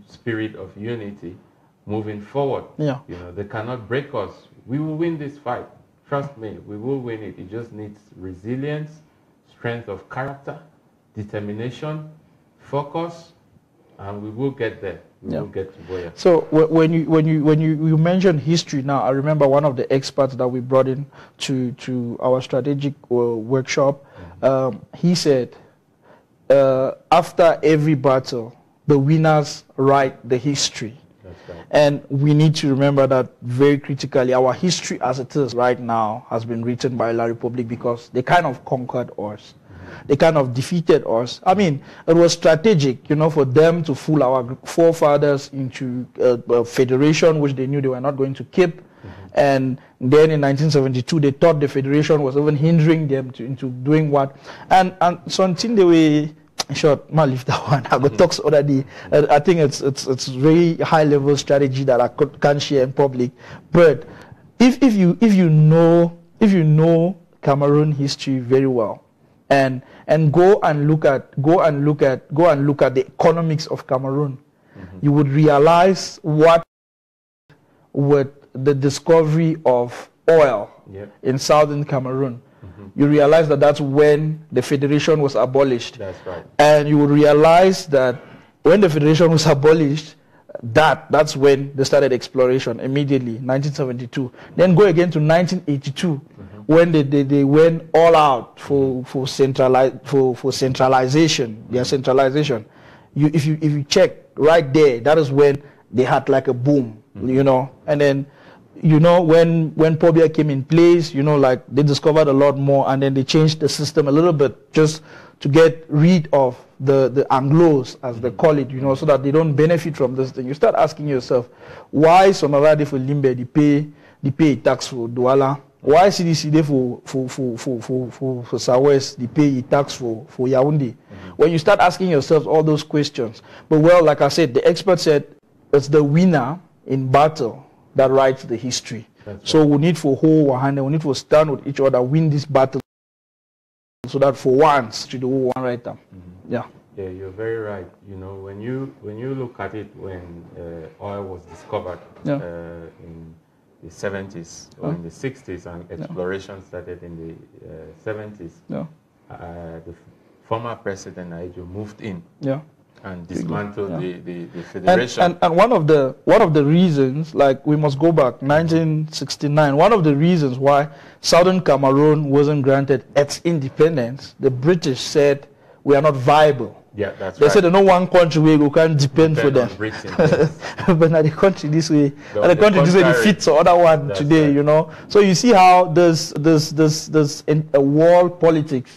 spirit of unity moving forward. Yeah. They cannot break us. We will win this fight. Trust me, we will win it. It just needs resilience, strength of character, determination, focus, and we will get there. We will get to where. So when you mention history now, I remember one of the experts that we brought in to our strategic workshop. He said, after every battle, the winners write the history. That's right. And we need to remember that very critically. Our history as it is right now has been written by La Republic because they kind of conquered us. They kind of defeated us. I mean, it was strategic, for them to fool our forefathers into a federation which they knew they were not going to keep. And then in 1972, they thought the federation was even hindering them into doing what. And something they were, in short, I'll leave that one. I got talks other day. I think it's very high level strategy that I can't share in public. But if you know Cameroon history very well, and go and look at the economics of Cameroon, you would realize what with the discovery of oil in southern Cameroon. You realize that that's when the federation was abolished. That's right. And you will realize that when the federation was abolished, that's when they started exploration immediately, 1972. Then go again to 1982, when they went all out for centralization, their centralization. If you check right there, that is when they had like a boom, and then when Pobia came in place, like they discovered a lot more, and then they changed the system a little bit just to get rid of the Anglos, as they call it, so that they don't benefit from this thing. You start asking yourself, why Sonaradi for Limbe they pay tax for Douala? Why CDC for Southwest they pay tax for Yaoundé? When you start asking yourself all those questions, but well, like I said, the expert said it's the winner in battle that writes the history. So we need for hold our hand, we need to stand with each other, win this battle, so that for once to do one writer. Yeah. Yeah, you're very right. When you look at it, when oil was discovered in the 70s or in the 60s, and exploration started in the 70s, the former president Ahijo moved in. And dismantle the federation. And one of the reasons, like we must go back, 1969, one of the reasons why Southern Cameroon wasn't granted its independence, the British said we are not viable. Yeah, that's they right. said no one country where we can depend for them. Britain, yes. But now the country this way, the country this way defeats the other one that's today, right. So you see how this in a world politics,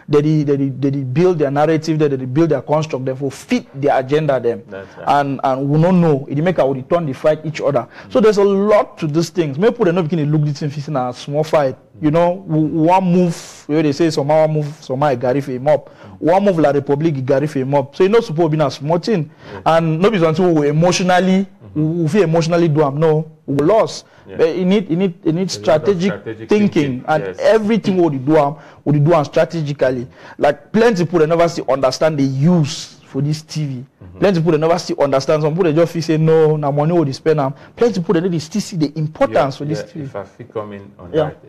they build their narrative, they build their construct, therefore fit their agenda them. That's right. And we don't know. It make our return they fight each other. So there's a lot to these things. Maybe put not beginning look this in a small fight. One move where they say somehow move somehow Gary for him up. One move La Republic Gary for him up. So it's not supposed to be a small thing. And nobody until we emotionally we feel emotionally do them. No, we lost. But it needs strategic thinking, and everything we do strategically. Like plenty people never still understand the use for this TV. Plenty people never still understand. Some people they just feel say no, na money will spend them. Plenty people they still see the importance for this TV. If I fit come in on that,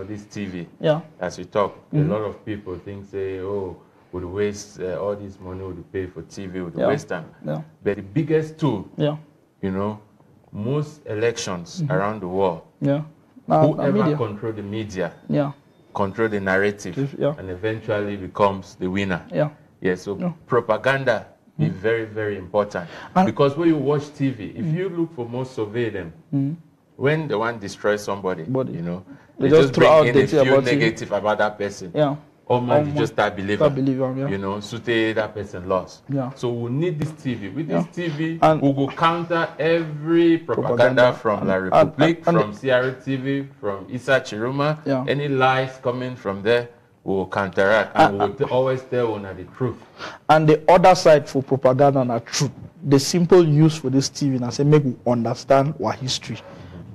this TV. As we talk, a lot of people think say, oh, would waste all this money would pay for TV, would waste time. But the biggest tool, most elections around the world, whoever control the media, control the narrative, and eventually becomes the winner. So propaganda is very, very important. Because when you watch TV, if you look for most survey them, when the one destroys somebody, they just bring in a few negative about that person. all man, you just start believing. Yeah. You know, so that person lost. Yeah. So we need this TV. With this TV, and we will counter every propaganda from La Republique, from CRA TV, from Issa Chiruma. Any lies coming from there, we will counteract, and we will always tell one the truth. And the other side for propaganda and truth, the simple use for this TV, and I say make we understand our history,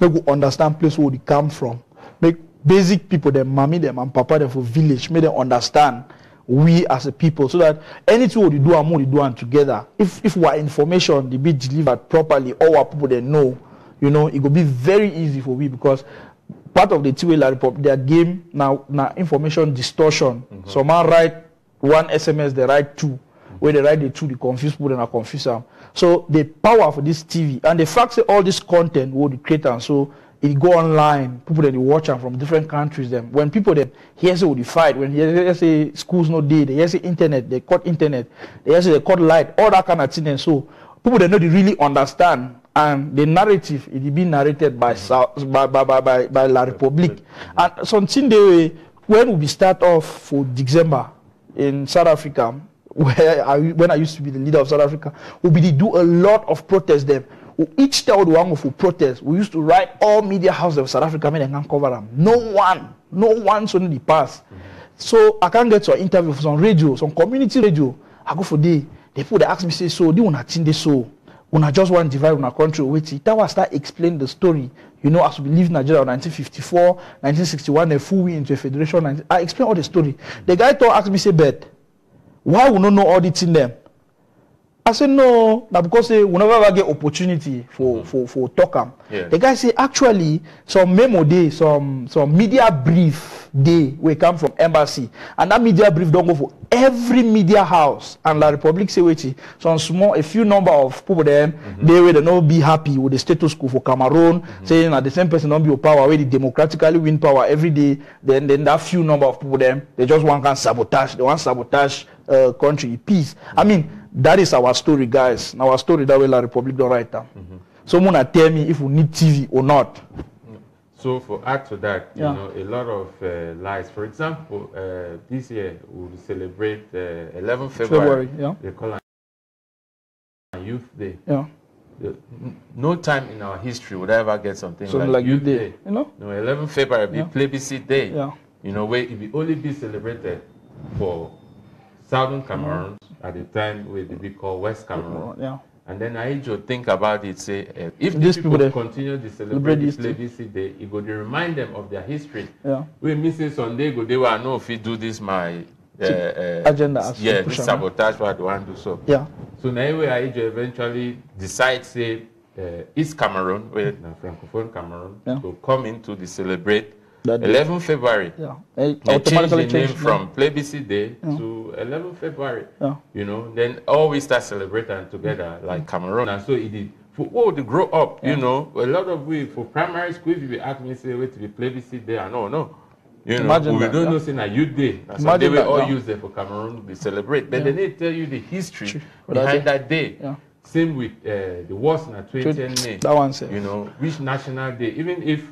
make we understand place where we come from, make basic people, them mommy, them and papa, them for village, make them understand we as a people, so that anything we do and more we do and together. If our information they be delivered properly, all our people they know, you know, it will be very easy for we, because part of the TV Republic, their game now information distortion. Someone write one SMS, they write two. Where they write the two, they confuse people and I confuse them. So the power for this TV and the fact that all this content will be created, so it go online, people that they watch them from different countries. Them when people that hear say the fight, when they say schools no day, they hear say internet, they cut internet, they hear say they cut light, all that kind of thing. And so people that know they really understand, and the narrative it is being narrated by by La Republique. And something they when we start off for December in South Africa, when I used to be the leader of South Africa, we do a lot of protests there. We each tell the one for protest. We used to write all media houses of South Africa, and can cover them. No one so in the past. So I can't get to an interview for some radio, some community radio. I go for day. They ask me, say, so do you want to change this so? When I just want to divide our country, wait, that was start explain the story. You know, as we leave Nigeria in 1954, 1961, they full we into a federation. I explain all the story. The guy asked me, say, but why we don't know all the thing them? I said no, now because we never get opportunity for talk. The guy say actually some memo day, some media brief day we come from embassy, and that media brief don't go for every media house, and La Republique say wait, some small a few number of people then they will not be happy with the status quo for Cameroon, saying that the same person don't be power where they democratically win power every day. Then that few number of people them they just want can sabotage, they want sabotage country peace. I mean. That is our story, guys. Our story that way La Republique don't write down. Someone tell me if we need TV or not. So for add to that, you know, a lot of lies. For example, this year we will celebrate 11th February. They call it Youth Day. No time in our history would ever get something like Youth Day. You know? No, 11th February be Plebiscite Day. You know, where it will only be celebrated for Southern Cameroon at the time where they be called West Cameroon. And then I just think about it, say, if these people continue to celebrate this Plebiscite Day, it would remind them of their history. When me say Sunday go, they will know if you do this my agenda. This sabotage what they want to do so. So now I eventually decide, say, East Cameroon, where Francophone Cameroon, to come into the celebrate 11 February. They change the name from Plebiscite Day to 11 February. You know, then all we start celebrating together like Cameroon. And so it did. For to grow up, you know, a lot of we for primary school, if you ask me, say, wait to be Plebiscite Day, I know. You know, we don't know saying a Youth Day. That's why they will all use it for Cameroon to celebrate. But then they tell you the history behind that day. Same with the wars in 2010 May. That one says. You know, which national day, even if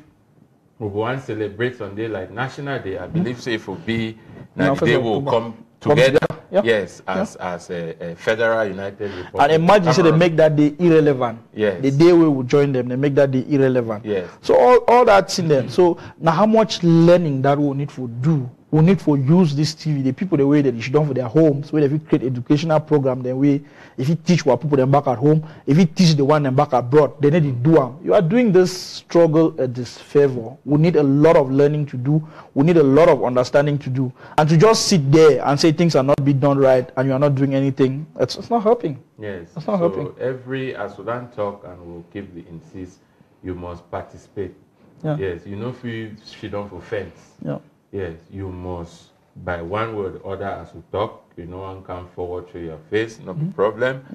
we want to celebrate Sunday like National Day, I believe so it will be that the day will come together. Yes, as a federal united republic. And imagine say they make that day irrelevant. The day we will join them, they make that day irrelevant. So all that's in them. So now how much learning that we need to do? We need to use this TV, the people the way that they should done for their homes, where if you create educational program, then we if you teach what people them back at home, if you teach the one them back abroad, they need to do them. You are doing this struggle at this favor. We need a lot of learning to do. We need a lot of understanding to do. And to just sit there and say things are not being done right and you are not doing anything, it's not helping. It's not helping. Every as we don't talk and we'll keep the insist, you must participate. Yes, you know if you shit on for fence. Yes, you must, by one word or other, as we talk, you know, one come forward to your face, no problem.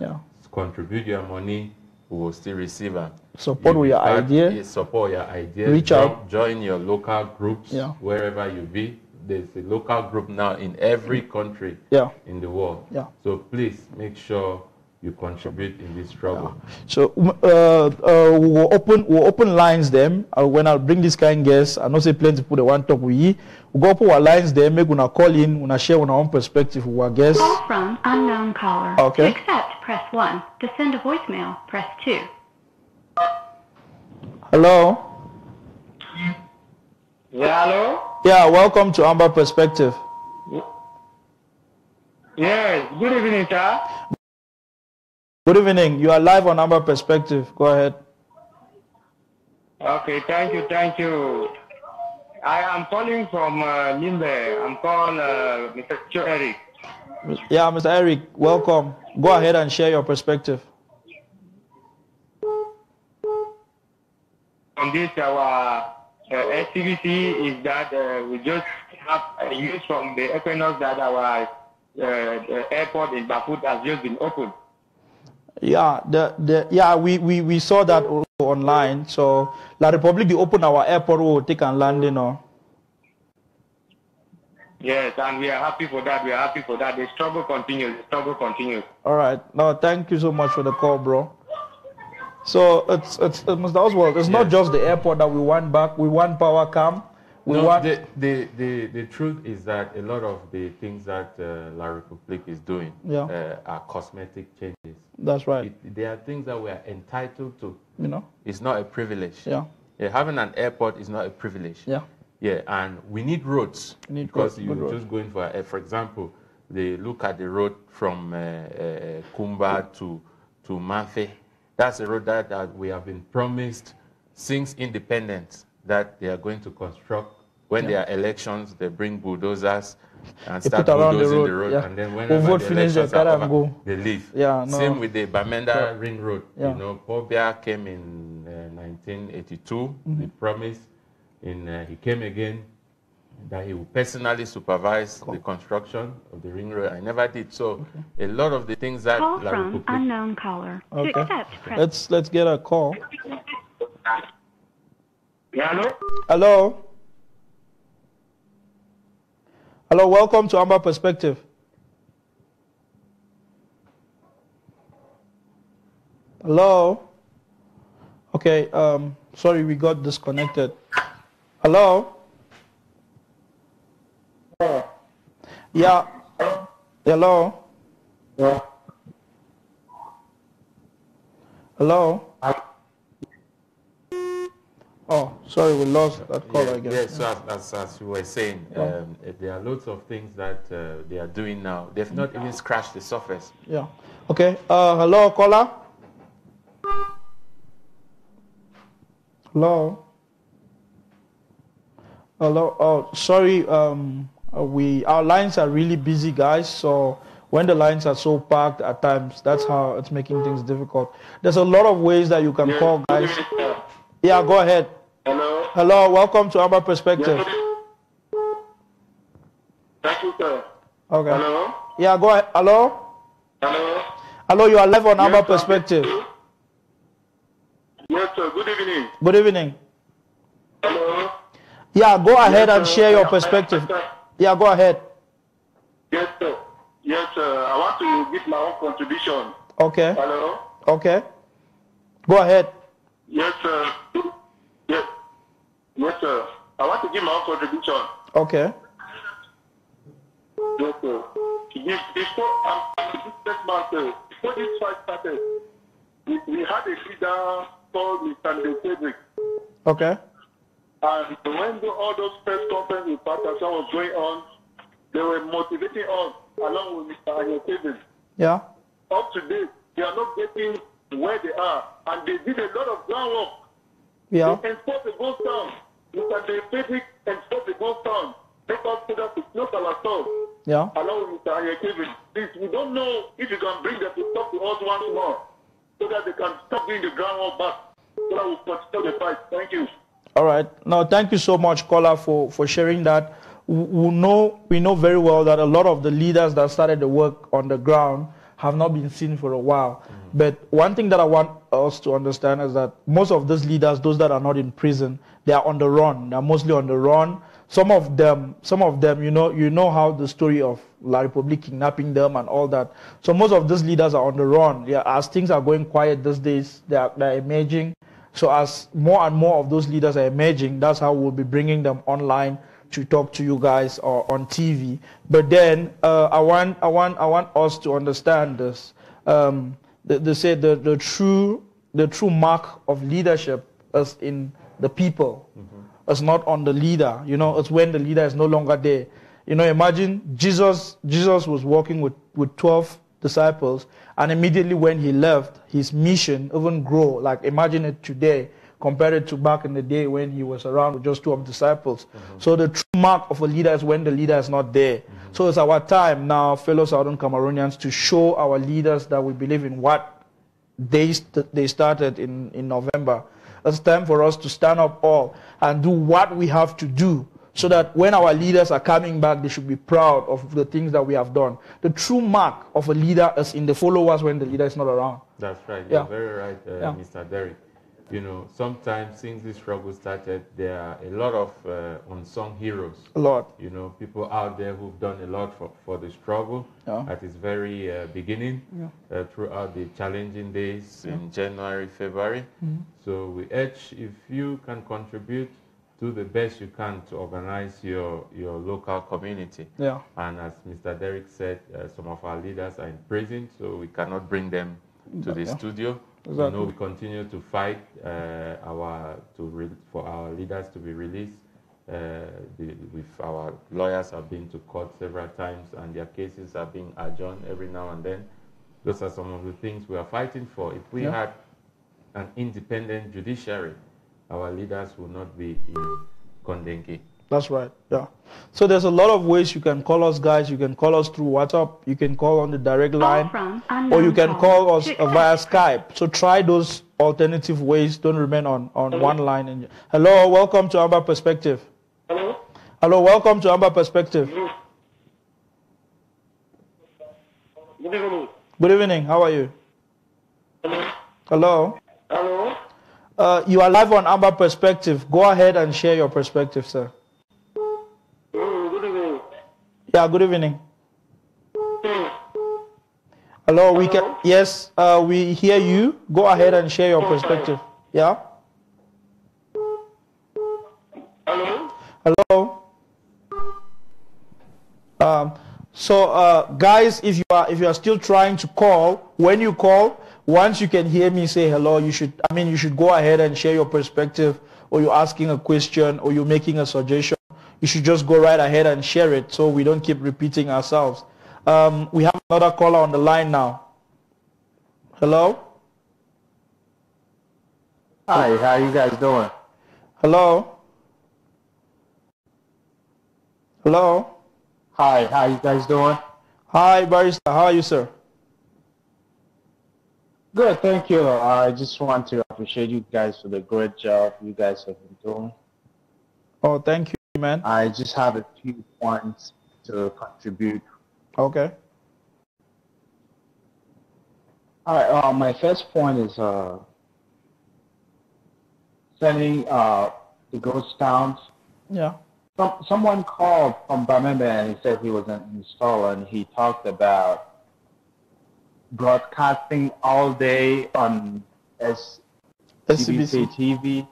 Contribute your money, we will still receive them. Support your idea. Support your idea. Reach out. Join your local groups, wherever you be. There's a local group now in every country in the world. So please make sure you contribute in this struggle. So we'll open lines them. When I'll bring this kind of guests, I know say plenty put the one top we go open our lines them, make una call in, una share on our own perspective with our guests. Call from unknown caller. Okay. To accept, press 1. To send a voicemail, press 2. Hello? Yeah, hello? Yeah, welcome to Amba Perspective. Yes, good evening, sir. Good evening. You are live on Amba Perspective. Go ahead. Okay, thank you. I am calling from Limbe. I'm called Mr. Eric. Yeah, Mr. Eric, welcome. Go ahead and share your perspective. On this, our activity is that we just have news from the Equinox that our airport in Bafut has just been opened. Yeah, we saw that also online. So La Republic they open our airport, will take and land, you know. Yes, and we are happy for that. The struggle continues. All right. No, thank you so much for the call, bro. So it's Mr. Oswald, it's not just the airport that we want back. We want power cam. The truth is that a lot of the things that La Republique is doing are cosmetic changes. That's right. There are things that we are entitled to. You know, it's not a privilege. Yeah, having an airport is not a privilege. Yeah, and we need roads because you're just going for example, they look at the road from Kumba to Mafe. That's a road that we have been promised since independence that they are going to construct. When there are elections, they bring bulldozers and start bulldozing the road. And then whenever the elections are over, they leave. Same with the Bamenda Ring Road. You know, Paul Biya came in 1982. He promised. He came again that he would personally supervise the construction of the ring road. I never did. So a lot of the things that call from unknown caller. Okay. To accept, press. Let's get a call. Yeah, hello. Hello, welcome to Amba Perspective. Hello. Okay. Sorry, we got disconnected. Hello? Yeah. Hello? Hello? Oh, sorry, we lost that call, I guess. Yes, so as you were saying, there are loads of things that they are doing now. They've not even scratched the surface. Yeah. Okay. Hello, caller? Hello? Hello. Oh, sorry. Our lines are really busy, guys. So when the lines are so packed at times, that's how it's making things difficult. There's a lot of ways that you can call, guys. Yeah, go ahead. Hello. Hello. Welcome to Amba Perspective. Thank you, sir. Okay. Hello. Yeah, go ahead. Hello. Hello. Hello. You are live on Amba Perspective. Yes, sir. Good evening. Good evening. Hello. Yeah, go ahead and share your perspective. Yeah, go ahead. Yes, sir. Yes, sir. I want to give my own contribution. Okay. Hello. Okay. Go ahead. Yes, sir. Yes. Yes, sir. I want to give my own contribution. Okay. Yes, sir. Before this fight started, we had a leader called Mr. Cedric. Okay. And when all those press conferences with Pakistan was going on, they were motivating us along with Mr. Anyokevin. Yeah. Up to date, they are not getting where they are. And they did a lot of groundwork. Yeah. They enforced the ghost town. Mr. Cedric enforced the ghost town. Make us so that to close ourselves. Yeah. Along with Mr. Anyokevin. Please, we don't know if you can bring them to talk to us once more so that they can stop doing the groundwork back. So that we continue the fight. Thank you. All right. No, thank you so much, caller, for sharing that. We know very well that a lot of the leaders that started the work on the ground have not been seen for a while. But one thing that I want us to understand is that most of those leaders, those that are not in prison, they are on the run. They're mostly on the run. some of them, you know how the story of La Republique kidnapping them and all that. So most of these leaders are on the run. Yeah, as things are going quiet these days, they're emerging. So as more and more of those leaders are emerging, that's how we'll be bringing them online to talk to you guys or on TV. But then I want us to understand this. They say the true mark of leadership is in the people. It's not on the leader. It's when the leader is no longer there. Imagine Jesus was walking with 12 disciples, and immediately when he left, his mission even grow. Like imagine it today compared it to back in the day when he was around with just 12 disciples. So the true mark of a leader is when the leader is not there. So it's our time now, fellow Southern Cameroonians, to show our leaders that we believe in what they started in November. It's time for us to stand up all and do what we have to do so that when our leaders are coming back, they should be proud of the things that we have done. The true mark of a leader is in the followers when the leader is not around. That's right. You're very right, Mr. Derek. Sometimes since this struggle started, there are a lot of unsung heroes. A lot. People out there who've done a lot for the struggle at its very beginning, throughout the challenging days in January, February. So we urge, if you can contribute, do the best you can to organize your local community. And as Mr. Derek said, some of our leaders are in prison, so we cannot bring them to the studio. We continue to fight for our leaders to be released. With our lawyers have been to court several times, and their cases are being adjourned every now and then. Those are some of the things we are fighting for. If we had an independent judiciary, our leaders will not be in Kondenki. That's right, yeah. So there's a lot of ways you can call us, guys. You can call us through WhatsApp. You can call on the direct line. Or you can call us via Skype. So try those alternative ways. Don't remain on one line. Hello, welcome to Amba Perspective. Hello? Hello, welcome to Amba Perspective. Good evening. Good evening, how are you? Hello? Hello? Hello? You are live on Amba Perspective. Go ahead and share your perspective, sir. Good evening. Yeah, good evening. Hello, we can. Yes, we hear you. Go ahead and share your perspective. Yeah. Hello. Hello. Guys, if you are still trying to call, when you call, once you can hear me say hello, you should go ahead and share your perspective, or you're asking a question, or you're making a suggestion. You should just go right ahead and share it, so we don't keep repeating ourselves. We have another caller on the line now. Hello. Hi, how you guys doing? Hello. Hello. Hi, how you guys doing? Hi, Barrister. How are you, sir? Good, thank you. I just want to appreciate you guys for the great job you guys have been doing. Oh, thank you, man. I just have a few points to contribute. Okay. All right. My first point is sending the ghost towns. Yeah. Someone called from Bamenda and he said he was an installer, and he talked about broadcasting all day on SCBC TV,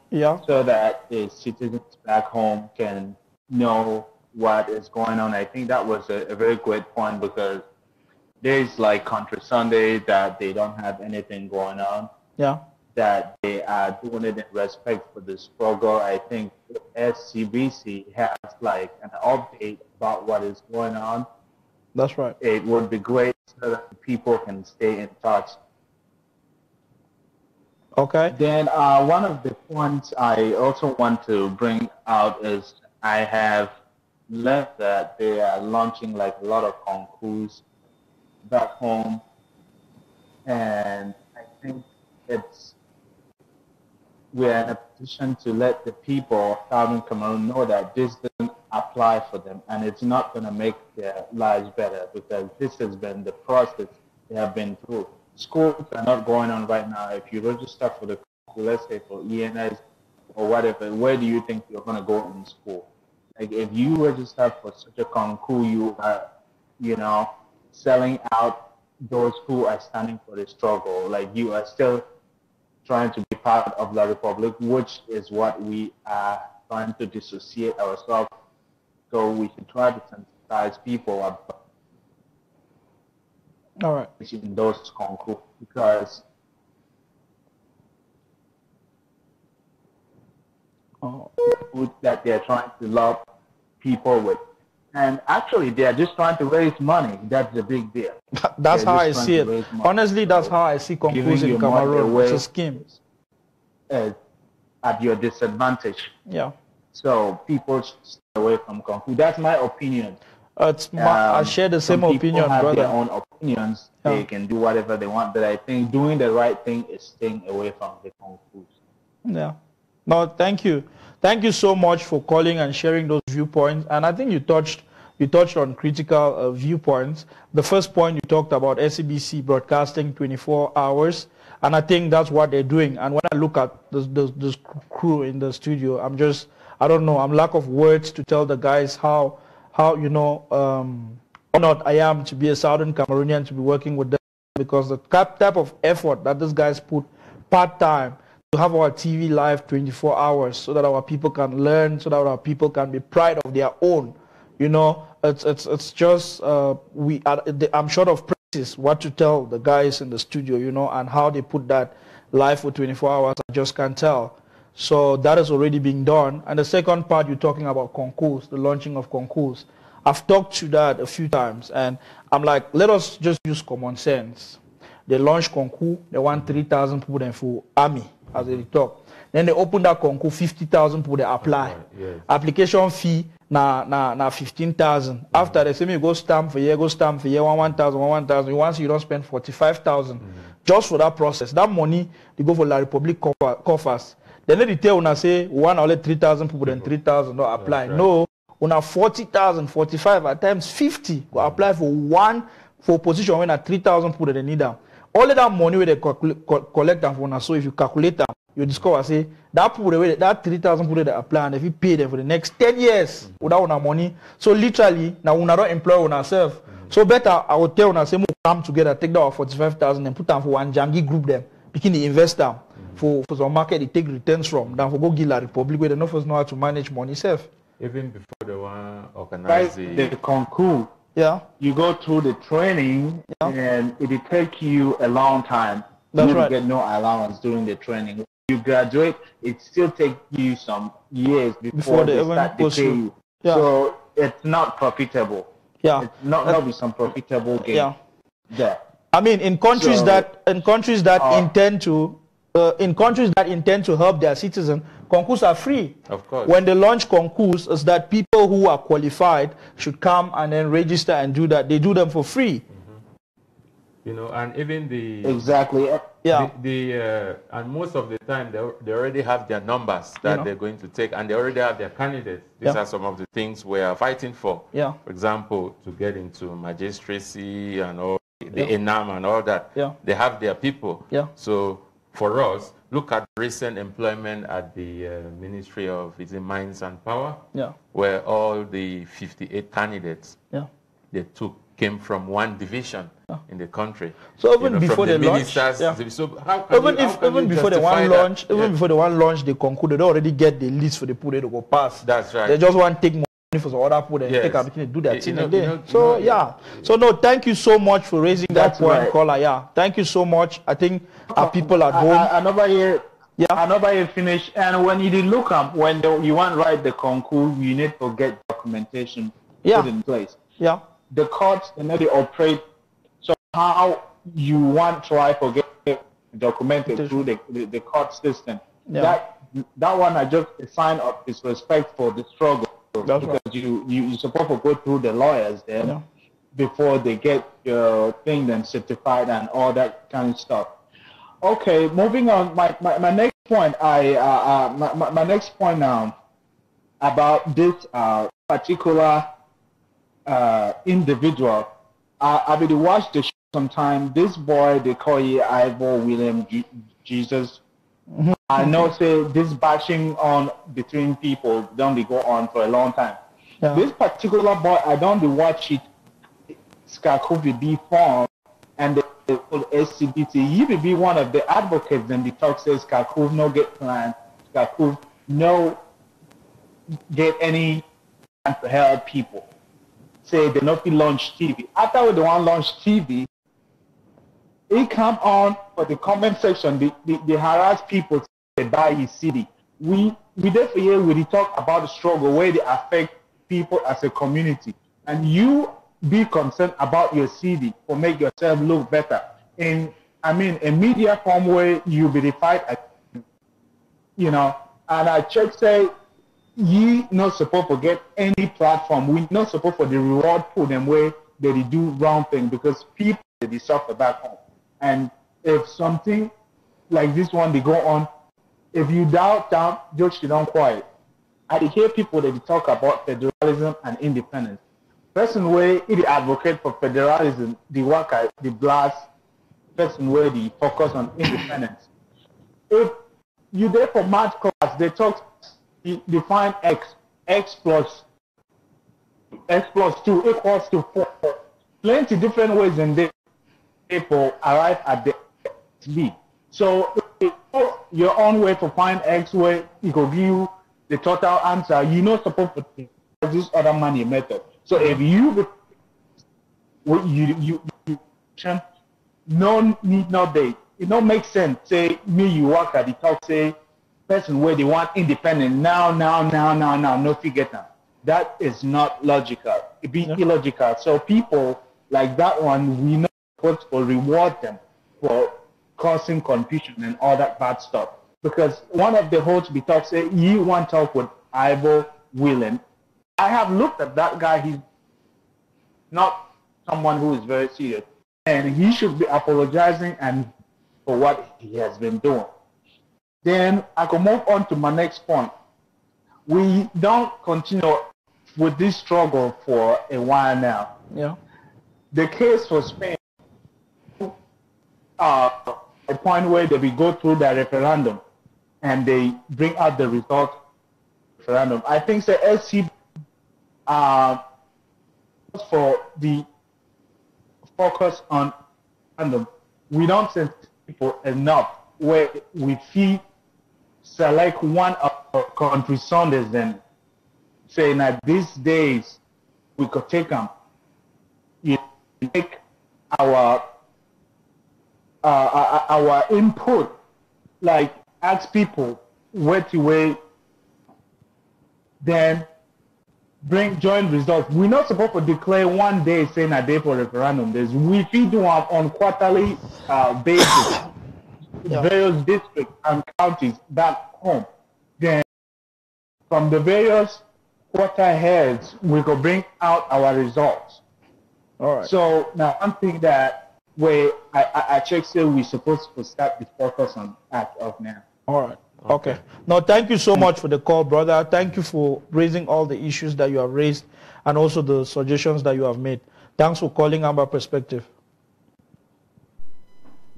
so that the citizens back home can know what is going on. I think that was a very great point, because days like Country Sunday that they don't have anything going on, that they are doing it in respect for the struggle. I think SCBC has like an update about what is going on. That's right. It would be great so that people can stay in touch. Okay. Then one of the points I also want to bring out is I have learned that they are launching like a lot of concours back home, and I think we're in a position to let the people of Southern Cameroon know that this doesn't apply for them, and it's not going to make their lives better, because this has been the process they have been through. Schools are not going on right now. If you register for the, let's say for ENS or whatever, where do you think you're going to go in school? Like if you register for such a concours, you are, you know, selling out those who are standing for the struggle. Like you are still trying to be part of the republic, which is what we are trying to dissociate ourselves. So we should try to sensitize people about All right. in those concours because that they're trying to love people with. And actually, they are just trying to raise money. That's the big deal. That's how I see it. Honestly, that's how I see concours in Cameroon. It's a scheme. At your disadvantage. Yeah. So people should stay away from concours. That's my opinion. I share the same opinion, have brother. Their own opinions. Yeah. They can do whatever they want, but I think doing the right thing is staying away from the concours. Yeah. No, thank you. Thank you so much for calling and sharing those viewpoints. And I think you touched on critical viewpoints. The first point you talked about SABC broadcasting 24 hours. And I think that's what they're doing. And when I look at the crew in the studio, I don't know, I'm lack of words to tell the guys how you know, honored I am to be a Southern Cameroonian, to be working with them, because the type of effort that these guys put part-time to have our TV live 24 hours so that our people can learn, so that our people can be proud of their own. You know, it's just, I'm short of praises what to tell the guys in the studio, you know, and how they put that live for 24 hours, I just can't tell. So that is already being done. And the second part, you're talking about concours, the launching of concours. I've talked to that a few times, and I'm like, let us just use common sense. They launch concours, they want 3,000 people then for army, as they talk. Then they open that concours, 50,000 people they apply. Yes. Application fee na 15,000. After they say me go stamp for year, 1,000. Once you don't spend 45,000 just for that process. That money they go for La Republic coffers. Then they tell una say one only 3,000 people, then 3,000 don't apply. Right. No, una 40,000, 45 at times 50 go apply for position when at 3,000 people they need them. All that money where they collect them for una. So if you calculate them, you discover say that 3,000 people they apply, and if you pay them for the next 10 years without una money, so literally now una don't employ una self. So better I would tell una say more come together, take that 45,000 and put them for one jangi group them, begin the investor. For some market, they take returns from. Then for go give La Republic where they know how to manage money self. Even before the one organize the concours, yeah, you go through the training, and it take you a long time. That's you right. Get no allowance during the training. When you graduate, it still takes you some years before they start to pay you. Yeah. So it's not profitable. Yeah, it's not be some profitable game. Yeah, there. I mean, in countries that intend to help their citizens, concours are free. Of course. When they launch concours, is that people who are qualified should come and then register and do that. They do them for free. You know, and even the exactly. Yeah. And most of the time they already have their numbers that they're going to take, and they already have their candidates. These are some of the things we are fighting for. Yeah. For example, to get into magistracy and all the ENAM and all that. Yeah. They have their people. Yeah. So for us, look at recent employment at the Ministry of Mines and Power, where all the 58 candidates they came from one division in the country. So even before the launch, so even before the one launch, the concours, they don't already get the list for the people to go pass. That's right. They just want to take money for some other people and take and do that thing. So no, thank you so much for raising that point, caller. Yeah, thank you so much. I think our people at home. Another finish. And when you did look up, when you want to write the concours, you need to get documentation put in place. Yeah. The courts, they operate. So how you want to try to get documented through the court system. That one I just a sign of disrespect for the struggle. That's because you're supposed to go through the lawyers there before they get your thing then certified and all that kind of stuff. Okay, moving on. My next point, my next point now about this particular individual. I will watch the show sometime. This boy, they call you Ivor William Jesus. I know say this bashing on between people don't go on for a long time. Yeah. This particular boy, I don't watch it, Skakovi be formed, and the SCBT, he will be one of the advocates and the talk says Skakov no get plans, Skakov no get any plan to help people. Say they not be launch TV. After we don't want launch TV, it come on for the comment section, they harass people to buy his CD. We therefore here we talk about the struggle where they affect people as a community. And you be concerned about your CD or make yourself look better. In a media form where you be the fight, and I check say ye not supposed to get any platform. We not supposed for the reward for them where they do wrong thing because people they suffer back home. And if something like this one they go on, if you doubt just don't quiet. I hear people that talk about federalism and independence. Person where it advocate for federalism, the worker, the blast, person where they focus on independence. If you there for math class, they define x plus 2 equals to 4. Plenty different ways in this people arrive at the B. So if you your own way to find x where it will give you the total answer, you're not supposed to use this other money method. So if you no need no date, it don't make sense. Say me you work at the top, say person where they want independent now, no figure them. That is not logical. It be illogical. So people like that one, we not supposed to reward them for causing confusion and all that bad stuff. Because one of the hosts be talk say you want to talk with Ivo Willen. I have looked at that guy. He's not someone who is very serious, and he should be apologizing and for what he has been doing. Then I can move on to my next point. We don't continue with this struggle for a while now. Yeah. The case for Spain, a point where they will go through the referendum and they bring out the result of the referendum. I think the SC for the focus on referendum, we don't send people enough where we feel select one of our country Sundays then saying that these days we could take them. You take our input, like ask people where to wait, then bring joint results. We're not supposed to declare one day saying a day for referendum. We feed them on quarterly basis. Various districts and counties back home. Then from the various quarter heads, we could bring out our results. All right. So now one thing that I check say we're supposed to start the focus on as of now. All right. Okay. Now, thank you so much for the call, brother. Thank you for raising all the issues that you have raised and also the suggestions that you have made. Thanks for calling Amba Perspective.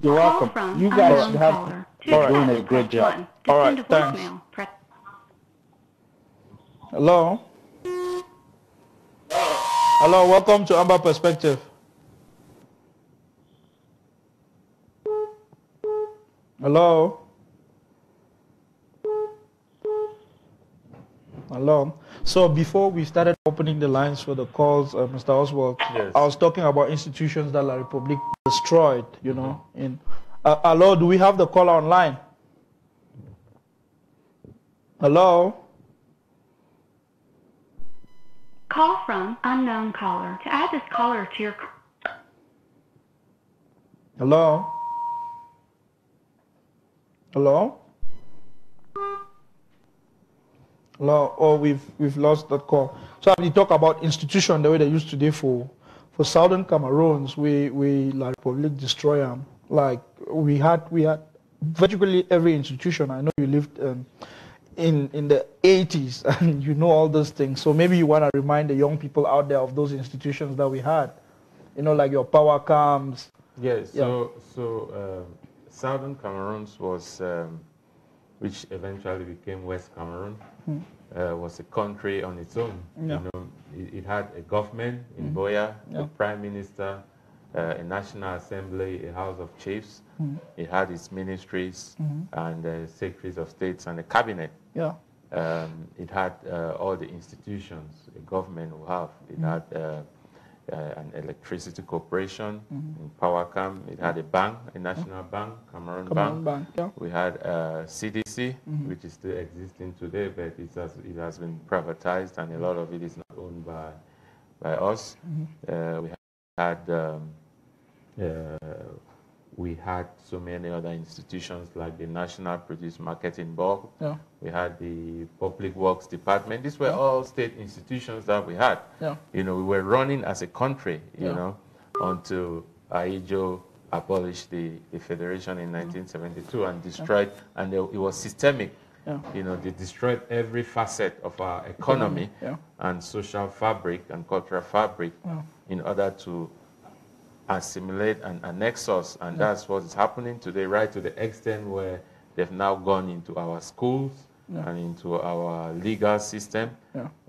You're welcome. You guys have doing a great job. All right, thanks. Hello? Hello, welcome to Amba Perspective. Hello? Hello. So before we started opening the lines for the calls, Mr. Oswald, yes. I was talking about institutions that La Republic destroyed, in hello, do we have the caller online? Hello? Call from unknown caller. To add this caller to your... Hello? Hello? Hello? Oh, we've lost that call. So we talk about institution the way they used to do for Southern Cameroons. We La Republic destroy them. Like we had virtually every institution. I know you lived in the 80s and you know all those things. So maybe you want to remind the young people out there of those institutions that we had. Like your power camps. Yes. So Southern Cameroons was which eventually became West Cameroon, was a country on its own. Yeah. You know, it had a government in Boya, a prime minister, a national assembly, a house of chiefs. It had its ministries and secretaries of states and a cabinet. Yeah. It had all the institutions a government will have. It had an electricity corporation in Powercam. It had a bank, a national bank, Cameroon Bank. Yeah. We had CDC, which is still existing today, but it has been privatized, and a lot of it is not owned by us. We had so many other institutions like the National Produce Marketing Board. Yeah. We had the Public Works Department. These were all state institutions that we had. Yeah. You know, we were running as a country, you know, until Aijo abolished the federation in 1972 and destroyed, and it was systemic. Yeah. You know, they destroyed every facet of our economy and social fabric and cultural fabric in order to assimilate and annex us, and that's what is happening today, right to the extent where they've now gone into our schools and into our legal system,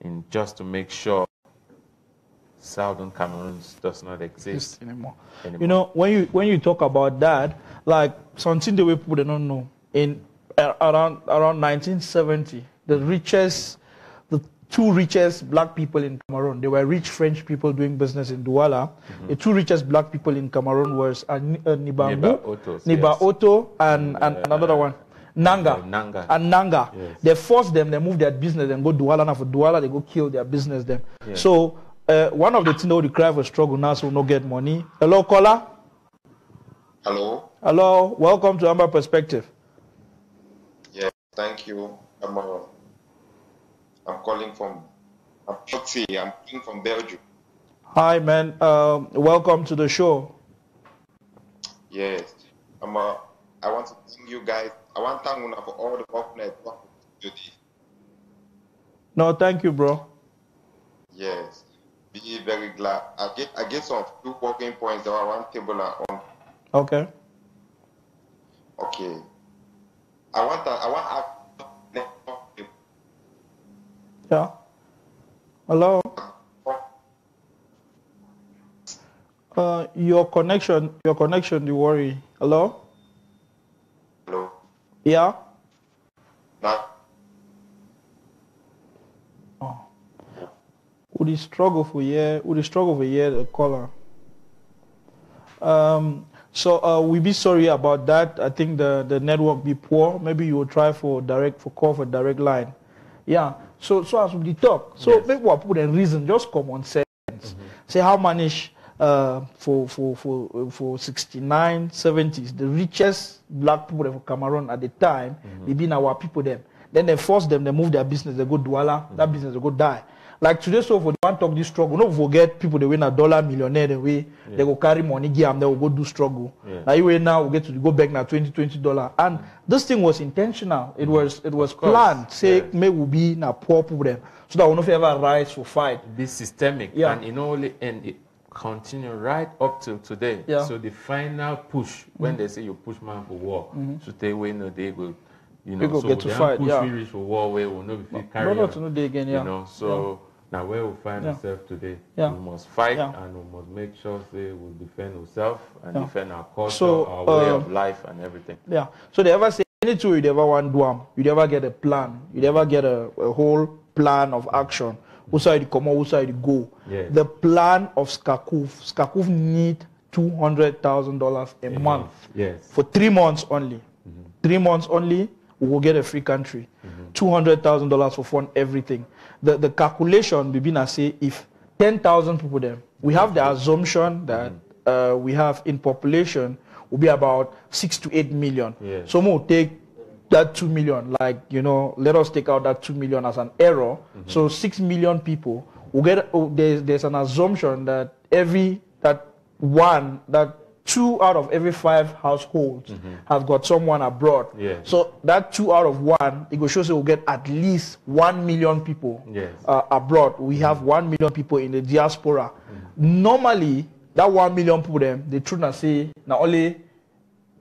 in just to make sure Southern Cameroon does not exist anymore. You know, when you talk about that, like something the way people don't know, in around 1970, the two richest black people in Cameroon, they were rich French people doing business in Douala. The two richest black people in Cameroon was Niba Otto and another one, Nanga. And Nanga. Yes. They forced them, they moved their business and go Douala. Now for Douala, they go kill their business them. Yes. So one of the things that we cry for struggle now, so we don't get money. Hello, caller? Hello? Hello, welcome to Amba Perspective. Yes, thank you. I'm calling from Belgium. Hi, man. Welcome to the show. Yes. I want to thank you guys. I want to thank you for all the work that you did. No, thank you, bro. Yes. Be very glad. I get some few working points that I want table on. Okay. Okay. I want to Yeah. Hello. Your connection, you worry. Hello? Hello. Yeah? Now. Oh. Would he struggle for year? The caller? So we be sorry about that. I think the network be poor. Maybe you will try for call for direct line. Yeah. So as we talk, so people are put in reason, just common sense. Say how manage for 69, 70s, the richest black people of Cameroon at the time, they been our people them. Then they force them, they move their business, they go Douala, that business they go die. Like today, so for the one talk this struggle, don't forget people they win $1 millionaire the way they go carry money, give them, they will go do struggle. Now you now we get to go back now $20, and this thing was intentional. It was planned. Say may we be na poor people them, so that we not ever rise for fight. Be systemic, and it continue right up till today. So the final push when they say you push man for war, so they win they go. You know, so get to fight, push we reach for war where we'll not be carrying on. Again, you know, so now where we find ourselves today, we must fight and we must make sure say we defend ourselves and defend our culture, our way of life and everything. Yeah. So they ever say anything you ever want to do, you never get a plan, you never get a whole plan of action. Who side you come out, who side you go. Yes. The plan of Skakuf need $200,000 a month. Yes. For 3 months only. 3 months only. We will get a free country. $200,000 for fund everything. The calculation we been say if 10,000 people there, we have the assumption that we have in population will be about 6 to 8 million. Yes. So we'll take that 2 million, like let us take out that 2 million as an error. So 6 million people will get. There's an assumption that two out of every 5 households have got someone abroad. Yes. So that 2 out of 1, it will show we'll get at least 1 million people abroad. We have 1 million people in the diaspora. Normally, that 1 million people, they try to say, not only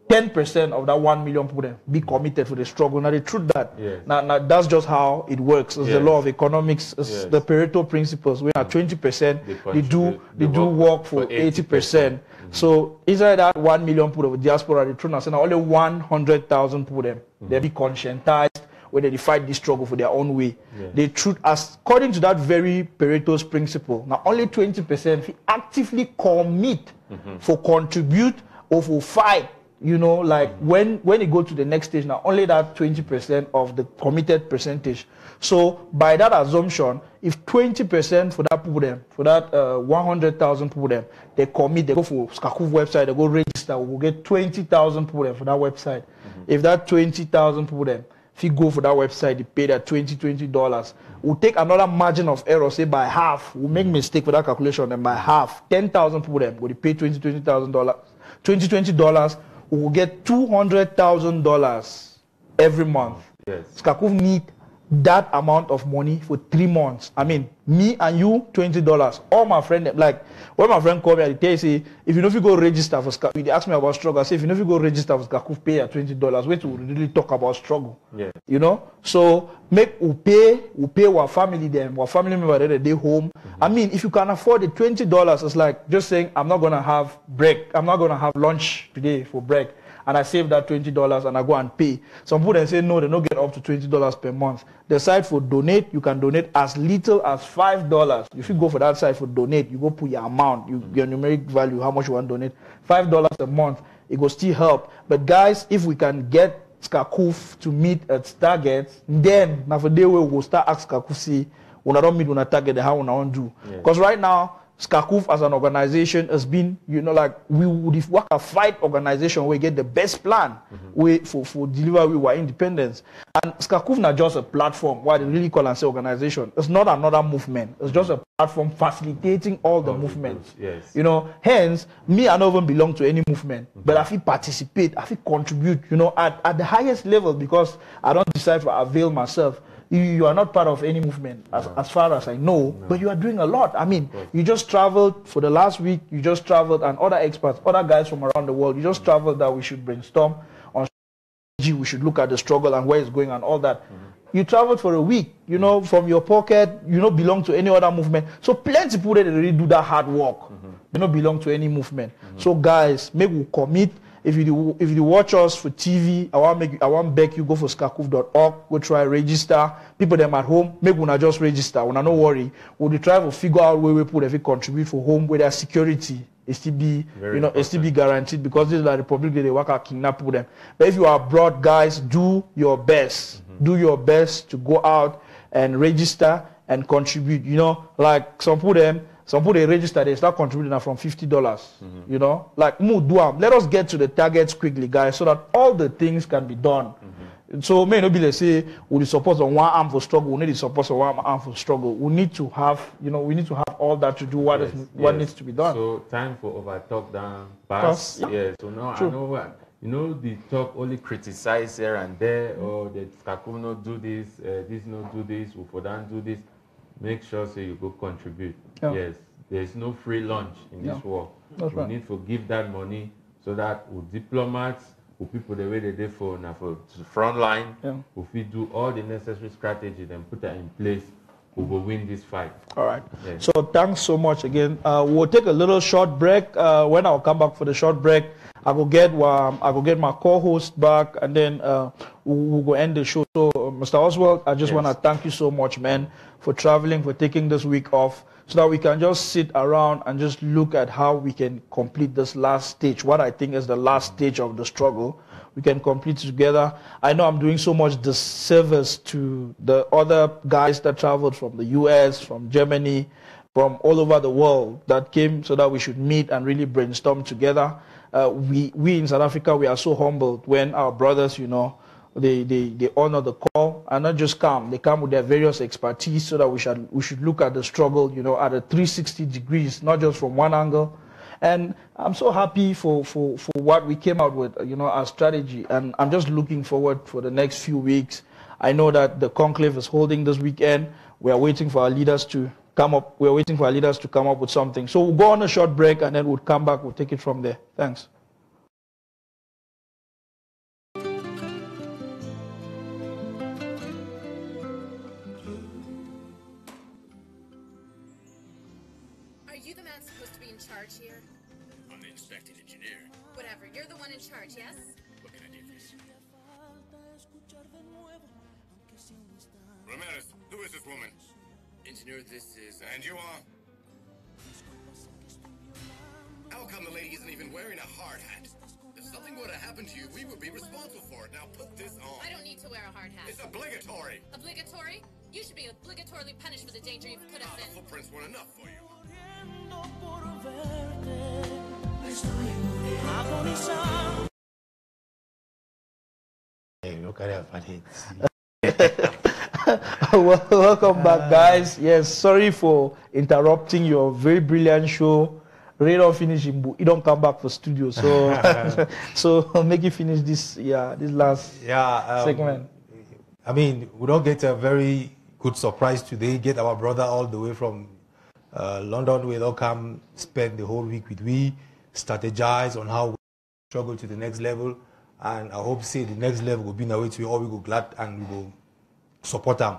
10% of that 1 million people then be committed for the struggle. Now, the truth that, Yes. now that's just how it works. It's the Yes. law of economics, it's Yes. the Pareto principles. When at 20%, they do contribute, work for 80%. So inside that 1 million people of diaspora, the truth now, now only 100,000 people them, they be conscientized whether they fight this struggle for their own way. Yes. The truth, as according to that very Pareto's principle, now only 20% actively commit for contribute or for fight. You know, like when you go to the next stage, now only that 20% of the committed percentage. So by that assumption, if 20% for that people them, for that 100,000 people them, they commit, they go for SCACUF website, they go register, we'll get 20,000 people them for that website. If that 20,000 people them, if you go for that website, they pay that $20. We'll take another margin of error, say by half. We'll make mistake for that calculation, and by half, 10,000 people them, will pay $20,000. We will get $200,000 every month. Yes. SCACUF need that amount of money for 3 months. I mean, me and you, $20. All my friends, like, when my friend called me, they say, if you know if you go register for SCACUF, they ask me about struggle. I say, if you know if you go register for SCACUF, pay at $20. Wait to really talk about struggle. Yeah. You know? So, make we pay our family them, our family member they home. I mean, if you can afford the $20, it's like just saying, I'm not going to have break. I'm not going to have lunch today for break. And I save that $20 and I go and pay. Some people then say no, they don't get up to $20 per month. The site for donate, you can donate as little as $5. If you go for that site for donate, you go put your amount, your numeric value, how much you want to donate. $5 a month, it will still help. But guys, if we can get SCACUF to meet its targets, then now for day we will start ask SCACUF see when I don't meet when I target how we want to do. Because right now, SCACUF as an organization has been, you know, like we would work a fight organization where we get the best plan for deliver our independence. And SCACUF not just a platform, what they really call and say organization. It's not another movement. It's just a platform facilitating all the movements. Yes. You know, hence, me I don't even belong to any movement, but I feel participate, I feel contribute, you know, at the highest level because I don't decide to avail myself. You are not part of any movement as far as I know, but you are doing a lot. I mean, you just traveled for the last week, you just traveled, and other experts, other guys from around the world, you just traveled that we should brainstorm on strategy, we should look at the struggle and where it's going and all that. You traveled for a week, you know, from your pocket, you don't belong to any other movement. So plenty of people that really do that hard work. They don't belong to any movement. So guys, maybe we commit. If you watch us for TV, I want beg you go for scacuf.org, go try register. People them at home, maybe we not just register. We not worry. We'll try to figure out where we put if we contribute for home where their security is still be it's still be guaranteed because this is like the Republic they work at kidnap them. But if you are abroad, guys, do your best. Do your best to go out and register and contribute. You know, like some people they register, they start contributing from $50. You know, like let us get to the targets quickly, guys, so that all the things can be done. So may not be let's say we support on one arm for struggle, we need to support on one arm for struggle. We need to have, you know, we need to have all that to do what needs to be done. So time for over talk down pass. Yeah. So now I know what. You know, the talk only criticize here and there, or the SCACUF not do this, this not do this, Ufodan do this. Make sure so you go contribute. Yes, there's no free lunch in this war. We need to give that money so that with diplomats, with people the way they do for the front line, if we do all the necessary strategy, then put that in place, we will win this fight. All right. So thanks so much again. We'll take a little short break. When I'll come back for the short break, I will get my co-host back, and then we'll go end the show. So, Mr. Oswald, I just want to thank you so much, man, for traveling, for taking this week off, so that we can just sit around and just look at how we can complete this last stage, what I think is the last stage of the struggle. We can complete together. I know I'm doing so much disservice to the other guys that traveled from the US, from Germany, from all over the world that came so that we should meet and really brainstorm together. We in South Africa, we are so humbled when our brothers, you know, they honor the call and not just come. They come with their various expertise so that we should look at the struggle, you know, at a 360 degrees, not just from one angle. And I'm so happy for what we came out with, you know, our strategy. And I'm just looking forward for the next few weeks. I know that the conclave is holding this weekend. We are waiting for our leaders to come up. We're waiting for our leaders to come up with something. So we'll go on a short break and then we'll come back. We'll take it from there. Thanks. not supposed to be in charge here? I'm the inspecting engineer. Whatever, you're the one in charge, yes? What can I do for you? Ramirez, who is this woman? Engineer, this is... And you are? How come the lady isn't even wearing a hard hat? If something were to happen to you, we would be responsible for it. Now put this on. I don't need to wear a hard hat. It's obligatory. Obligatory? You should be obligatorily punished for the danger you've put us The in. footprints weren't enough for you. Hey, look at that funny. Welcome back, guys. Yes, sorry for interrupting your very brilliant show. Raymond finish him, but he don't come back for studio. So, so make you finish this. Yeah, this last segment. I mean, we don't get a very good surprise today. Get our brother all the way from London. We all come spend the whole week with we, strategize on how we struggle to the next level, and I hope say the next level will be in a way to all we go glad and we go support them.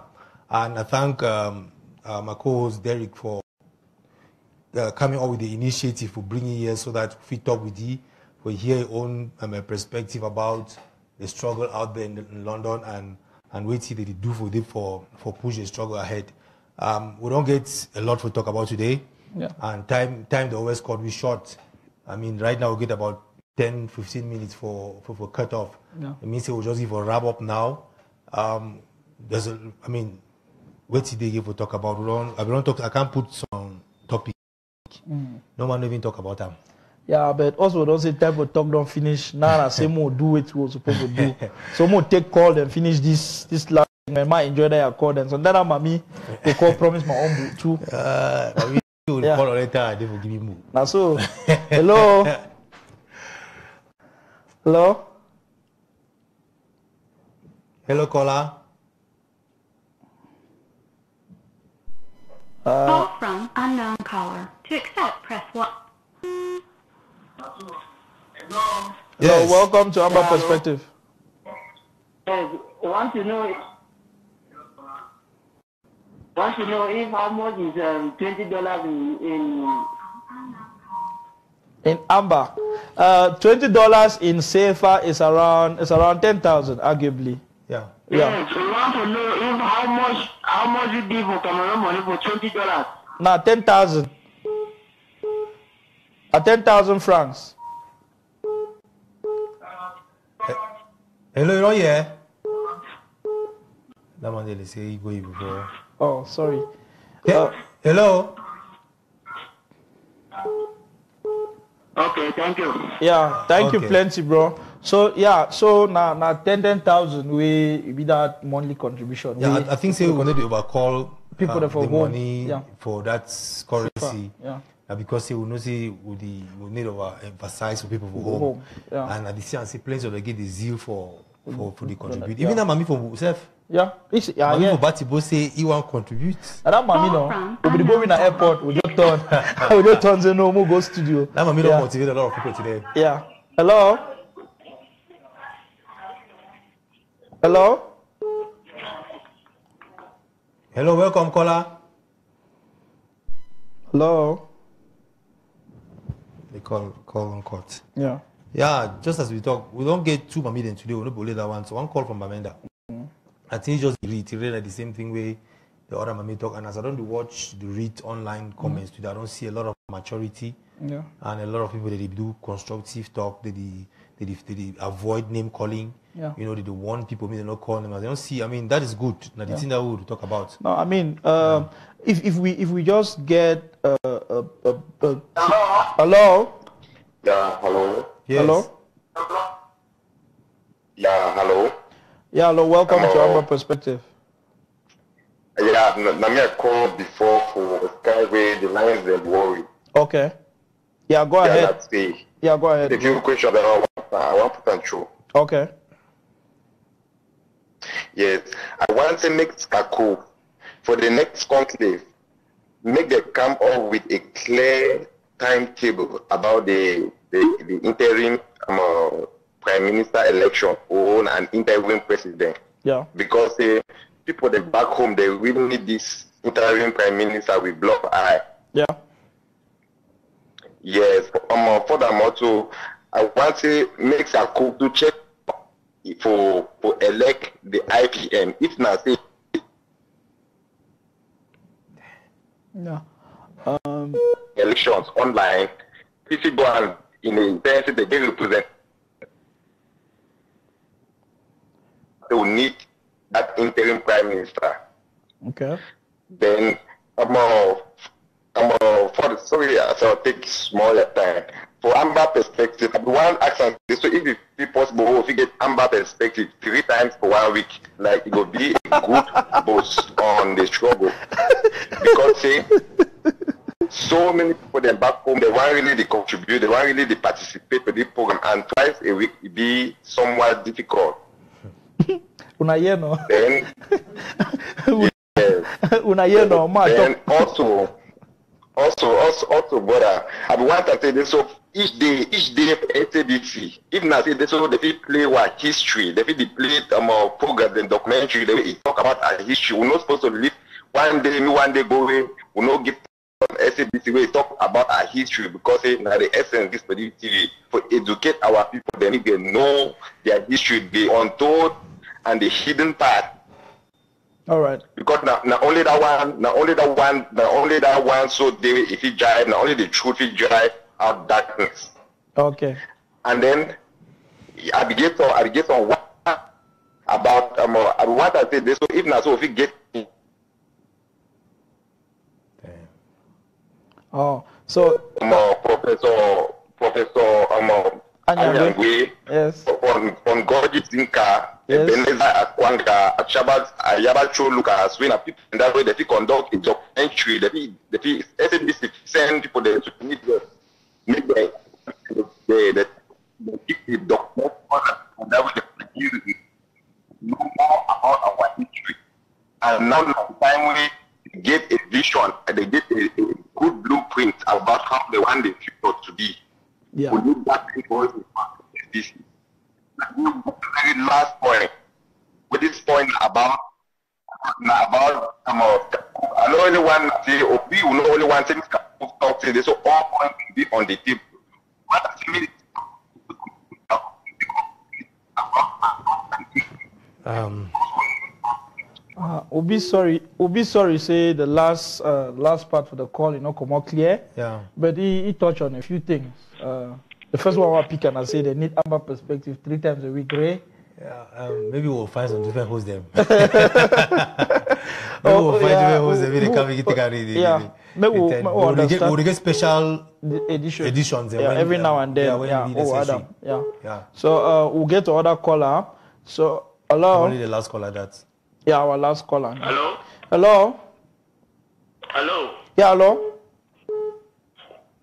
And I thank my co-host Derek for coming up with the initiative for bringing here so that we talk with you, we hear your own perspective about the struggle out there in London and what they do for them for push the struggle ahead. We don't get a lot to talk about today, and time they always cut we short. I mean, right now we get about 10-15 minutes for cut off. It means we'll just give a wrap up now. There's a, I mean, what did they give to talk about? I can't put some topic. No one even talk about them. Yeah, but also don't say time for talk don't finish. Now I say more do what we were supposed to do. So more take call and finish this last segment. I enjoy that call then. So then I'm me. They call promise my own book too. Mommy will call later. They will give me more. Now so, hello, hello, hello caller. Call from unknown caller. To accept, press 1. Yes. Welcome to Amba Perspective. Want to know if how much is $20 in Amba? $20 in Safer is around 10,000 arguably. Yeah. Yes, we want to know if how much you give for Cameroon money for $20. Now 10,000. 10,000 francs. Hello, you're here. That one they say you go before. Oh, sorry. Hello. Okay, thank you. Yeah, thank you plenty, bro. So yeah, so now 10,000 we be that monthly contribution. Yeah, I think say we going to overcall people that for the home. money for that currency. Yeah. Because say we know say we need to emphasize for people for home. Yeah. And at the same time, plenty of them get the zeal for the contribute. Even that mommy for self. Yeah. Mommy for Batibo say he want contribute. And that mommy no. We go in the airport. We just turn. We just turn. Say no, we go studio. That mommy don't motivate a lot of people today. Yeah. Hello. Hello. Hello, welcome caller. Hello. They call on court. Yeah. Yeah, just as we talk, we don't get 2 million today, we don't believe that one. So one call from Bamenda. I think just reiterate the same thing way the other mommy talk. And as I don't watch the read online comments today, I don't see a lot of maturity. Yeah. And a lot of people that do constructive talk, they avoid name calling. Yeah. You know, they warn people, they don't call them. I don't see. I mean, that is good. Now the thing that we would talk about. No, I mean, if we just get hello. Yeah, hello. Yes. Hello. Yeah, hello. Yeah, hello. Welcome to Amba Perspective. Yeah, I called before for Skyway, the lines and worry. Okay. Yeah, go ahead. Yeah, go ahead. A few questions that I want to control. Okay. Yes, I want to make a call for the next conclave. Make them come up with a clear timetable about the interim prime minister election or an interim president. Yeah. Because people that back home, they really need this interim prime minister with block eye. Yeah. Yes. Furthermore, too, I want to make a call to check for elect the IPM. If not, say No. elections online, if you go and in the intensity they get represent, they will need that interim prime minister. Okay. Then for the sorry, so I'll take smaller time. For Amba perspective, I want to ask them this, so if it's possible, if you get Amba perspective 3 times for 1 week, like it will be a good boost on the struggle. Because say so many people then back home, they want really to contribute, they want really to participate with this program, and twice a week it be somewhat difficult. Una no. Then Una no, then also, brother, I want to say this, so each day for SABC, if not say this, so they play what history, they play programs and documentary, they talk about our history. We're not supposed to live one day go away, we not give SABC we talk about our history, because now the essence this TV for educate our people, they need to know their history, the untold and the hidden part. All right. Because not only that one, so they if he drive, not only the truth he drive out darkness. Okay. And then I get on what about I want to say this, so if not, so if he get so Professor Anyangwe, yes, on Gorgi Zinka, Ebeneza Akwanga, Ayaba Choluka, so when people in that way, they conduct a documentary, they SABC send people there to meet the document, and that way they know more about our history. And now the time we get a vision and they get a good blueprint about how they want the future to be. Yeah. We need that people this. The very last point. With this point about I know only one say we know only one thing talk to this, so all points will be on the table. What does it mean? We'll be sorry, say the last part for the call, come out clear. Yeah. But he touched on a few things. The first one I pick and I say they need Amba perspective 3 times a week, Ray. Yeah, maybe we'll find some different hosts them. Maybe we'll find different hosts them. Maybe we'll get special editions. Every now and then. Yeah. So we'll get to other caller. So hello. Only the last caller that. Yeah, our last caller. Hello. Hello. Hello. Yeah, hello.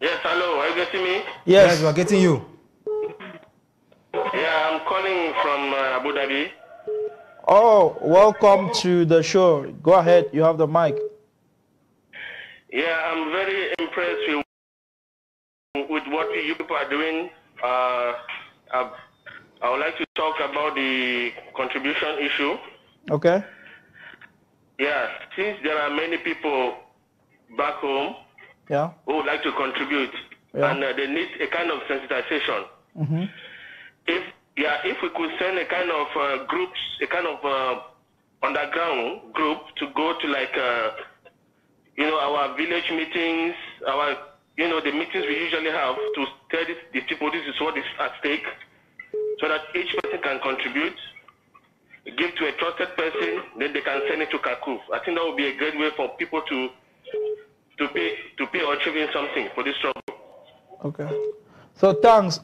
Yes, hello. Are you getting me? Yes, we are getting you. Yeah, I'm calling from Abu Dhabi. Oh, welcome to the show. Go ahead, you have the mic. Yeah, I'm very impressed with what you people are doing. I would like to talk about the contribution issue. Okay. Yeah, since there are many people back home who would like to contribute, and they need a kind of sensitization. Mm-hmm. If we could send a kind of groups, a kind of underground group to go to like our village meetings, the meetings we usually have, to tell the people this is what is at stake, so that each person can contribute, give to a trusted person, then they can send it to Kakuf. I think that would be a great way for people to pay or achieving something for this trouble. Okay. So thanks.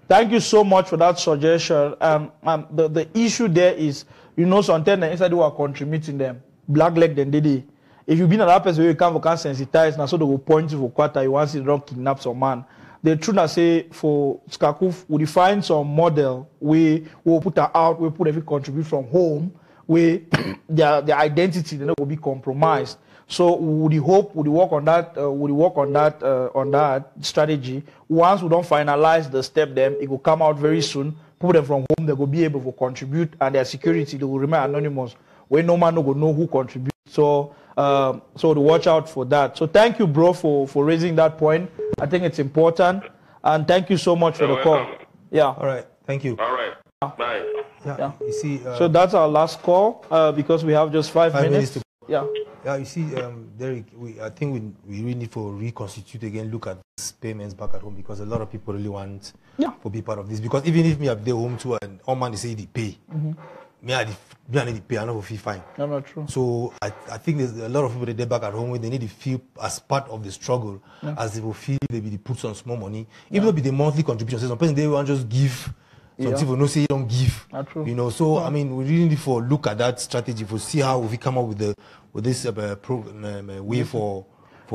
Thank you so much for that suggestion. The issue there is, sometimes inside you are contributing them. Blackleg then did it. If you've been at that person where you can't sensitize, now so they will point you for quarter, you want to wrong kidnap some man. The truth I say for Skakuf, we define some model we will put her out, we put every contribute from home, where their identity then will be compromised. So we hope we work on that. On that strategy. Once we don't finalize the step, then it will come out very soon. Put them from home, they will be able to contribute, and their security they will remain anonymous. Where no man will know who contributes. So to watch out for that. So thank you, bro, for raising that point. I think it's important. And thank you so much for the call. Yeah. All right. Thank you. All right. Bye. Yeah. You see. So that's our last call because we have just 5 minutes. To yeah. Yeah. You see, Derek, I think we really need to reconstitute again, look at these payments back at home because a lot of people really want to be part of this. Because even if me have their home too and all man they say they pay, me I need to pay, I know feel fine. No, not true. So I think there's a lot of people that back at home where they need to feel as part of the struggle, as they will feel maybe they put some small money, even though be the monthly contribution. So some person they want just give. Some people no say you don't give. Not true. You know, so I mean, we really need to look at that strategy to see how we come up with this way for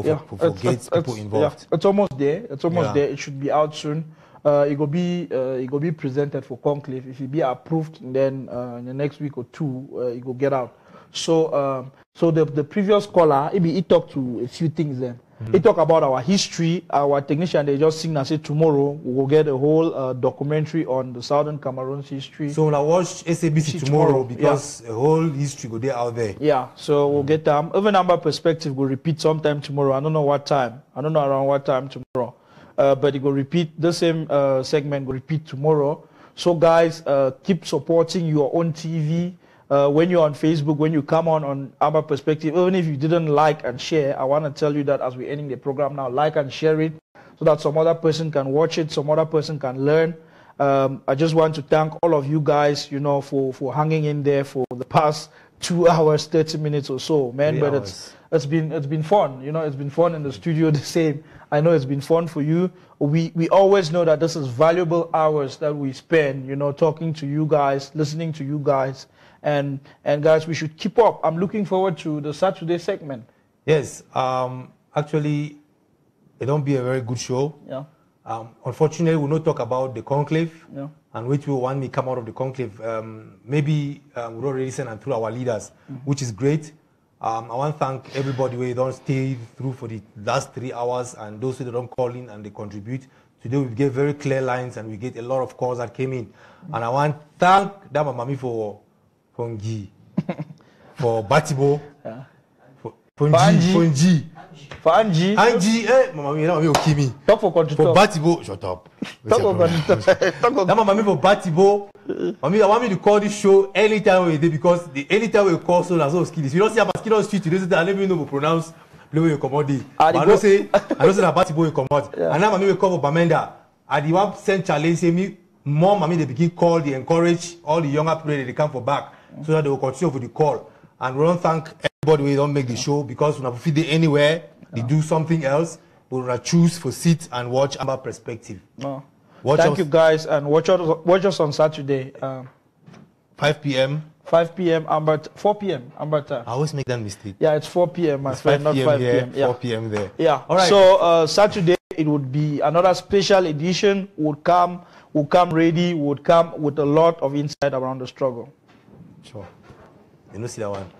get people involved. It's almost there. It's almost there. It should be out soon. It will be presented for conclave. If it be approved, then in the next week or two, it will get out. So the previous caller, he talked to a few things then. He talked about our history. Our technician, they just sing and say tomorrow we will get a whole documentary on the Southern Cameroon's history. So we'll watch SABC tomorrow because a whole history go there out there. Yeah, so we'll get them. Even Amba perspective will repeat sometime tomorrow. I don't know what time. I don't know around what time tomorrow. But it will repeat, the same segment will repeat tomorrow. So guys, keep supporting your own TV. When you're on Facebook, when you come on Amba Perspective, even if you didn't like and share, I want to tell you that as we're ending the program now, like and share it so that some other person can watch it, some other person can learn. I just want to thank all of you guys, you know, for hanging in there for the past 2 hours, 30 minutes or so, man. But it's been fun, you know, it's been fun in the studio, the same. I know it's been fun for you. We always know that this is valuable hours that we spend, you know, talking to you guys, listening to you guys. And guys, we should keep up. I'm looking forward to the Saturday segment. Yes, actually, it don't be a very good show. Yeah. Unfortunately, we'll not talk about the conclave and which will want me come out of the conclave. Maybe we'll already listen and through our leaders, which is great. I want to thank everybody who don't stay through for the last 3 hours and those who don't call in and they contribute. Today we get very clear lines and we get a lot of calls that came in. And I want to thank that mami for for Batibo, for Angie, mama, you know me, okay me. Talk for control. For Batibo, shut up. Talk for control. That mama for Batibo. Mami, I want me to call this show anytime we do because anytime we call so that's all skills. If you don't see a skill on street, you don't I never know to pronounce the way you come out. I don't say that Batibo you come out. And now mami we call for Bamenda. I the one send challenge say me more mami they begin call, they encourage all the younger people they come for back. So that they will continue with the call. And we don't thank everybody who don't make the show because when I fit it anywhere, they do something else. We will choose for sit and watch Amba Perspective. Thank you guys and watch us on Saturday. 5 p.m. 5 p.m. 4 p.m. Amba time. I always make that mistake. Yeah, it's 4 p.m. my friend, not 5 p.m. Yeah. 4 p.m. there. Yeah. All right. So Saturday it would be another special edition. We'll come ready. Would come with a lot of insight around the struggle. Sure. You know see that one.